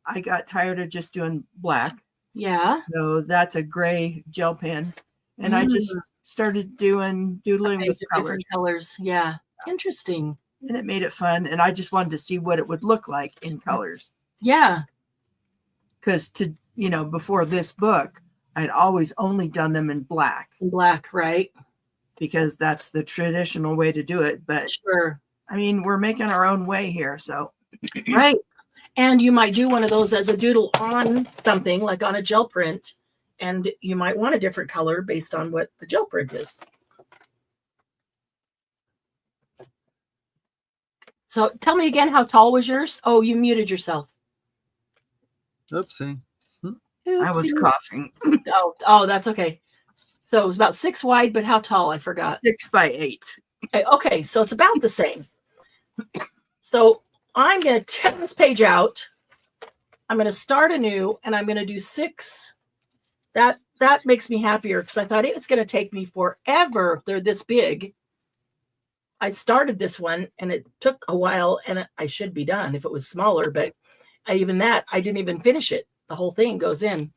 I got tired of just doing black.
Yeah.
So that's a gray gel pen. And I just started doodling with
different colors. Yeah. Interesting.
And it made it fun. And I just wanted to see what it would look like in colors.
Yeah.
Because before this book, I'd always only done them in black.
In black, right?
Because that's the traditional way to do it. But
sure.
I mean, we're making our own way here. So
right. And you might do one of those as a doodle on something, like on a gel print, and you might want a different color based on what the gel print is. So tell me again, how tall was yours? Oh, you muted yourself.
Oopsie.
I was coughing.
Oh, that's okay. So it was about 6 wide, but how tall? I forgot.
6 by 8.
Okay, so it's about the same. So I'm going to tear this page out. I'm going to start anew, and I'm going to do 6. That makes me happier because I thought it was going to take me forever if they're this big. I started this one, and it took a while, and I should be done if it was smaller, but I didn't even finish it. The whole thing goes in.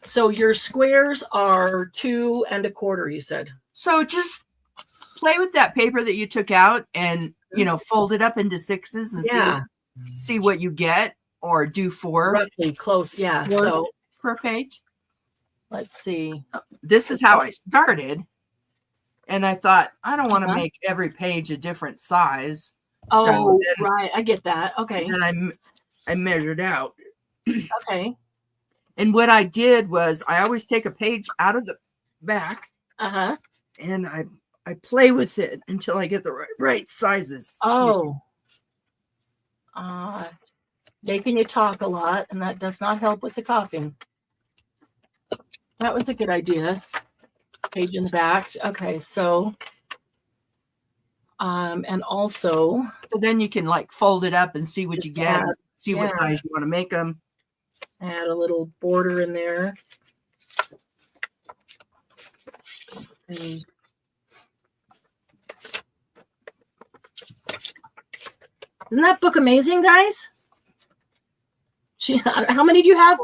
So your squares are 2 1/4, you said.
So just play with that paper that you took out and, fold it up into 6s and see what you get, or do 4.
Roughly close. Yeah.
4
so
per page.
Let's see.
This is how I started. And I thought, I don't want to make every page a different size.
Oh, so right. I get that. Okay.
And I measured out.
Okay.
And what I did was I always take a page out of the back. And I play with it until I get the right sizes.
Oh. Making you talk a lot, and that does not help with the coughing. That was a good idea. Page in the back. Okay, so and also
So then you can like fold it up and see what you
just
get,
add,
see what
yeah.
size you want to make them.
Add a little border in there. Okay. Isn't that book amazing, guys? How many do you have?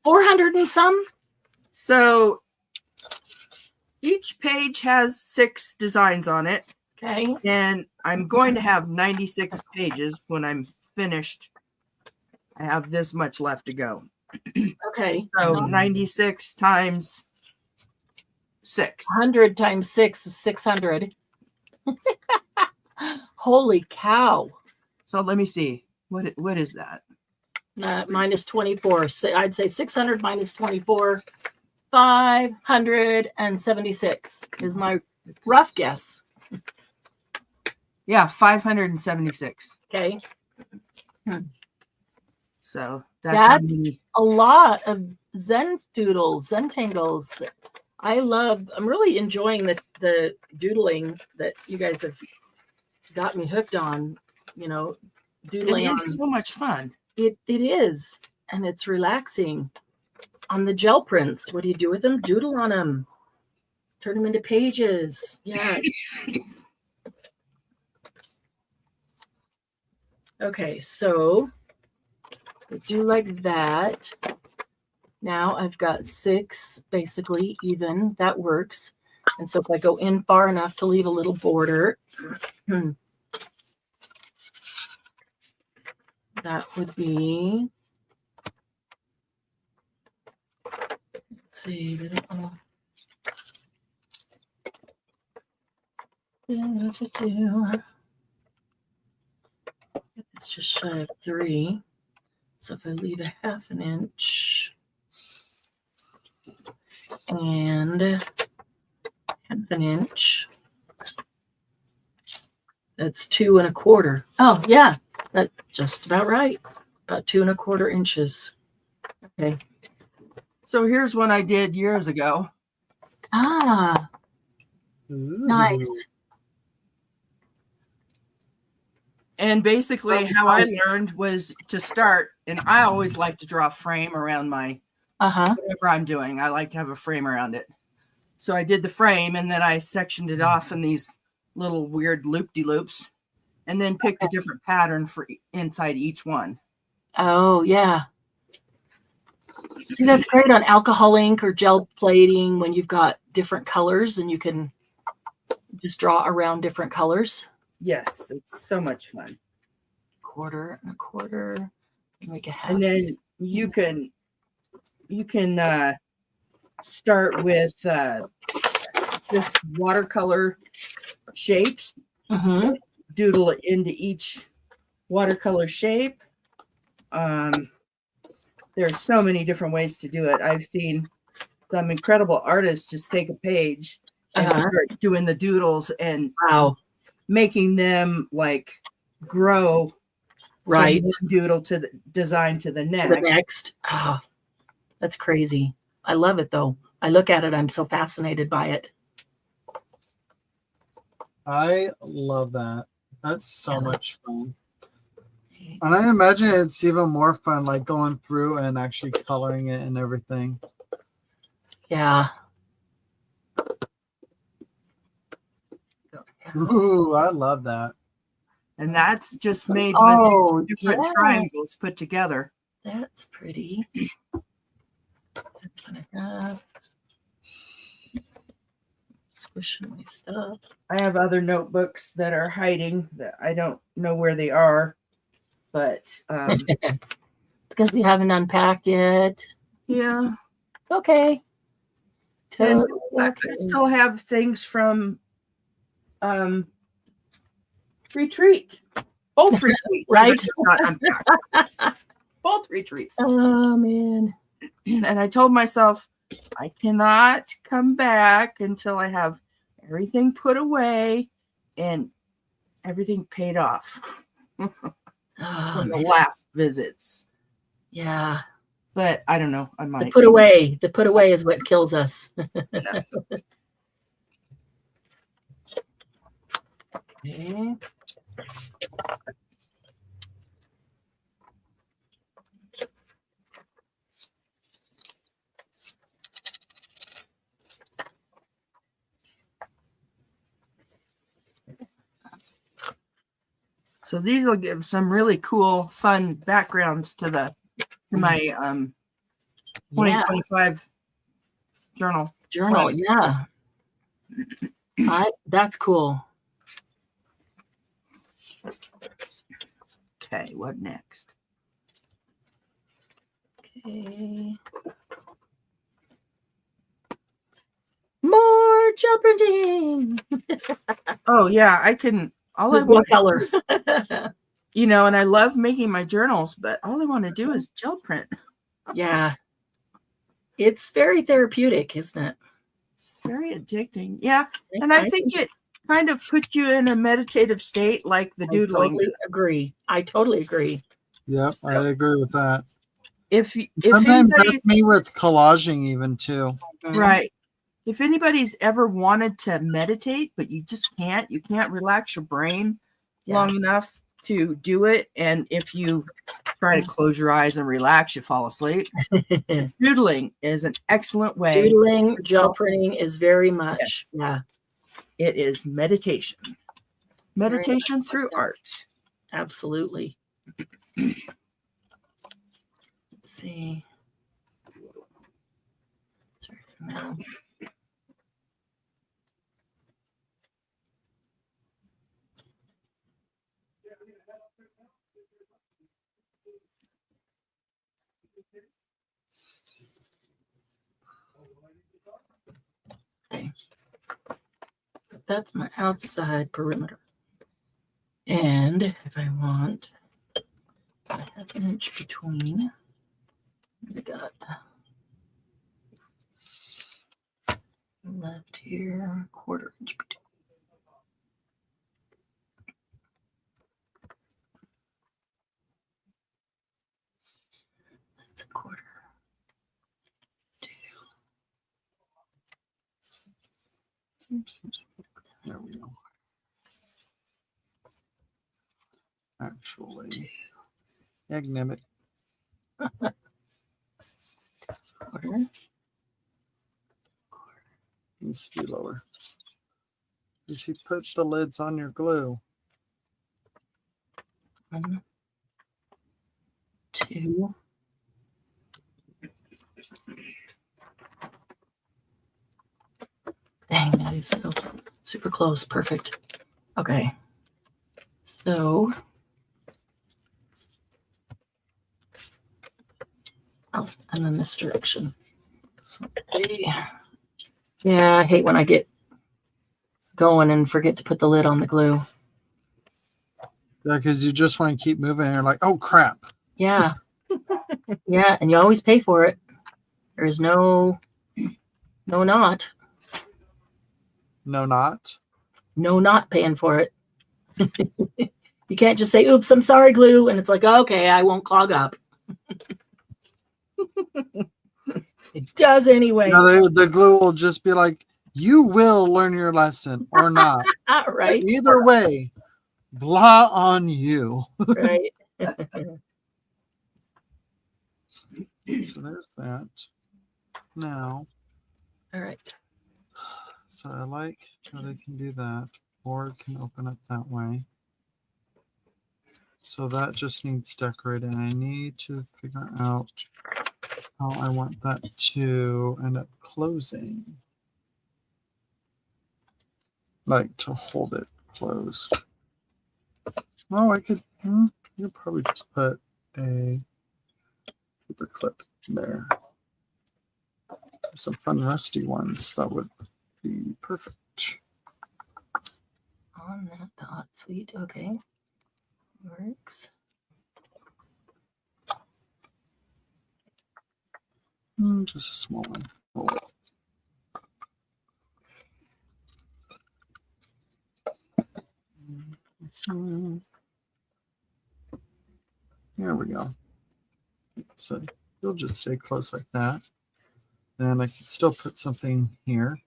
400 and some?
So each page has 6 designs on it.
Okay.
And I'm going to have 96 pages when I'm finished. I have this much left to go.
Okay.
So 96 times 6.
100 times 6 is 600. Holy cow.
So let me see. What is that?
Minus 24. So I'd say 600 minus 24. 576 is my rough guess.
Yeah, 576.
Okay.
So
that's a lot of Zen doodles, Zen tangles. I'm really enjoying the doodling that you guys have got me hooked on, doodling.
It is so much fun.
It is. And it's relaxing. On the gel prints, what do you do with them? Doodle on them. Turn them into pages. Yeah. Okay, so I do like that. Now I've got 6 basically even. That works. And so if I go in far enough to leave a little border, that would be, let's see, it's just shy of 3. So if I leave a half an inch and half an inch, that's 2 1/4. Oh yeah, that's just about right. About 2 1/4 inches. Okay.
So here's one I did years ago.
Ah, nice.
And basically how I learned was to start, and I always like to draw a frame around my whatever I'm doing. I like to have a frame around it. So I did the frame, and then I sectioned it off in these little weird loop-de-loops, and then picked a different pattern for inside each one.
Oh, yeah. See, that's great on alcohol ink or gel plating when you've got different colors and you can just draw around different colors.
Yes, it's so much fun.
1/4 1/4. Make a half.
And then you can start with just watercolor shapes. Doodle it into each watercolor shape. There's so many different ways to do it. I've seen some incredible artists just take a page and start doing the doodles and making them like grow
right
from one doodle to the design to the next.
Oh, that's crazy. I love it though. I look at it, I'm so fascinated by it.
I love that. That's so much fun. And I imagine it's even more fun like going through and actually coloring it and everything.
Yeah.
Ooh, I love that.
And that's just made with different triangles put together.
That's pretty. Squishing my stuff.
I have other notebooks that are hiding that I don't know where they are, but
because we haven't unpacked yet.
Yeah.
Okay.
And I still have things from retreat. Both retreats.
Right.
Both retreats.
Oh man.
And I told myself I cannot come back until I have everything put away and everything paid off from the last visits.
Yeah.
But I don't know. I might.
The put away is what kills us. Okay.
So these will give some really cool, fun backgrounds to my 2025 journal.
Journal, yeah. That's cool.
Okay, what next?
Okay. More gel printing.
Oh yeah, I can. All I
With
want,
color.
you know, and I love making my journals, but all I want to do is gel print.
Yeah. It's very therapeutic, isn't it?
It's very addicting. Yeah, and I think it kind of puts you in a meditative state, like the doodling.
I totally agree.
Yep,
So,
I agree with that.
If
Sometimes that's me with collaging even too.
Right. If anybody's ever wanted to meditate, but you just can't, you can't relax your brain long enough to do it. And if you try to close your eyes and relax, you fall asleep. Doodling is an excellent way.
Doodling, gel printing is very much,
it is meditation. Meditation through art.
Absolutely. Let's see. Now. Okay. So that's my outside perimeter. And if I want a half an inch between, I got left here, quarter inch between. That's a quarter.
Oops. There we go. Actually, egg nibbit.
Quarter.
Needs to be lower. You see, put the lids on your glue.
1, 2. Dang, that is so super close. Perfect. Okay. So, oh, and then this direction. So let's see. Yeah, I hate when I get going and forget to put the lid on the glue.
Yeah, because you just want to keep moving and you're like, oh crap.
Yeah. Yeah, and you always pay for it. There's no not.
No, not.
No not paying for it. You can't just say, oops, I'm sorry, glue. And it's like, okay, I won't clog up. It does anyway.
No, the glue will just be like, you will learn your lesson or not.
Right.
Either way, blah on you.
Right.
So there's that. Now.
All right.
So I like how they can do that, or it can open up that way. So that just needs decorating. I need to figure out how I want that to end up closing. Like to hold it closed. Oh, I could probably just put a paper clip there. Some fun rusty ones. That would be perfect.
On that dot, sweet. Okay. Works.
Just a small one. Oh. There we go. So you'll just stay close like that. And I can still put something here.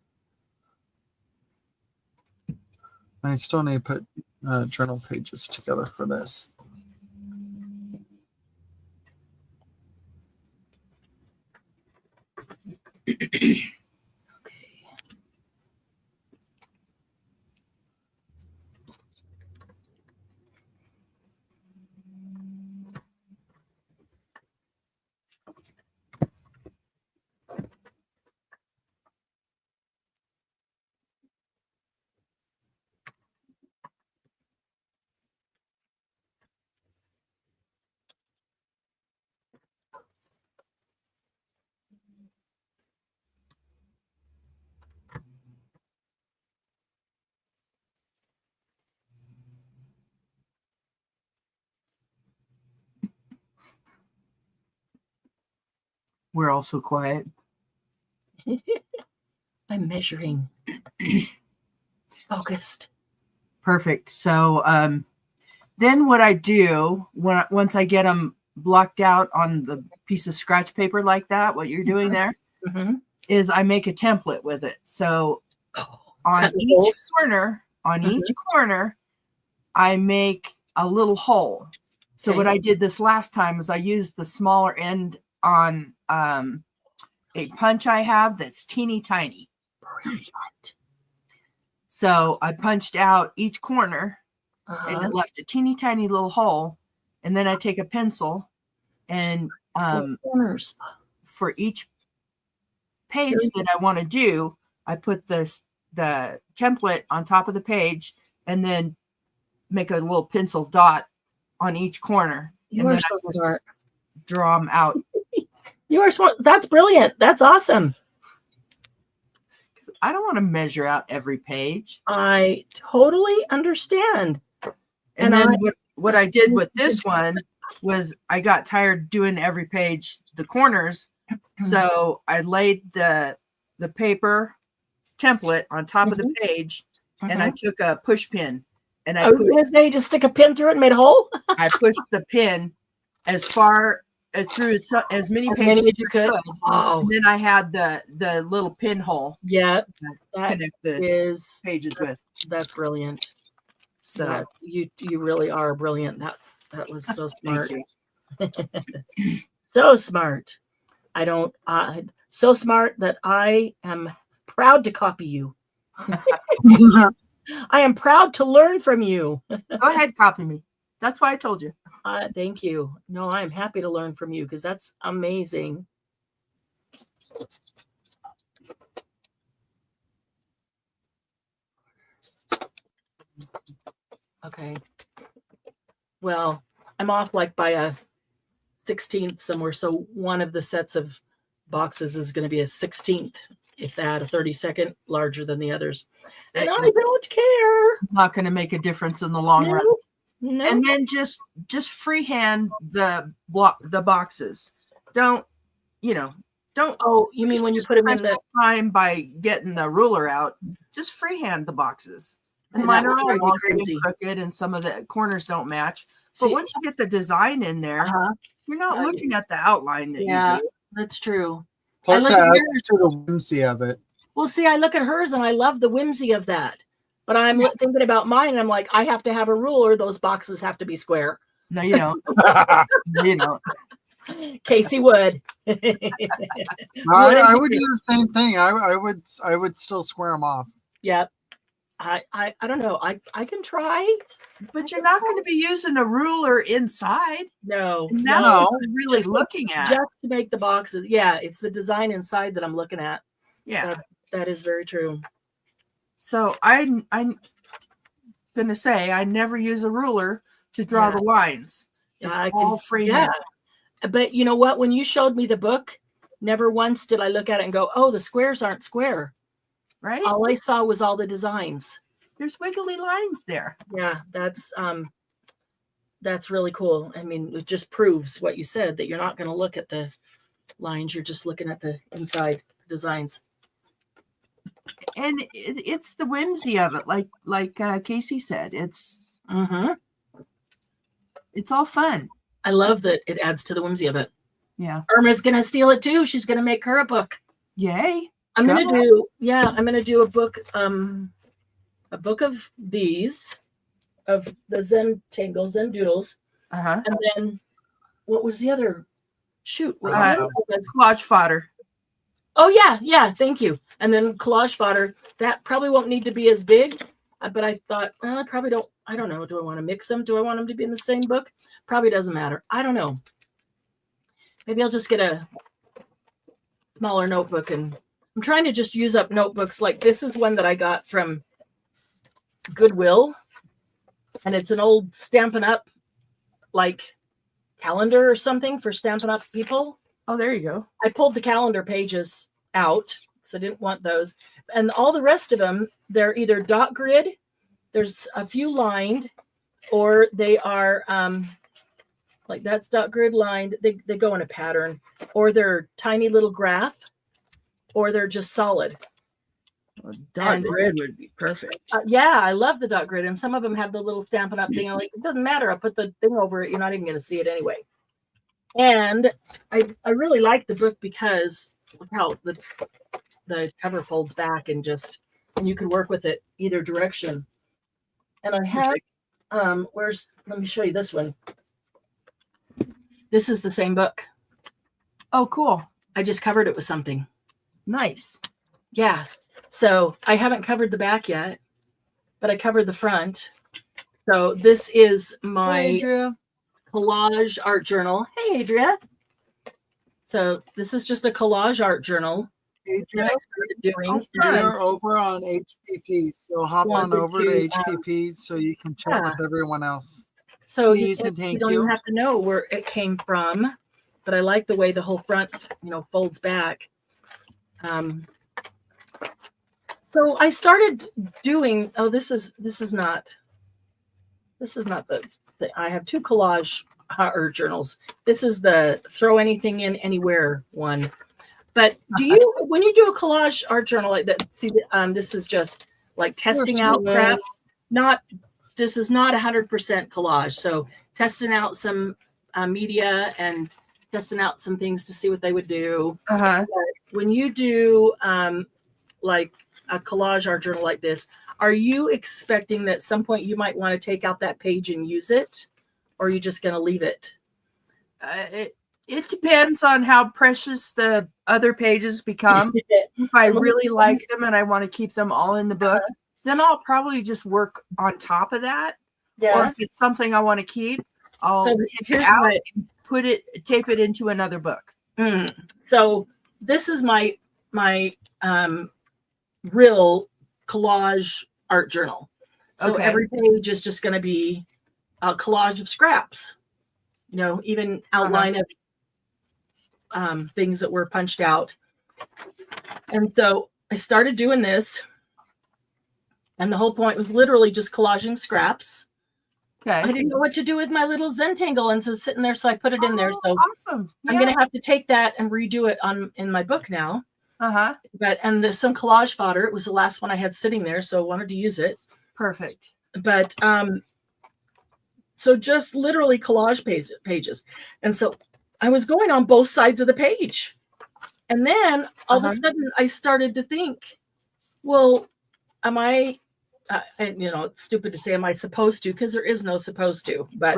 I still need to put journal pages together for this.
We're also quiet.
I'm measuring. Focused.
Perfect. So then what I do once I get them blocked out on the piece of scratch paper like that, what you're doing there, is I make a template with it. So on each corner, I make a little hole. So what I did this last time is I used the smaller end on a punch I have that's teeny tiny.
Brilliant.
So I punched out each corner and it left a teeny tiny little hole. And then I take a pencil and
corners.
For each page that I want to do, I put the template on top of the page and then make a little pencil dot on each corner.
You are so smart.
Draw them out.
You are smart. That's brilliant. That's awesome.
I don't want to measure out every page.
I totally understand.
And then what I did with this one was I got tired doing every page, the corners. So I laid the paper template on top of the page and I took a push pin and I was going to
say, just stick a pin through it and made a hole.
I pushed the pin as far through as many pages as you could. Oh. And then I had the little pinhole.
Yeah, that
is pages with.
That's brilliant. So you really are brilliant. That was so smart. So smart. So smart that I am proud to copy you. I am proud to learn from you.
Go ahead, copy me. That's why I told you.
Thank you. No, I'm happy to learn from you because that's amazing. Okay. Well, I'm off like by a 16th somewhere. So one of the sets of boxes is going to be a 16th, if that, a 32nd larger than the others. And I don't care.
Not going to make a difference in the long run. No. And then just freehand the boxes. Don't.
Oh, you mean when you put them in the
time by getting the ruler out? Just freehand the boxes. And mine are all long and crooked, and some of the corners don't match. But once you get the design in there, you're not looking at the outline.
That's true.
Plus, that adds to the whimsy of it.
Well, see, I look at hers and I love the whimsy of that. But I'm thinking about mine, and I'm like, I have to have a ruler. Those boxes have to be square.
No, you don't. You don't.
Casey would.
I would do the same thing. I would still square them off.
Yep. I don't know. I can try.
But you're not going to be using a ruler inside.
No.
And that's what you're really looking at.
Just to make the boxes. Yeah, it's the design inside that I'm looking at.
Yeah.
That is very true.
So I'm going to say I never use a ruler to draw the lines. It's all freehand.
Yeah. But you know what? When you showed me the book, never once did I look at it and go, oh, the squares aren't square.
Right?
All I saw was all the designs.
There's wiggly lines there.
Yeah, that's really cool. I mean, it just proves what you said, that you're not going to look at the lines. You're just looking at the inside designs.
And it's the whimsy of it, like Casey said. It's it's all fun.
I love that it adds to the whimsy of it.
Yeah.
Irma's going to steal it too. She's going to make her a book.
Yay.
I'm going to do a book of these. of the Zen Tangles and Doodles.
Uh-huh.
And then what was the other? Shoot. What was it?
Collage fodder.
Oh, yeah. Thank you. And then collage fodder. That probably won't need to be as big. But I thought, I probably don't. I don't know. Do I want to mix them? Do I want them to be in the same book? Probably doesn't matter. I don't know. Maybe I'll just get a smaller notebook. And I'm trying to just use up notebooks. Like this is one that I got from Goodwill. And it's an old Stampin' Up like calendar or something for Stampin' Up people.
Oh, there you go.
I pulled the calendar pages out, so I didn't want those. And all the rest of them, they're either dot grid, there's a few lined, or they are like that's dot grid lined. They go in a pattern, or they're tiny little graph, or they're just solid.
Dot grid would be perfect.
Yeah, I love the dot grid. And some of them have the little Stampin' Up thing. I'm like, it doesn't matter. I'll put the thing over it. You're not even going to see it anyway. And I really like the book because look how the cover folds back and you can work with it either direction. And I have, let me show you this one. This is the same book.
Oh, cool.
I just covered it with something.
Nice.
Yeah. So I haven't covered the back yet, but I covered the front. So this is my collage art journal. Hey, Adria. So this is just a collage art journal that I started doing.
You're over on HPP, so hop on over to HPP so you can chat with everyone else.
So
Please and thank
you don't even have to know where it came from, but I like the way the whole front, folds back. So I started doing. Oh, this is not the thing. I have two collage art journals. This is the throw anything in anywhere one. But when you do a collage art journal like that? See, this is just like testing out crap. This is not 100% collage. So testing out some media and testing out some things to see what they would do.
Uh-huh.
When you do like a collage art journal like this, are you expecting that at some point you might want to take out that page and use it, or are you just going to leave it?
It depends on how precious the other pages become. If I really like them and I want to keep them all in the book, then I'll probably just work on top of that. Yeah. Or if it's something I want to keep, I'll take it out and tape it into another book.
So this is my real collage art journal. So every page is just going to be a collage of scraps, even outline of things that were punched out. And so I started doing this, and the whole point was literally just collaging scraps. Okay. I didn't know what to do with my little Zentangle, and so sitting there, so I put it in there. So
awesome. Yeah.
I'm going to have to take that and redo it in my book now.
Uh-huh.
And there's some collage fodder. It was the last one I had sitting there, so I wanted to use it.
Perfect.
But so just literally collage pages. And so I was going on both sides of the page. And then all of a sudden I started to think, well, am I, it's stupid to say, am I supposed to? Because there is no supposed to. But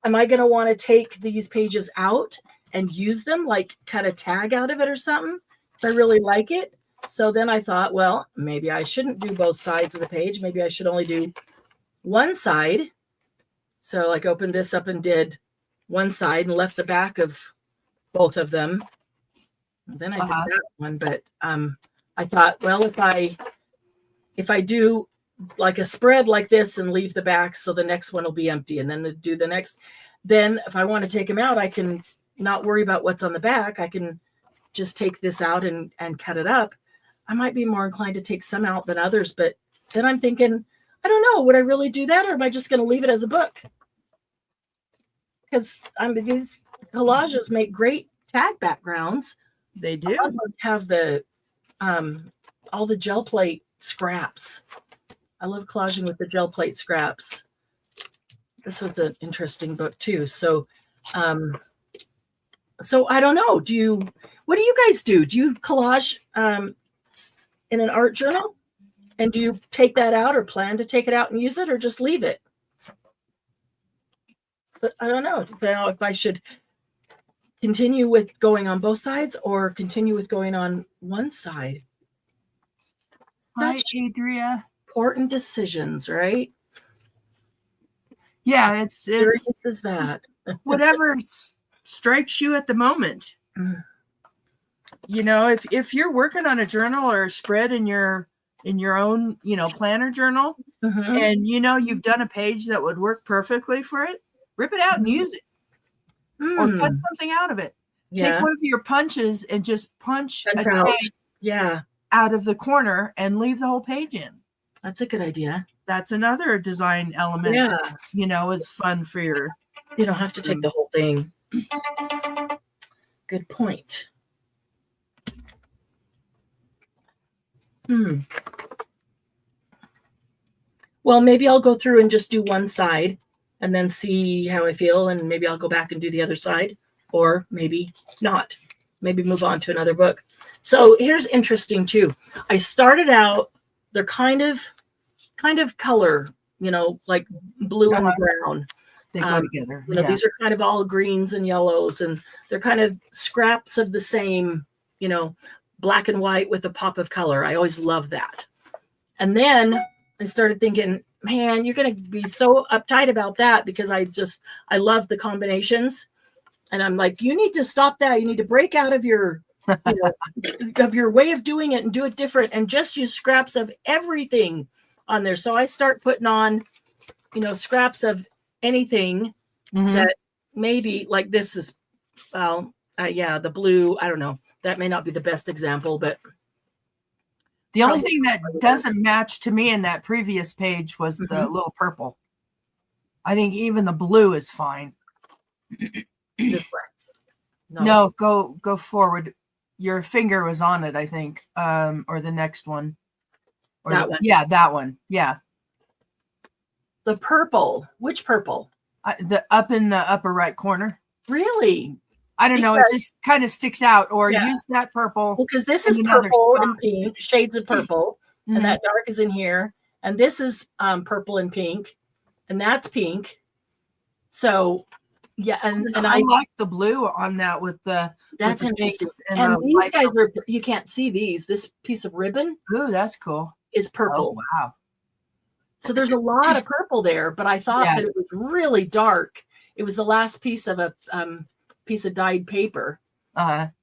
am I going to want to take these pages out and use them, like cut a tag out of it or something? If I really like it. So then I thought, well, maybe I shouldn't do both sides of the page. Maybe I should only do one side. So like opened this up and did one side and left the back of both of them. And then I did that one. But I thought, well, if I do like a spread like this and leave the back, so the next one will be empty, and then do the next, then if I want to take them out, I can not worry about what's on the back. I can just take this out and cut it up. I might be more inclined to take some out than others, but then I'm thinking, I don't know, would I really do that, or am I just going to leave it as a book? Because these collages make great tag backgrounds.
They do.
I have the all the gel plate scraps. I love collaging with the gel plate scraps. This was an interesting book too. So I don't know. What do you guys do? Do you collage in an art journal? And do you take that out or plan to take it out and use it, or just leave it? So I don't know if I should continue with going on both sides or continue with going on one side.
Hi,
Such
Adria.
important decisions, right?
Yeah, it's
Serious as that.
whatever strikes you at the moment. You know, if you're working on a journal or a spread in your own, planner journal,
Mhm.
and you've done a page that would work perfectly for it, rip it out and use it, or cut something out of it.
Yeah.
Take one of your punches and just punch a
Punch out.
tag
Yeah.
out of the corner and leave the whole page in.
That's a good idea.
That's another design element.
Yeah.
Is fun for your.
You don't have to take the whole thing. Good point. Well, maybe I'll go through and just do one side and then see how I feel, and maybe I'll go back and do the other side, or maybe not. Maybe move on to another book. So here's interesting too. I started out, they're kind of color, like blue and brown.
They go together.
These are kind of all greens and yellows, and they're kind of scraps of the same, black and white with a pop of color. I always love that. And then I started thinking, man, you're going to be so uptight about that because I love the combinations. And I'm like, you need to stop that. You need to break out of your, of your way of doing it and do it different and just use scraps of everything on there. So I start putting on, scraps of anything that maybe like this is, the blue. I don't know. That may not be the best example, but
the only thing that doesn't match to me in that previous page was the little purple. I think even the blue is fine.
This way.
No, go forward. Your finger was on it, I think, or the next one. Or
that one.
Yeah, that one. Yeah.
The purple. Which purple?
The up in the upper right corner.
Really?
I don't know. It just kind of sticks out. Or use that purple.
Because this is purple and pink, shades of purple, and that dark is in here. And this is purple and pink, and that's pink. So, yeah, and
I like the blue on that with the.
That's interesting. And these guys are, you can't see these. This piece of ribbon.
Ooh, that's cool.
Is purple.
Oh, wow.
So there's a lot of purple there, but I thought that it was really dark. It was the last piece of a piece of dyed paper.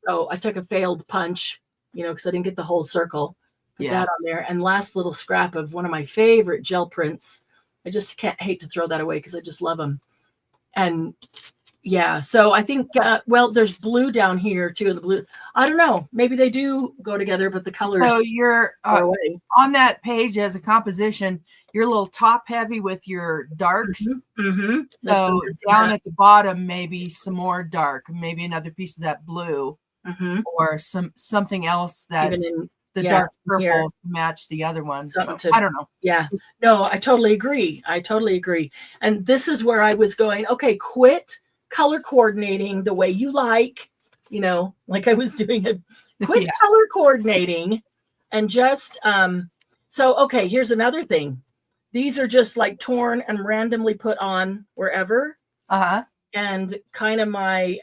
So I took a failed punch, because I didn't get the whole circle. Put that on there. And last little scrap of one of my favorite gel prints. I just hate to throw that away because I just love them. And so I think, there's blue down here too. The blue, I don't know. Maybe they do go together, but the colors.
So you're on that page as a composition, you're a little top heavy with your darks. So down at the bottom, maybe some more dark, maybe another piece of that blue, or something else that's the dark purple to match the other one. So, I don't know.
Yeah. No, I totally agree. And this is where I was going, okay, quit color coordinating the way you like, like I was doing quit color coordinating and just, okay, here's another thing. These are just like torn and randomly put on wherever. And kind of my,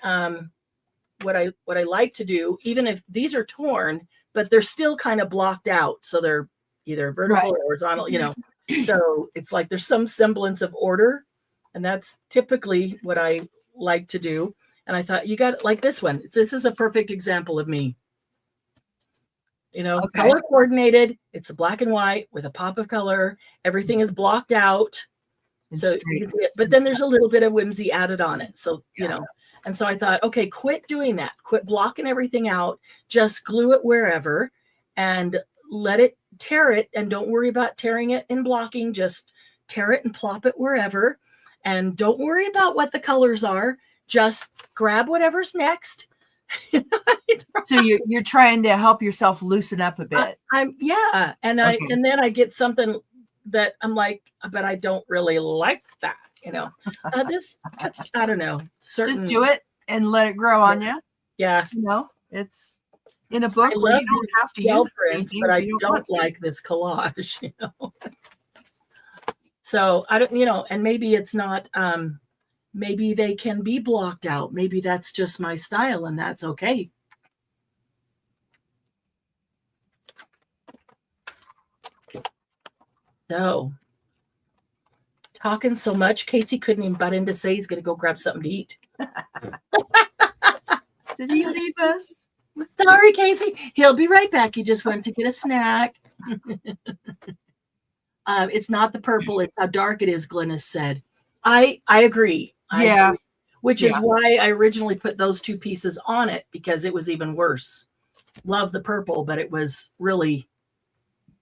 what I like to do, even if these are torn, but they're still kind of blocked out. So they're either vertical or horizontal, so it's like there's some semblance of order. And that's typically what I like to do. And I thought, you got like this one. This is a perfect example of me. Color coordinated. It's a black and white with a pop of color. Everything is blocked out. So you can see it. But then there's a little bit of whimsy added on it. So, and so I thought, okay, quit doing that. Quit blocking everything out. Just glue it wherever and let it tear it. And don't worry about tearing it and blocking. Just tear it and plop it wherever. And don't worry about what the colors are. Just grab whatever's next.
So you're trying to help yourself loosen up a bit.
And then I get something that I'm like, but I don't really like that. This, I don't know.
Just do it and let it grow on you.
Yeah.
It's in a book.
I
where
love
you don't have to
use
use
prints, but I don't like this collage. So I don't, and maybe it's not, maybe they can be blocked out. Maybe that's just my style, and that's okay. So, talking so much, Casey couldn't even butt in to say he's going to go grab something to eat.
Did he leave us?
Sorry, Casey. He'll be right back. He just went to get a snack. It's not the purple. It's how dark it is, Glennis said. I agree.
Yeah.
Agree. Which is why I originally put those two pieces on it, because it was even worse. Love the purple, but it was really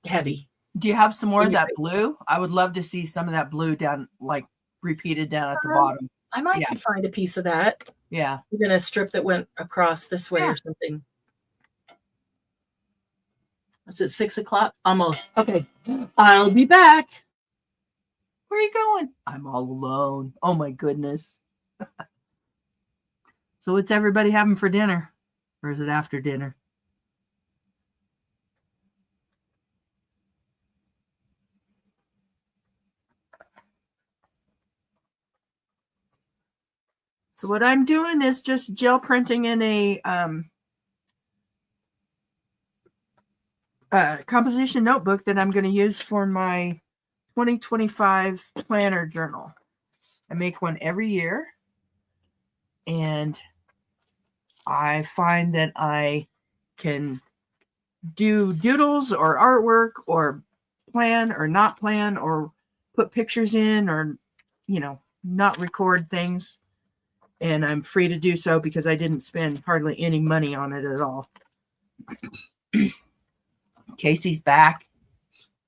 heavy.
Do you have some more of that blue? I would love to see some of that blue down, like repeated down at the bottom.
I might could find a piece of that.
Yeah.
Even a strip that went across this way or something. It's at 6 o'clock? Almost. Okay. I'll be back.
Where are you going? I'm all alone. Oh my goodness. So what's everybody having for dinner? Or is it after dinner? So what I'm doing is just gel printing in a composition notebook that I'm going to use for my 2025 planner journal. I make one every year, and I find that I can do doodles or artwork or plan or not plan or put pictures in or, not record things. And I'm free to do so because I didn't spend hardly any money on it at all. Casey's back.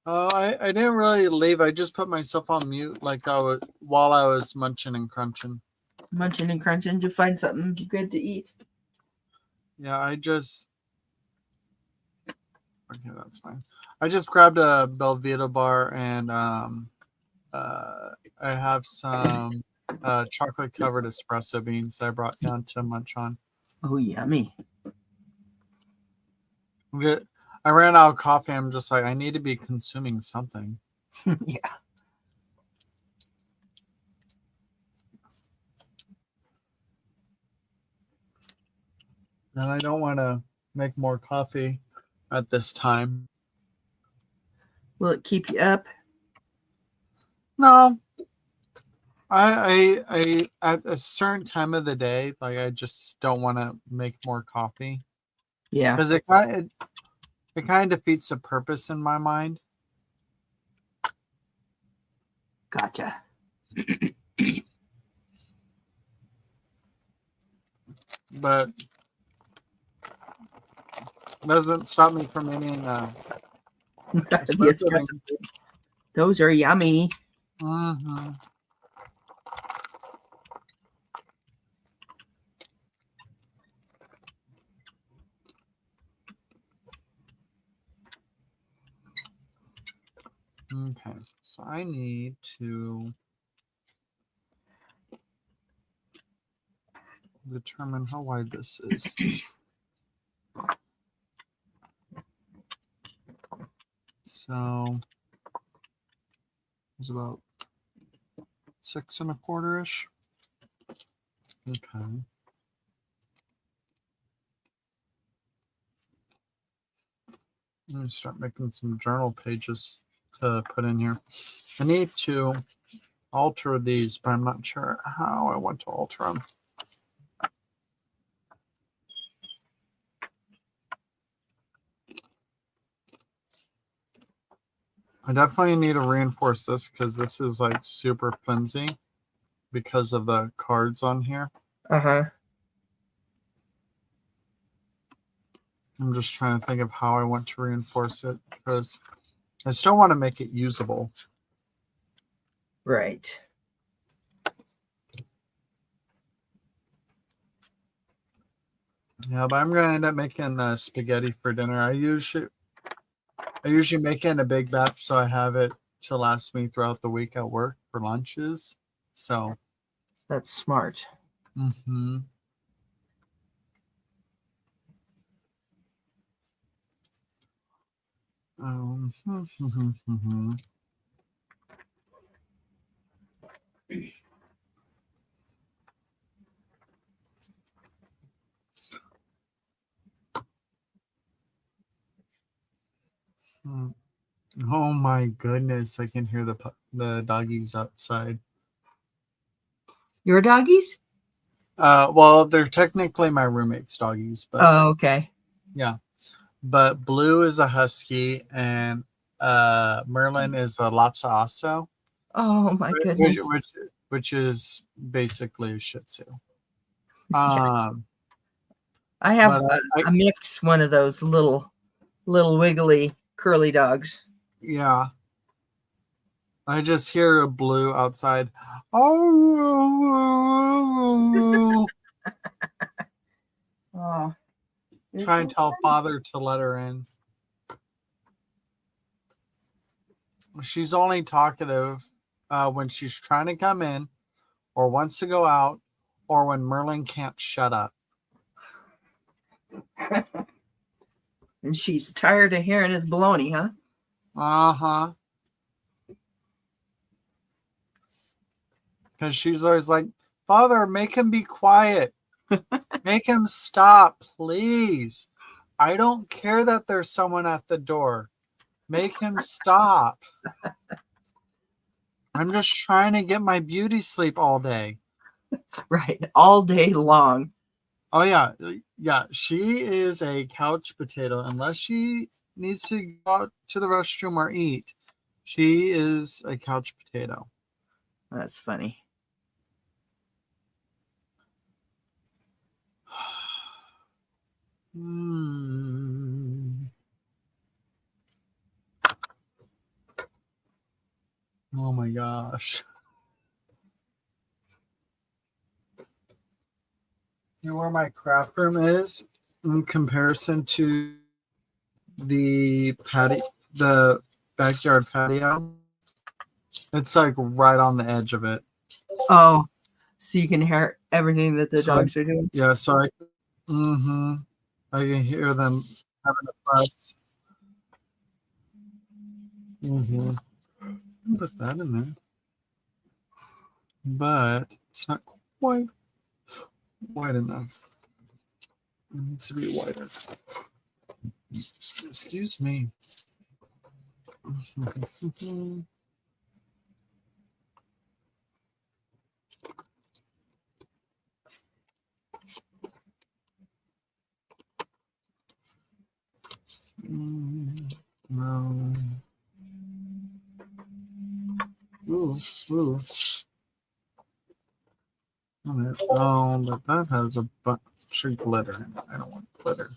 Oh, I didn't really leave. I just put myself on mute while I was munching and crunching.
Munching and crunching. Did you find something good to eat?
Yeah, okay, that's fine. I just grabbed a Belvita bar and I have some chocolate covered espresso beans I brought down to munch on.
Oh, yummy.
I ran out of coffee. I'm just like, I need to be consuming something.
Yeah.
And I don't want to make more coffee at this time.
Will it keep you up?
No. I at a certain time of the day, I just don't want to make more coffee.
Yeah.
Because it kind of defeats the purpose in my mind.
Gotcha.
But doesn't stop me from eating espresso beans.
Those are yummy.
Mm-hmm. Okay, so I need to determine how wide this is. So it's about 6 1/4-ish. Okay. I'm going to start making some journal pages to put in here. I need to alter these, but I'm not sure how I want to alter them. I definitely need to reinforce this because this is super flimsy because of the cards on here.
Uh-huh.
I'm just trying to think of how I want to reinforce it because I still want to make it usable.
Right.
Yeah, but I'm going to end up making spaghetti for dinner. I usually make it in a big batch so I have it to last me throughout the week at work for lunches. So
that's smart.
Mm-hmm. Mm. Oh my goodness! I can hear the doggies outside.
Your doggies?
Well, they're technically my roommate's doggies, but
Oh, okay.
yeah. But Blue is a husky, and Merlin is a Lhasa Apso,
Oh my
which,
goodness.
which which is basically a Shih Tzu.
Yeah. I have
But I
a mix one of those little wiggly curly dogs.
yeah, I just hear a Blue outside. Oh,
Oh,
try and tell Father to let her in. She's only talkative when she's trying to come in, or wants to go out, or when Merlin can't shut up.
And she's tired of hearing his baloney, huh?
Uh-huh. Because she's always like, Father, make him be quiet. Make him stop, please. I don't care that there's someone at the door. Make him stop. I'm just trying to get my beauty sleep all day.
Right. All day long.
Oh, yeah. Yeah, she is a couch potato. Unless she needs to go out to the restroom or eat, she is a couch potato.
That's funny.
Oh my gosh. See where my craft room is in comparison to the backyard patio? It's like right on the edge of it.
Oh, so you can hear everything that the
So,
dogs are doing?
yeah, so I can hear them having a fuss. Put that in there. But it's not quite wide enough. It needs to be wider. Excuse me. No. Ooh. Oh, but that has a bunch of glitter in it. I don't want glitter.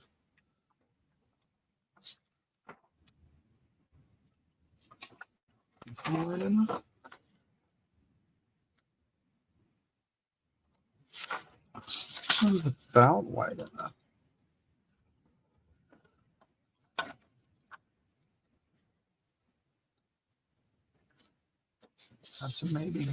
Wide enough? It's about wide enough. That's a maybe.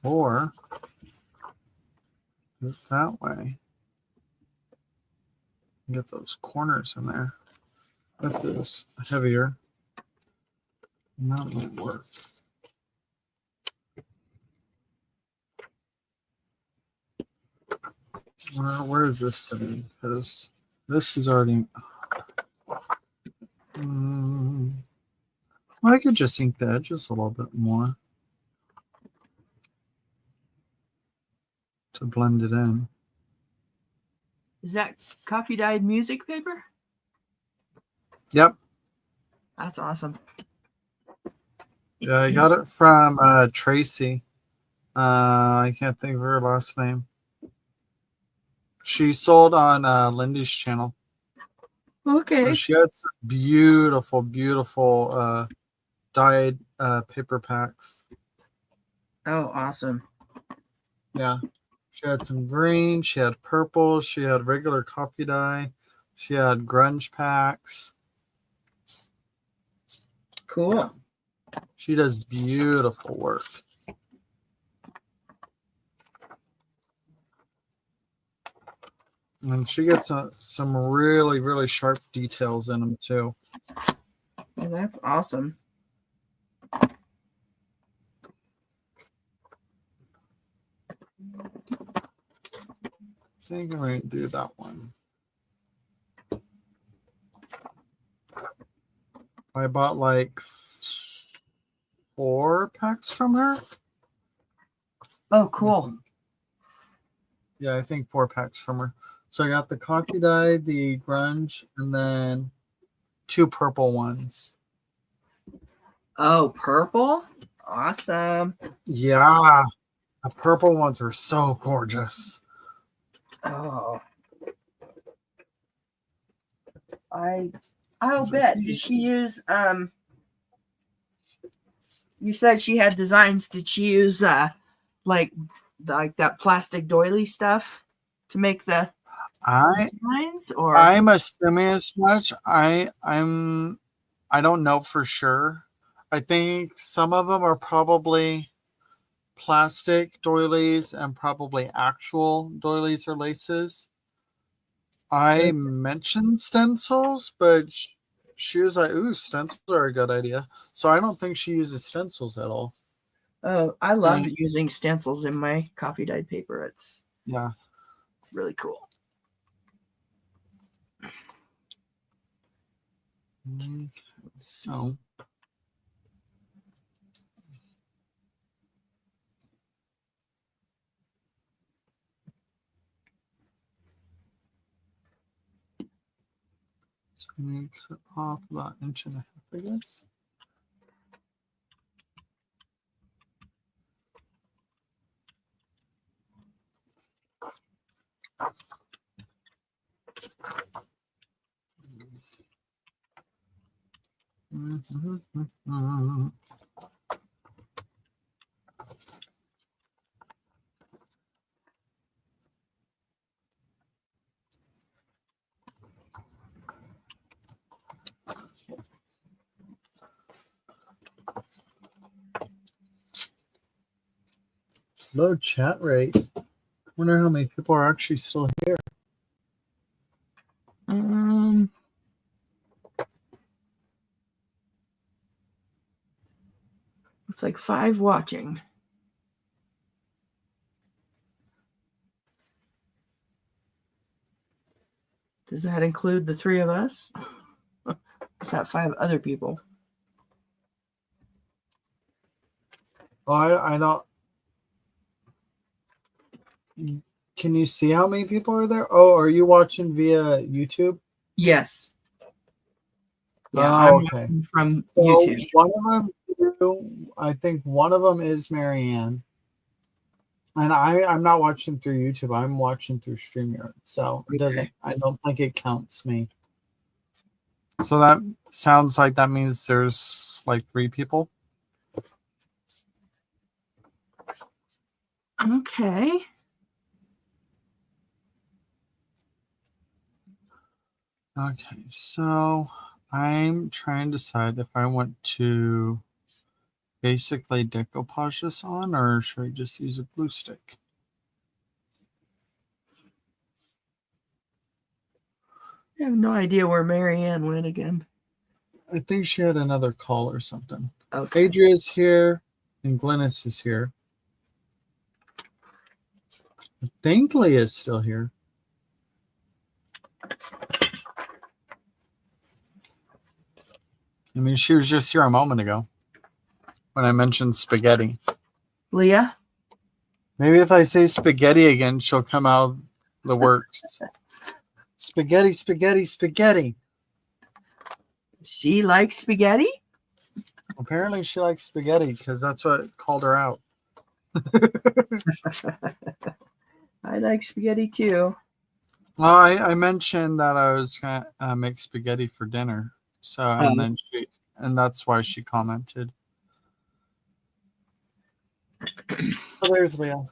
Or do it that way. Get those corners in there. That is heavier. And that might work. Where is this sitting? Because this is already. I could just ink the edges a little bit more to blend it in.
Is that coffee dyed music paper?
Yep.
That's awesome.
Yeah, I got it from Tracy. I can't think of her last name. She sold on Lindy's channel.
Okay.
She had some beautiful dyed paper packs.
Oh, awesome.
Yeah. She had some green, she had purple, she had regular coffee dye, she had grunge packs.
Cool.
She does beautiful work. And she gets some really sharp details in them too.
Well, that's awesome.
think I'm going to do that one. I bought like 4 packs from her.
Oh, cool.
Yeah, I think 4 packs from her. So I got the coffee dye, the grunge, and then 2 purple ones.
Oh, purple? Awesome.
Yeah, the purple ones are so gorgeous.
Oh. I'll bet. Did she use you said she had designs. Did she use like that plastic doily stuff to make the designs, or
I'm assuming as much. I don't know for sure. I think some of them are probably plastic doilies and probably actual doilies or laces. I mentioned stencils, but she was like, ooh, stencils are a good idea. So I don't think she uses stencils at all.
Oh, I love using stencils in my coffee dyed paper. It's really cool.
So I'm going to cut off about 1.5 inches, I guess. Low chat rate. Wonder how many people are actually still here.
It's like 5 watching. Does that include the 3 of us? Is that 5 other people?
Oh, I don't. Can you see how many people are there? Oh, are you watching via YouTube?
Yes. Yeah,
I'm
okay. From YouTube.
One of them, I think one of them is Marianne. And I'm not watching through YouTube. I'm watching through StreamYard. So it doesn't. I don't think it counts me. So that sounds like that means there's like 3 people.
Okay.
Okay, so I'm trying to decide if I want to basically decoupage this on, or should I just use a glue stick?
I have no idea where Marianne went again.
I think she had another call or something.
Okay.
Adria's here and Glennis is here. I think Leah's still here. I mean, she was just here a moment ago when I mentioned spaghetti.
Leah?
Maybe if I say spaghetti again, she'll come out of the works. Spaghetti, spaghetti, spaghetti.
She likes spaghetti?
Apparently she likes spaghetti because that's what called her out.
I like spaghetti too.
Well, I mentioned that I was going to make spaghetti for dinner. So, and that's why she commented. Oh, there's Leah.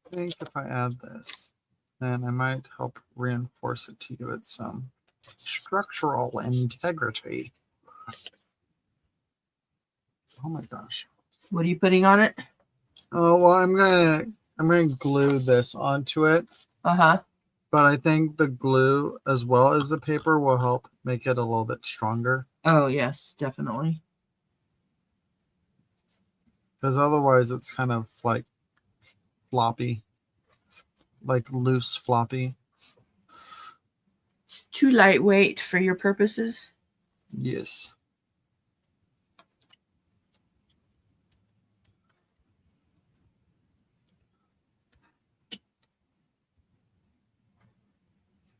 I think if I add this, then I might help reinforce it to you at some structural integrity. Oh my gosh.
What are you putting on it?
Oh, well, I'm going I'm going to glue this onto it.
Uh-huh.
But I think the glue as well as the paper will help make it a little bit stronger.
Oh, yes, definitely.
Because otherwise it's kind of like floppy. Like loose floppy.
It's too lightweight for your purposes.
Yes.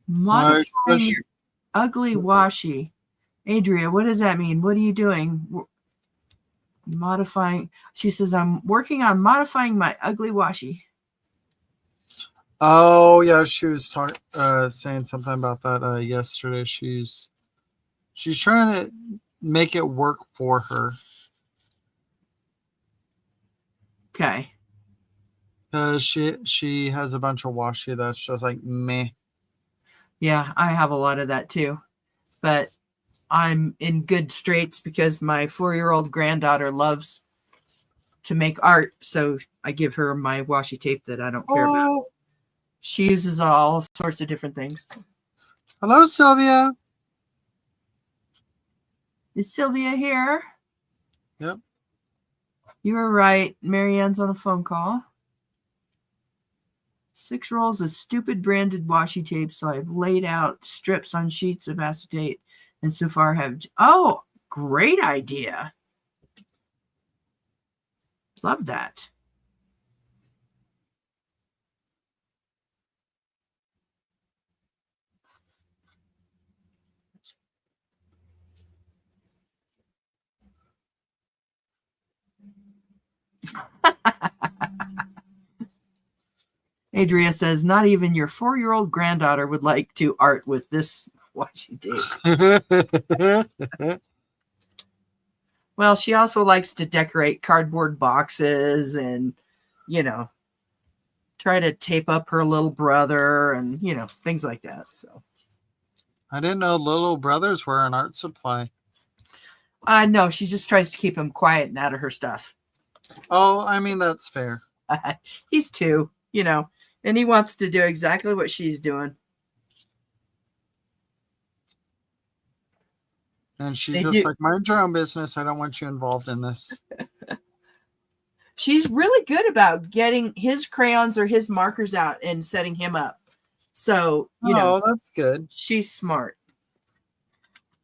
Modifying your ugly washi. Adria, what does that mean? What are you doing? Modifying. She says, I'm working on modifying my ugly washi.
Oh, yeah, she was saying something about that yesterday. She's trying to make it work for her.
Okay.
Because she has a bunch of washi that's just like meh.
Yeah, I have a lot of that too. But I'm in good straits because my 4-year-old granddaughter loves to make art. So I give her my washi tape that I don't care about. She uses all sorts of different things.
Hello, Sylvia.
Is Sylvia here?
Yep.
You were right. Marianne's on a phone call. 6 rolls of stupid branded washi tape. So I've laid out strips on sheets of acetate and so far have... Oh, great idea. Love that. Adria says, not even your 4-year-old granddaughter would like to art with this washi tape. Well, she also likes to decorate cardboard boxes and, try to tape up her little brother and, things like that. So
I didn't know little brothers were an art supply.
No, she just tries to keep him quiet and out of her stuff.
Oh, I mean, that's fair.
He's 2, and he wants to do exactly what she's doing.
And she's just like, mind your own business. I don't want you involved in this.
She's really good about getting his crayons or his markers out and setting him up. So,
that's good.
She's smart.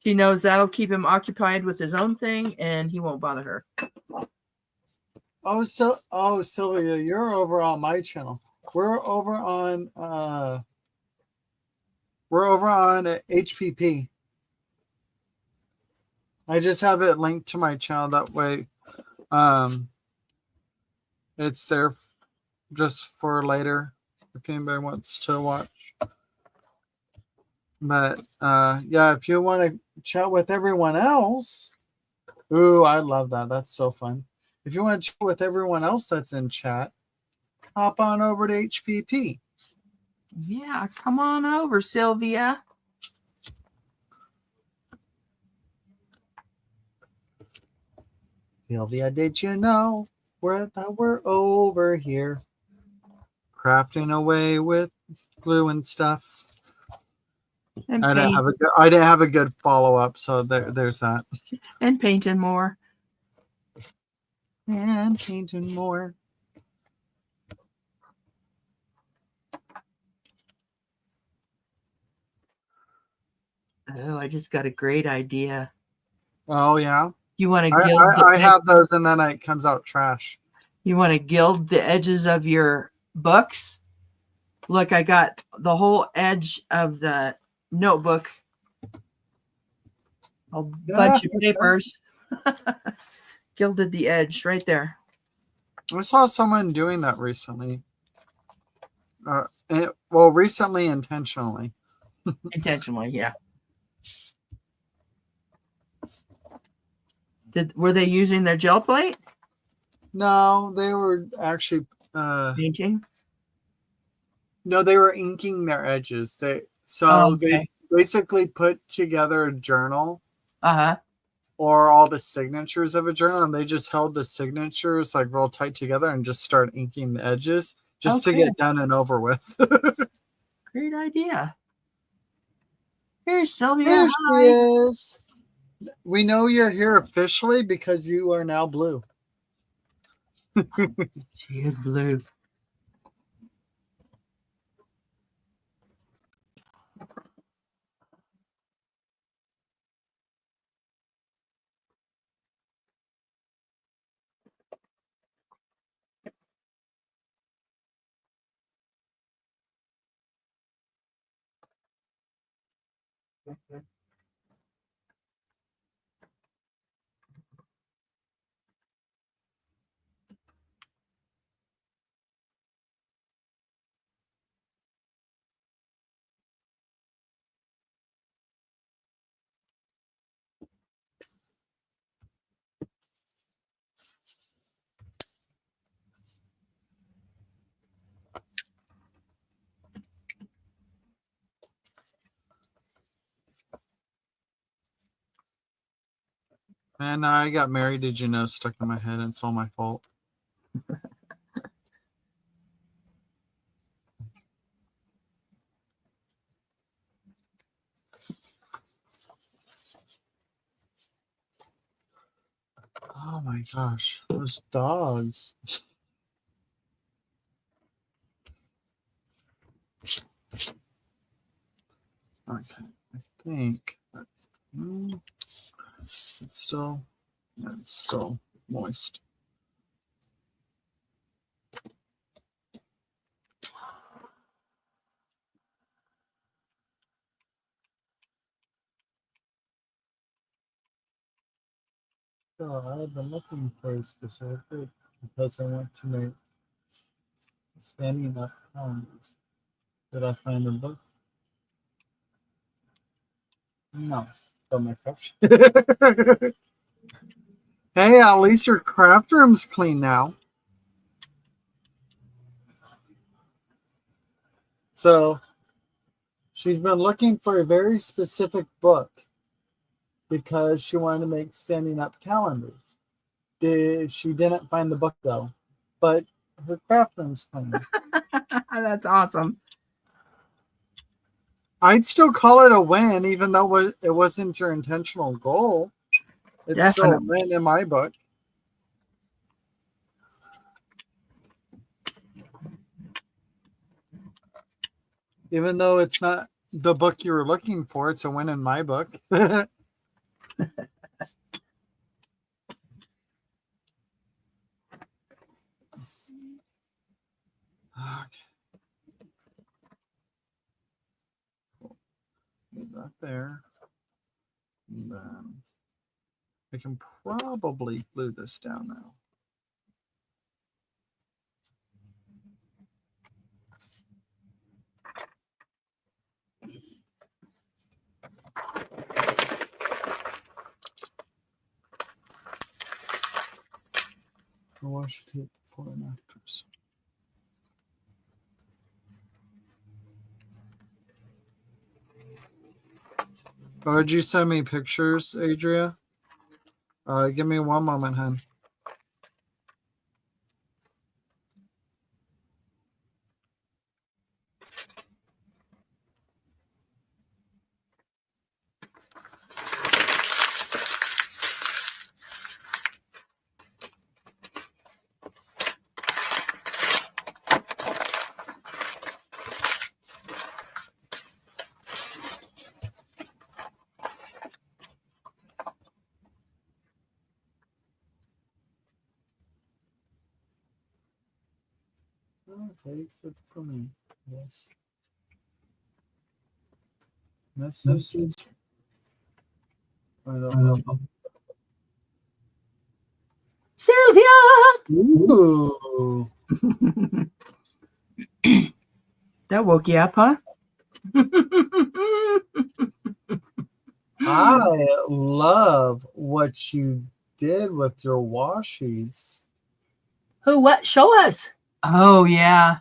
She knows that'll keep him occupied with his own thing and he won't bother her.
Sylvia, you're over on my channel. We're over on HPP. I just have it linked to my channel. That way, it's there just for later if anybody wants to watch. But yeah, if you want to chat with everyone else, ooh, I love that. That's so fun. If you want to chat with everyone else that's in chat, hop on over to HPP.
Yeah, come on over, Sylvia.
Sylvia, did you know we're over here crafting away with glue and stuff?
And
I didn't have a good follow-up, so there's that.
And painting more.
And painting more.
Oh, I just got a great idea.
Oh, yeah?
You want to gild
I have those, and then it comes out trash.
You want to gild the edges of your books? Look, I got the whole edge of the notebook. A bunch of papers. Gilded the edge right there.
I saw someone doing that recently. Recently intentionally.
Intentionally, yeah. Were they using their gel plate?
No, they were actually
painting.
No, they were inking their edges. They basically put together a journal. Or all the signatures of a journal, and they just held the signatures like real tight together and just start inking the edges. just to get done and over with.
Great idea. Here's Sylvia.
There she
Hi.
is. We know you're here officially because you are now blue.
She is blue.
And I got married, did you know, stuck in my head. It's all my fault. Oh my gosh, those dogs. Okay, I think it's still moist. So I have been looking for a specific because I want to make standing up calendars. Did I find a book? No. Oh my gosh. Hey, at least your craft room's clean now. So she's been looking for a very specific book because she wanted to make standing up calendars. She didn't find the book though, but her craft room's clean.
That's awesome.
I'd still call it a win, even though it wasn't your intentional goal. It's still a win in my book. Even though it's not the book you were looking for, it's a win in my book. Okay. Leave that there. And then I can probably glue this down now. Washi tape before and afters. Oh, did you send me pictures, Adria? Give me one moment, hon. Okay, good for me. Yes. Message. I don't know.
Sylvia!
Ooh.
That woke you up, huh?
I love what you did with your washies.
Who, what? Show us.
Oh, yeah.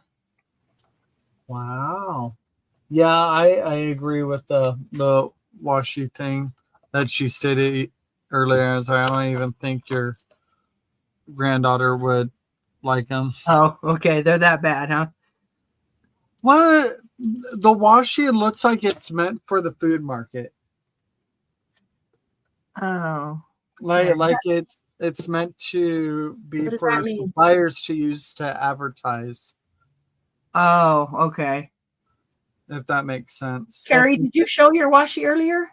Wow. Yeah, I agree with the washi thing that she stated earlier. As I don't even think your granddaughter would like them.
Oh, okay. They're that bad, huh?
What? The washi looks like it's meant for the food market.
Oh.
Like it's meant to be
What does
for
that mean?
suppliers to use to advertise,
Oh, okay.
if that makes sense.
Carrie, did you show your washi earlier?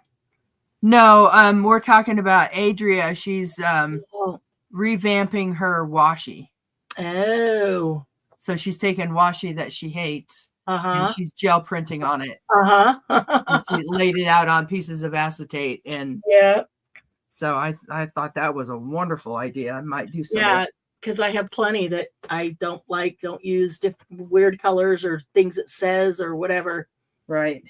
No, we're talking about Adria. She's
Oh.
revamping her washi.
Oh.
So she's taking washi that she hates and
Uh-huh.
she's gel printing on it.
Uh-huh.
And she laid it out on pieces of acetate. And
Yeah.
so I thought that was a wonderful idea. I might do some.
Yeah, because I have plenty that I don't use different weird colors or things it says or whatever.
Right.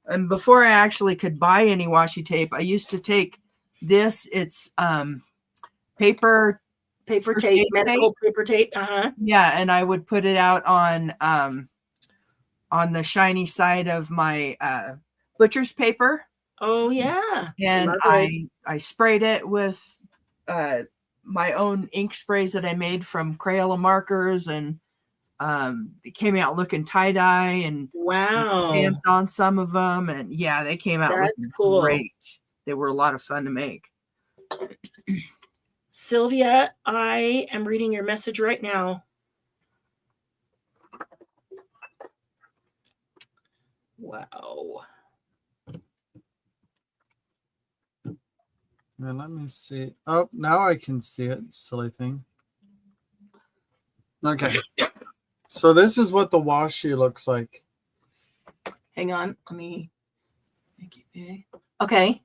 And before I actually could buy any washi tape, I used to take this. It's paper
Paper
first
tape,
aid
medical paper tape. Uh-huh.
Yeah, and I would put it out on the shiny side of my butcher's paper,
Oh yeah.
and
Love it.
I sprayed it with my own ink sprays that I made from Crayola markers, and it came out looking tie-dye and
Wow.
stamped on some of them, and yeah, they came out
That's
looking
cool.
great. They were a lot of fun to make.
Sylvia, I am reading your message right now. Wow.
And let me see. Oh, now I can see it. Silly thing. Okay. So this is what the washi looks like.
Hang on. Let me make it big. Okay.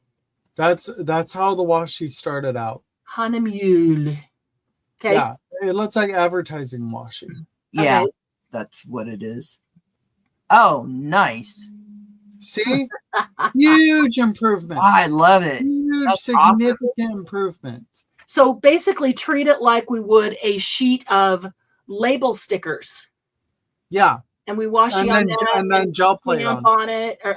That's how the washi started out.
Hanemule. Okay.
Yeah. It looks like advertising washi.
Yeah,
Okay.
that's what it is. Oh, nice.
See? Huge improvement.
I love it.
Huge,
That's
significant improvement.
So basically treat it like we would a sheet of label stickers.
Yeah.
And we washi on that
and then gel plate
stamp on it. Or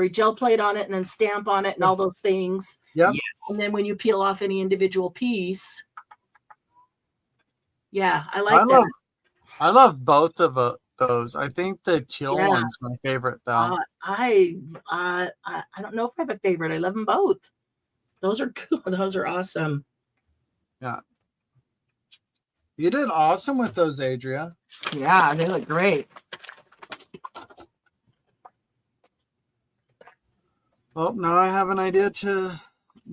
gel plate on it and then stamp on it and all those things.
Yep.
Yes.
And then when you peel off any individual piece. Yeah, I like that.
I love both of those. I think the teal one's my favorite though.
I don't know if I have a favorite. I love them both. Those are cool. Those are awesome.
Yeah. You did awesome with those, Adria.
Yeah, they look great.
Well, now I have an idea to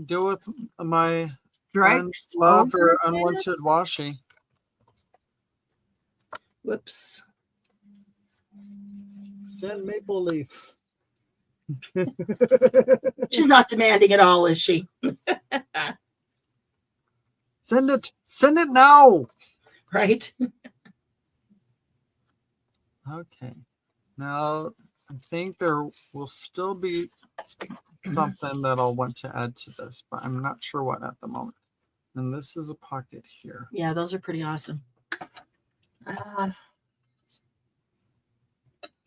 deal with my
Stripes.
unloved or unwanted washi.
Whoops.
Send Maple Leaf.
She's not demanding at all, is she?
Send it. Send it now.
Right?
Okay. Now, I think there will still be something that I'll want to add to this, but I'm not sure what at the moment. And this is a pocket here.
Yeah, those are pretty awesome.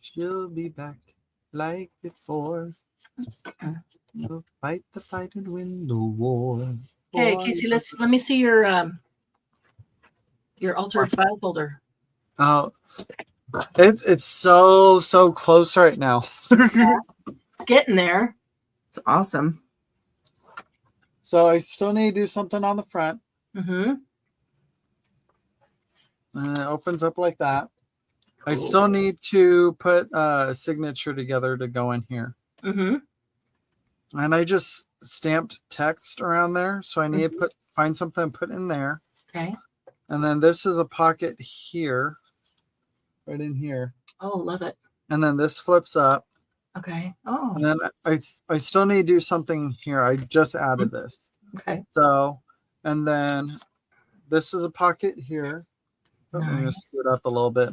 She'll be back like before. You'll fight the fight and win the war.
Okay, Casey, let me see your altered file folder.
Oh, it's so close right now.
It's getting there.
It's awesome.
So I still need to do something on the front.
Mm-hmm.
And it opens up like that. Cool. I still need to put a signature together to go in here.
Mm-hmm.
And I just stamped text around there. So I need to find something to put in there.
Okay.
And then this is a pocket here. Right in here.
Oh, love it.
And then this flips up.
Okay. Oh.
And then I still need to do something here. I just added this.
Okay.
So, and then this is a pocket here. Oh,
nice.
I'm going to scoot up a little bit.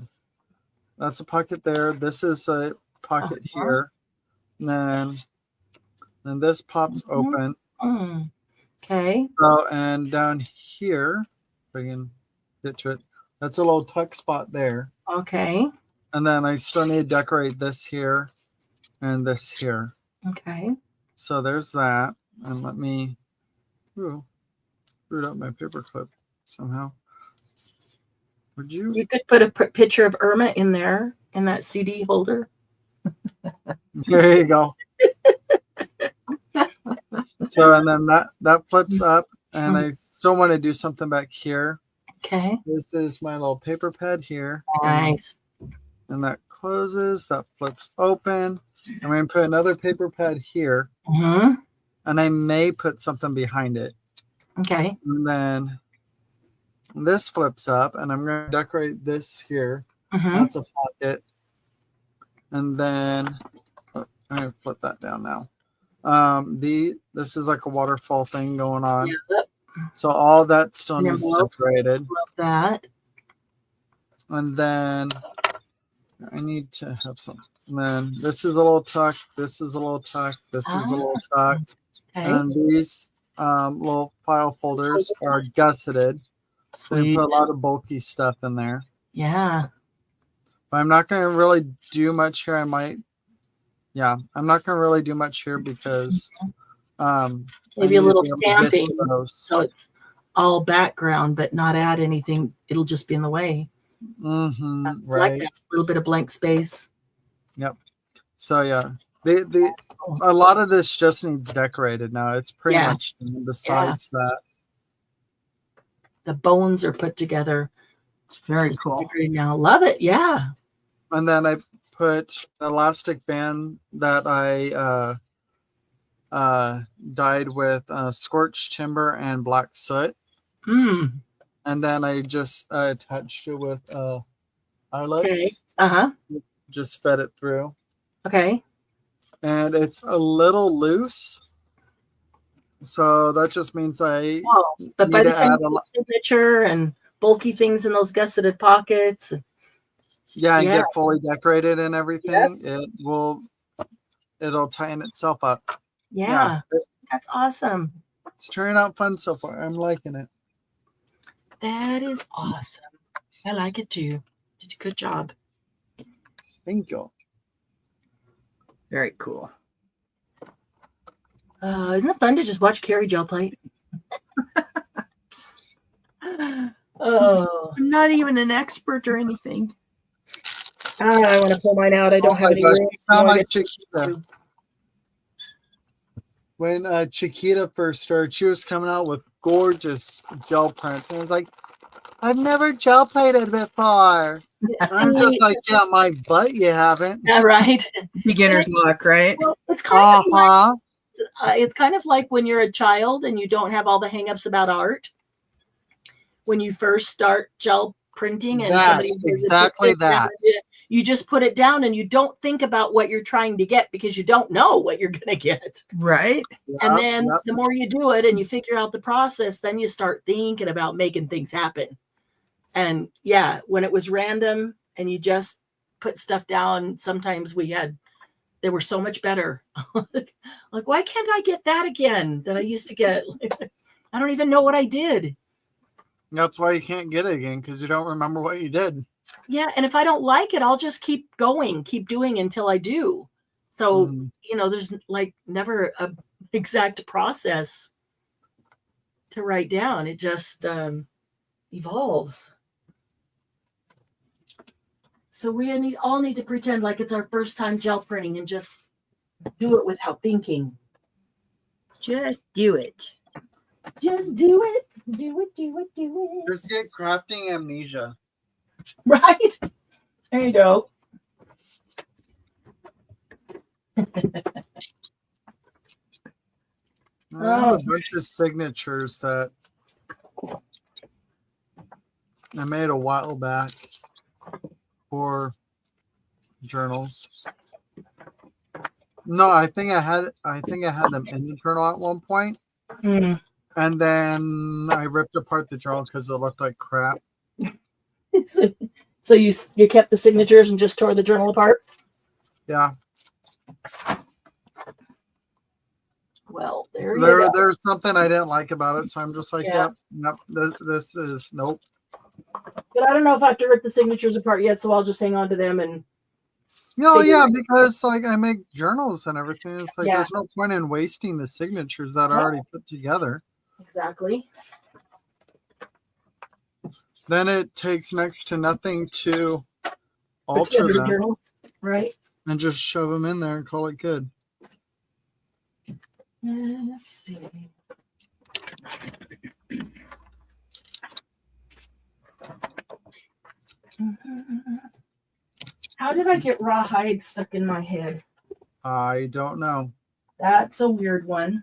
That's a pocket there. This is a pocket here. And then this pops open.
Okay.
So, and down here, if I can get to it, that's a little tuck spot there.
Okay.
And then I still need to decorate this here and this here.
Okay.
So there's that. And let me screwed up my paper clip somehow. Would you?
You could put a picture of Irma in there in that CD holder.
There you go. So, and then that flips up, and I still want to do something back here.
Okay.
This is my little paper pad here.
Nice.
And that closes. That flips open. I'm going to put another paper pad here.
Mm-hmm.
And I may put something behind it.
Okay.
And then this flips up, and I'm going to decorate this here.
Mm-hmm.
That's a pocket. And then I'm going to flip that down now. This is like a waterfall thing going on.
Yep.
So all that still needs decorated.
Love that.
And then I need to have some. And then this is a little tuck. This is a little tuck. This is a little tuck.
Okay.
And these little file folders are gusseted. So you put a lot of bulky stuff in there.
Yeah.
But I'm not going to really do much here. I'm not going to really do much here because
maybe a little stamping. So it's all background, but not add anything. It'll just be in the way.
Mm-hmm,
right. Like that little bit of blank space.
Yep. So yeah, a lot of this just needs decorated now. It's pretty much done besides that.
The bones are put together.
It's very cool.
Now, love it. Yeah.
And then I put an elastic band that I dyed with scorched timber and black soot.
Mm.
And then I just attached it with eyelets.
Okay. Uh-huh.
Just fed it through.
Okay.
And it's a little loose. So that just means
but by the time you put signature and bulky things in those gusseted pockets.
And get fully decorated and everything, it'll tighten itself up.
Yeah. That's awesome.
It's turning out fun so far. I'm liking it.
That is awesome. I like it too. Did a good job.
Thank you.
Very cool.
Isn't it fun to just watch Carrie gel plate? Oh,
I'm not even an expert or anything.
I want to pull mine out. I don't have any room.
You sound like Chiquita. When Chiquita first started, she was coming out with gorgeous gel prints. And I was like, I've never gel plated before. I'm just like, yeah, my butt, you haven't.
Yeah, right.
Beginner's luck, right?
Well, it's kind of it's kind of like when you're a child and you don't have all the hangups about art. When you first start gel printing and somebody
exactly that.
You just put it down and you don't think about what you're trying to get because you don't know what you're going to get.
Right.
And then the more you do it and you figure out the process, then you start thinking about making things happen. And when it was random and you just put stuff down, sometimes they were so much better. Like, why can't I get that again that I used to get? I don't even know what I did.
That's why you can't get it again, because you don't remember what you did.
Yeah, and if I don't like it, I'll just keep doing until I do. So, there's like never a exact process to write down. It just evolves. So we all need to pretend like it's our first time gel printing and just do it without thinking.
Just do it.
Just do it. Do it.
Just get crafting amnesia.
Right? There you go.
I have a bunch of signatures that I made a while back for journals. No, I think I had them in the journal at one point.
Mm.
And then I ripped apart the journal because it looked like crap.
So you kept the signatures and just tore the journal apart?
Yeah.
Well, there's
something I didn't like about it, so I'm just like, yep, this is nope.
But I don't know if I have to rip the signatures apart yet, so I'll just hang on to them and.
No, because like I make journals and everything. It's like there's no point in wasting the signatures that are already put together.
Exactly.
then it takes next to nothing to alter them.
Journal, right?
And just shove them in there and call it good.
Let's see. How did I get rawhide stuck in my head?
I don't know.
That's a weird one.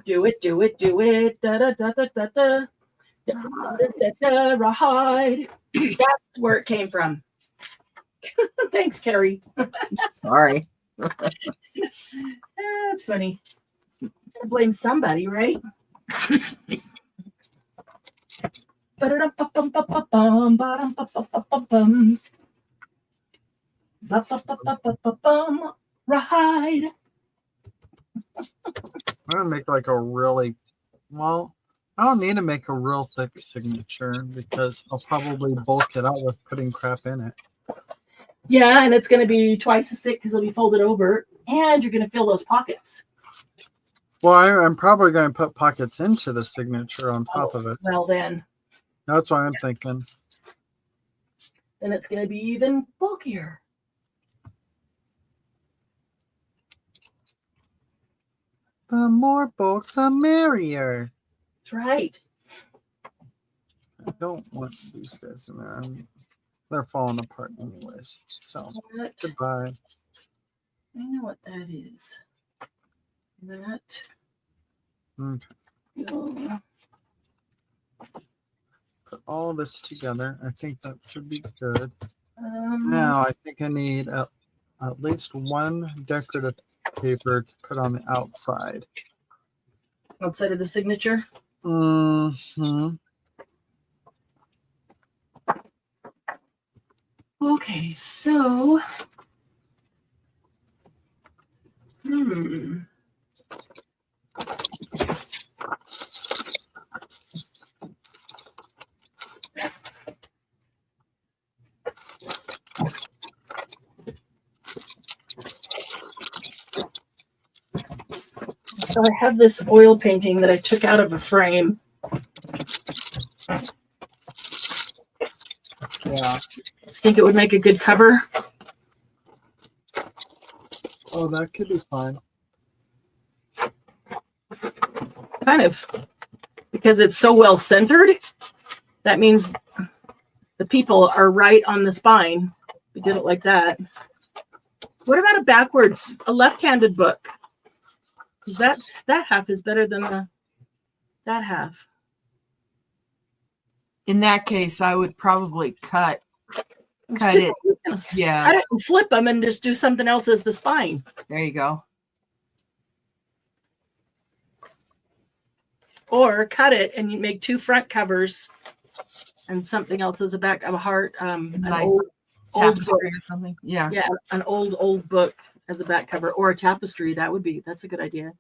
Do it, do it, do it. Da da da da da da. Da, da, da, da, rawhide. That's where it came from. Thanks, Carrie.
Sorry.
That's funny. I blame somebody, right? Rawhide.
I'm going to make like a really, well, I don't need to make a real thick signature because I'll probably bulk it out with putting crap in it.
Yeah, and it's going to be twice as thick because it'll be folded over, and you're going to fill those pockets.
Well, I'm probably going to put pockets into the signature on top of it.
Well, then
That's what I'm thinking.
then it's going to be even bulkier.
The more bulk, the merrier.
That's right.
I don't want these guys in there. They're falling apart anyways. So,
That,
goodbye.
I know what that is. That.
Okay.
Oh,
Put all this together. I think that should be good. Now, I think I need at least one decorative paper to put on the outside.
outside of the signature.
Mm-hmm.
Okay, so So I have this oil painting that I took out of a frame.
Yeah.
Think it would make a good cover?
Oh, that could be fine.
Kind of. Because it's so well centered, that means the people are right on the spine. We did it like that. What about a left-handed book? Because that half is better than that half.
In that case, I would probably cut
Just
it. Yeah,
cut it and flip them and just do something else as the spine.
there you go.
Or cut it and you make two front covers and something else as a back of a heart.
Nice
An old book.
tapestry or something. Yeah.
Yeah, an old book as a back cover or a tapestry. That's a good idea.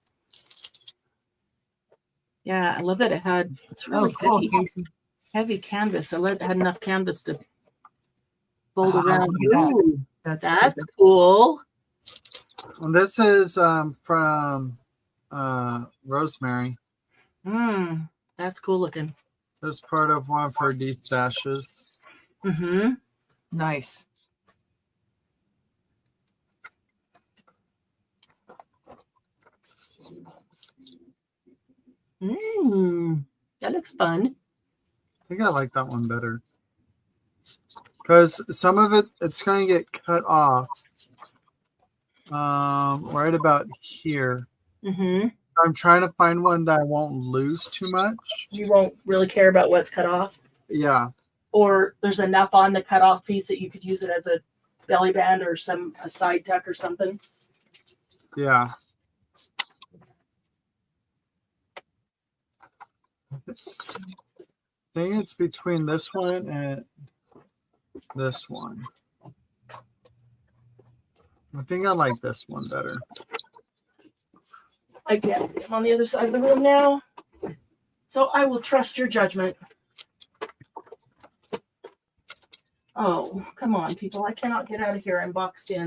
Yeah, I love that it's really
cool,
heavy,
Casey.
heavy canvas. It had enough canvas to fold
Oh,
around.
look at that.
Ooh,
That's
cool.
And this is from Rosemary.
That's cool looking.
That's part of one of her destashes.
Mm-hmm.
nice.
That looks fun.
I think I like that one better. Because some of it's going to get cut off right about here.
Mm-hmm.
I'm trying to find one that I won't lose too much.
You won't really care about what's cut off.
Yeah.
Or there's enough on the cut off piece that you could use it as a belly band or a side tuck or something.
Yeah. I think it's between this one and this one. I think I like this one better.
I can't see him on the other side of the room now. So I will trust your judgment. Oh, come on, people. I cannot get out of here. I'm boxed in.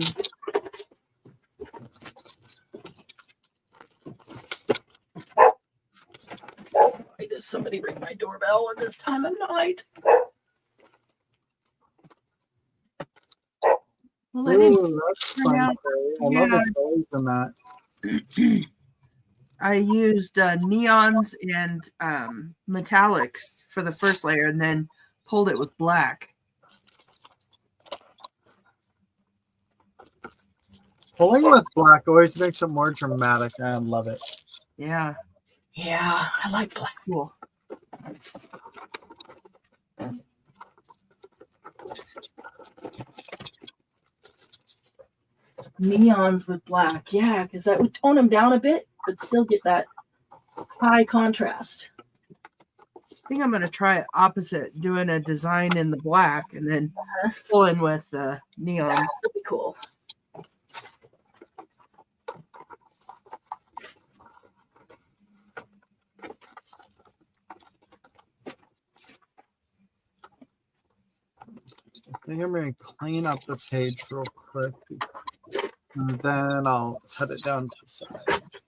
Is somebody ring my doorbell at this time of night? Well,
Ooh, that's fun.
out-
I love the colors in that.
I used neons and metallics for the first layer and then pulled it with black.
Pulling with black always makes it more dramatic. I love it.
Yeah,
Yeah, I like black.
cool.
Neons with black. Yeah, because that would tone them down a bit, but still get that high contrast.
I think I'm going to try it opposite, doing a design in the black and then pulling with neons.
That'd be cool.
I think I'm going to clean up the page real quick. And then I'll cut it down to size.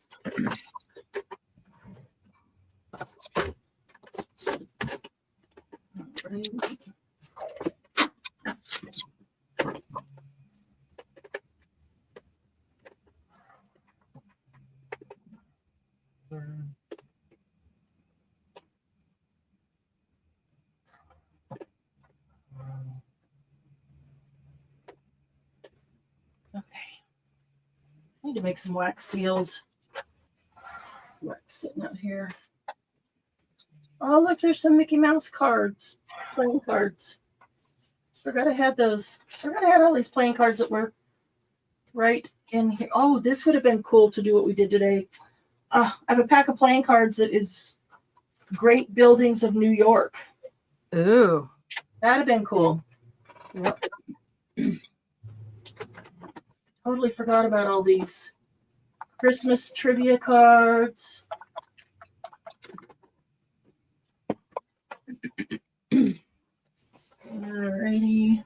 Okay. I need to make some wax seals. Wax sitting out here. Oh, look, there's some Mickey Mouse cards, playing cards. Forgot I had those. Forgot I had all these playing cards that were right in here. Oh, this would have been cool to do what we did today. I have a pack of playing cards that is Great Buildings of New York.
Ooh.
That'd have been cool. Yep. Totally forgot about all these Christmas trivia cards. Alrighty.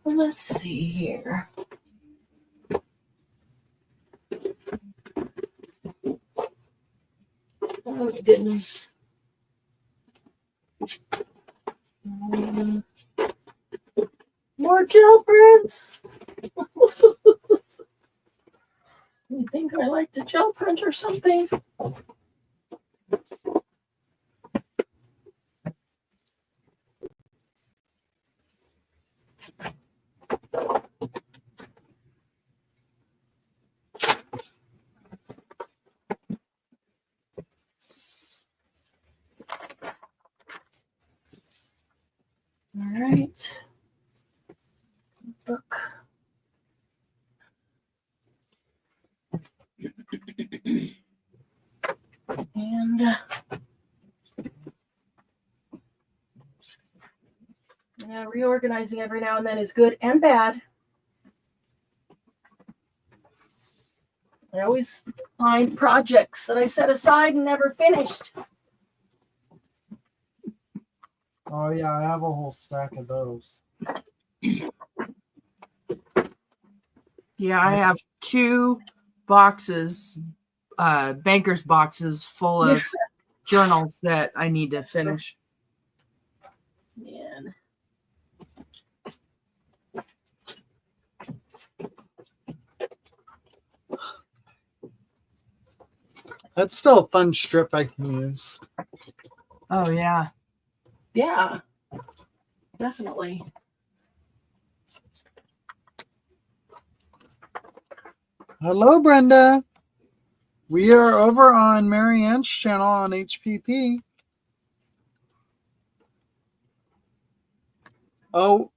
Let's see here. Oh my goodness. More gel prints. You think I like to gel print or something? All right. Book. And Yeah, reorganizing every now and then is good and bad. I always find projects that I set aside and never finished.
Oh yeah, I have a whole stack of those.
Yeah, I have 2 boxes, banker's boxes full of journals that I need to finish.
Man.
That's still a fun strip I can use.
Oh yeah.
Yeah, definitely.
Hello, Brenda. We are over on Marianne's channel on HPP. Oh,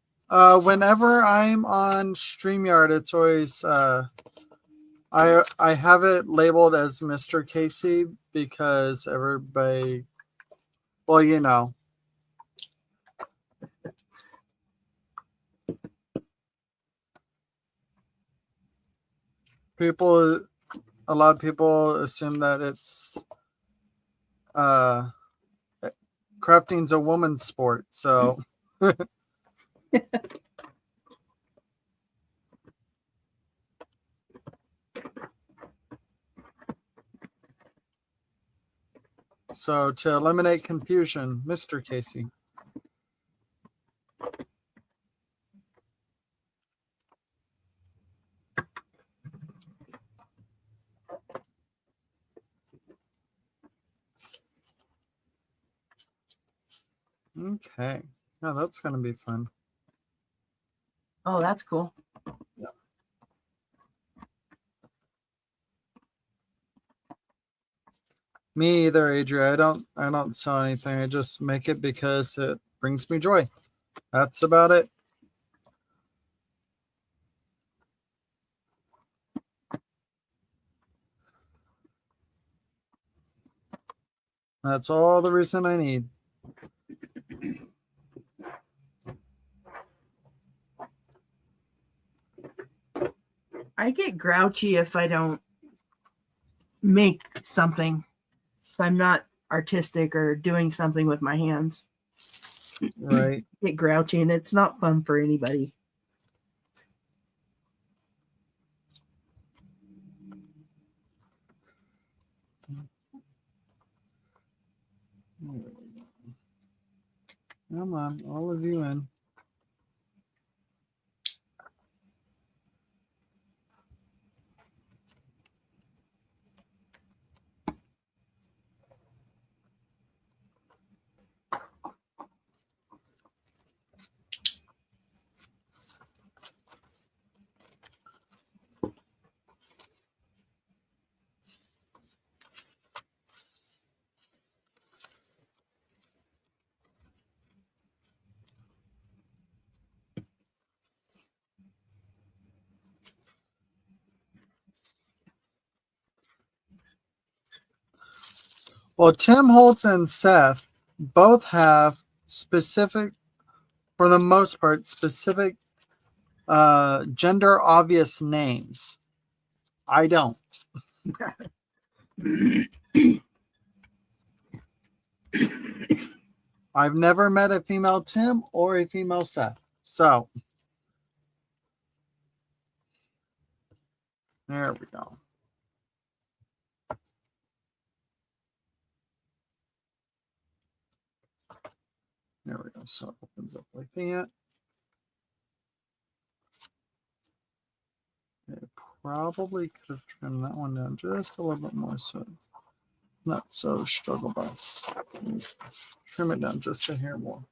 whenever I'm on StreamYard, it's always I have it labeled as Mr. Casey because everybody, well, you know. People, a lot of people assume that it's crafting's a woman's sport, so so to eliminate confusion, Mr. Casey. Okay. Yeah, that's going to be fun.
Oh, that's cool.
Yeah. Me either, Adria. I don't sell anything. I just make it because it brings me joy. That's about it. That's all the reason I need.
I get grouchy if I don't make something. If I'm not artistic or doing something with my hands.
Right.
I get grouchy and it's not fun for anybody.
Come on, all of you in. Well, Tim Holtz and Seth both have specific, for the most part, specific gender obvious names. I don't. I've never met a female Tim or a female Seth. So, there we go. There we go. So it opens up like that. I probably could have trimmed that one down just a little bit more so not so struggle bus. Trim it down just a hair more.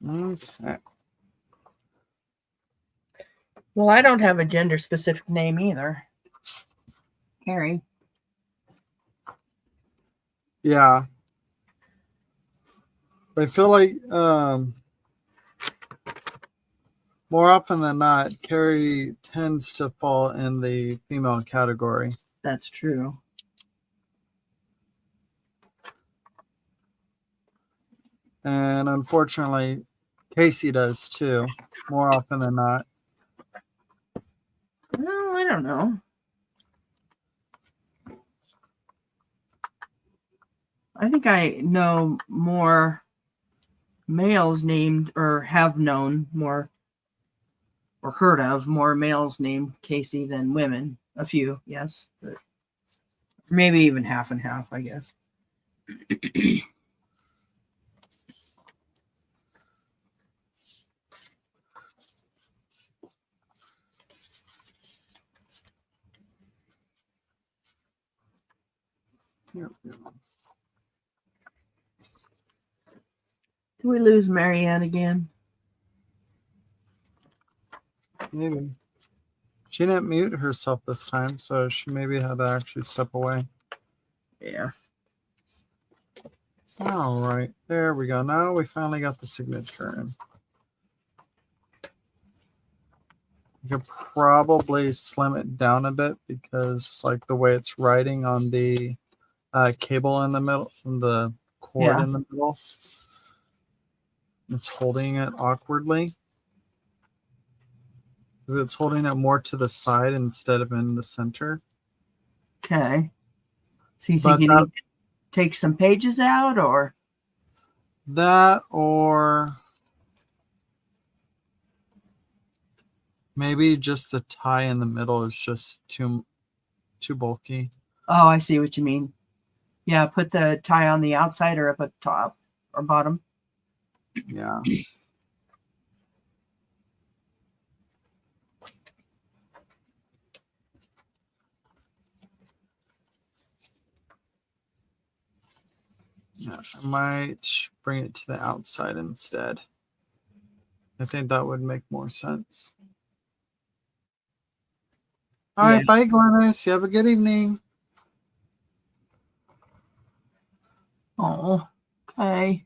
Okay.
Well, I don't have a gender specific name either. Carrie.
Yeah. I feel like more often than not, Carrie tends to fall in the female category.
That's true.
And unfortunately, Casey does too, more often than not.
Well, I don't know. I think I know more males named or have known more or heard of more males named Casey than women. A few, yes. But maybe even half and half, I guess.
Yep.
Did we lose Marianne again?
Maybe. She didn't mute herself this time, so she maybe had to actually step away.
Yeah.
All right, there we go. Now we finally got the signature in. You could probably slim it down a bit because, like, the way it's writing on the cable in the middle, from the cord in the middle, it's holding it awkwardly. It's holding it more to the side instead of in the center.
Okay. So you think you need to take some pages out, or
that, or maybe just the tie in the middle is just too bulky.
Oh, I see what you mean. Yeah, put the tie on the outside or up at the top or bottom.
Yeah. Yeah, I might bring it to the outside instead. I think that would make more sense. All right, bye, Glennis. You have a good evening.
Oh, okay.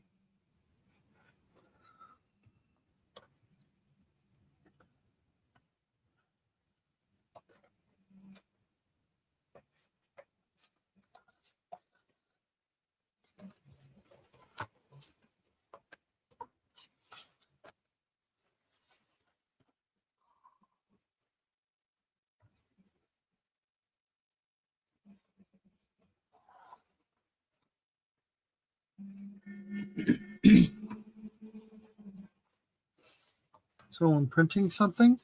So I'm printing something?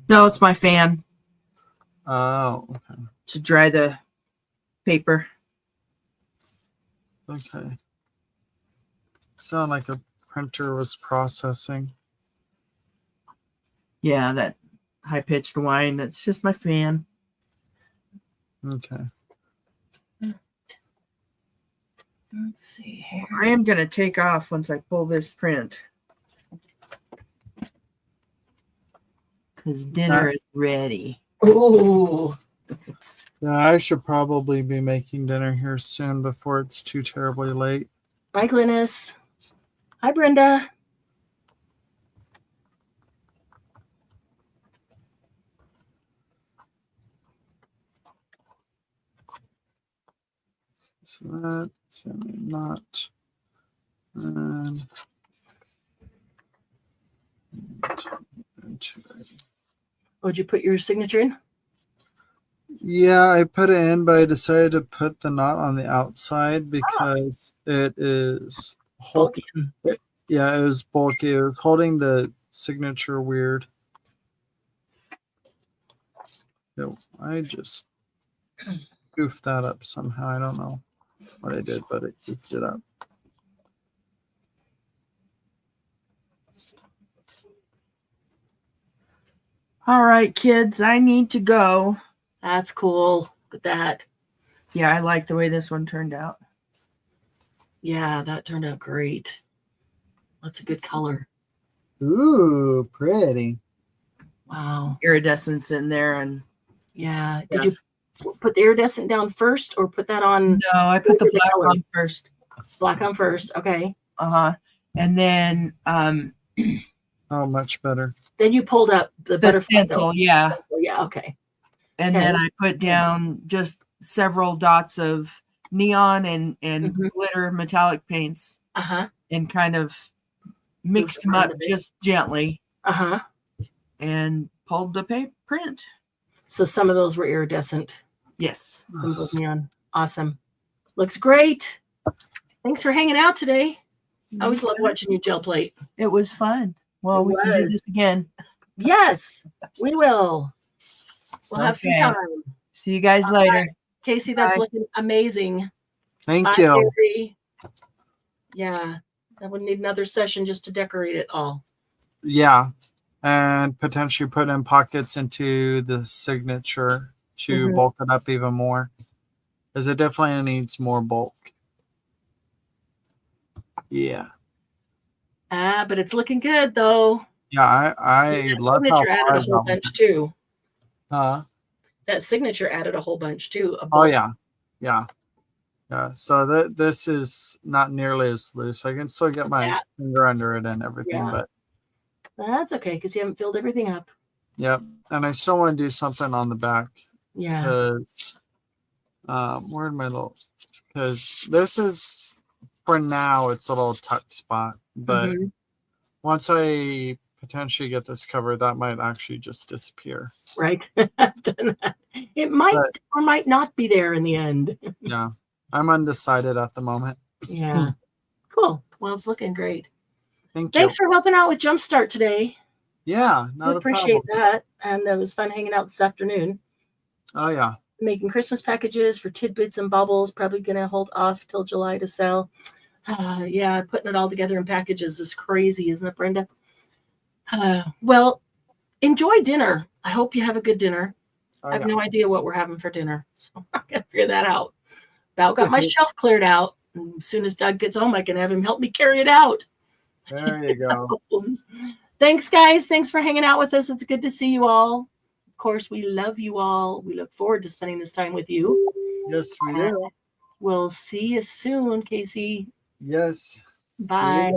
No, it's my fan
Oh, okay.
to dry the paper.
Okay. Sound like a printer was processing.
Yeah, that high-pitched whine. That's just my fan.
Okay.
Let's see here.
I am going to take off once I pull this print. Because dinner is ready.
Oh.
Yeah, I should probably be making dinner here soon before it's too terribly late.
Bye, Glennis. Hi, Brenda.
So that's not. And
Oh, did you put your signature in?
yeah, I put it in, but I decided to put the knot on the outside because it is
Bulky.
yeah, it was bulky. It was holding the signature weird. I just goofed that up somehow. I don't know what I did, but it goofed it up.
All right, kids, I need to go.
That's cool. Look at that.
Yeah, I like the way this one turned out.
Yeah, that turned out great. That's a good color.
Ooh, pretty.
Wow.
Iridescence in there, and
Yeah. Did you put the iridescent down first or put that on?
no, I put the
the
black
color?
on first.
Black on first. Okay.
And then
Oh, much better.
Then you pulled up the butterfly
stencil, yeah.
Stencil. Yeah, okay.
And
Okay.
then I put down just several dots of neon and glitter metallic paints and kind of mixed them up just gently and pulled the print.
So some of those were iridescent.
Yes.
Some of those neon. Awesome. Looks great. Thanks for hanging out today. I always love watching you gel plate.
It was fun. Well, we can do this again.
Yes, we will. We'll have some time.
See you guys later.
Casey, that's looking amazing.
Thank you.
Terry. Yeah, I would need another session just to decorate it all.
Yeah, and potentially put in pockets into the signature to bulk it up even more, because it definitely needs more bulk. Yeah.
But it's looking good though.
Yeah, I love how
signature added a whole bunch too. That signature added a whole bunch too.
Oh yeah, yeah. So this is not nearly as loose. I can still get my finger under it and everything, but
that's okay because you haven't filled everything up.
Yep, and I still want to do something on the back.
Yeah.
Because where'd my little? Because this is for now it's a little tuck spot, but once I potentially get this covered, that might actually just disappear.
Right. I've done that. It might or might not be there in the end.
Yeah. I'm undecided at the moment.
Yeah. Cool. Well, it's looking great.
Thanks you.
Thanks for helping out with Jumpstart today.
Yeah. Not
appreciate that. And it was fun hanging out this afternoon.
Oh, yeah.
Making Christmas packages for Tidbits and Bubbles. Probably going to hold off till July to sell. Yeah. Putting it all together in packages is crazy, isn't it, Brenda? Well, enjoy dinner. I hope you have a good dinner. I have no idea what we're having for dinner, so I gotta figure that out. About got my shelf cleared out. And as soon as Doug gets home, I can have him help me carry it out.
There you go.
Thanks, guys. Thanks for hanging out with us. It's good to see you all. Of course, we love you all. We look forward to spending this time with you.
Yes, we do.
We'll see you soon, Casey.
Yes.
Bye.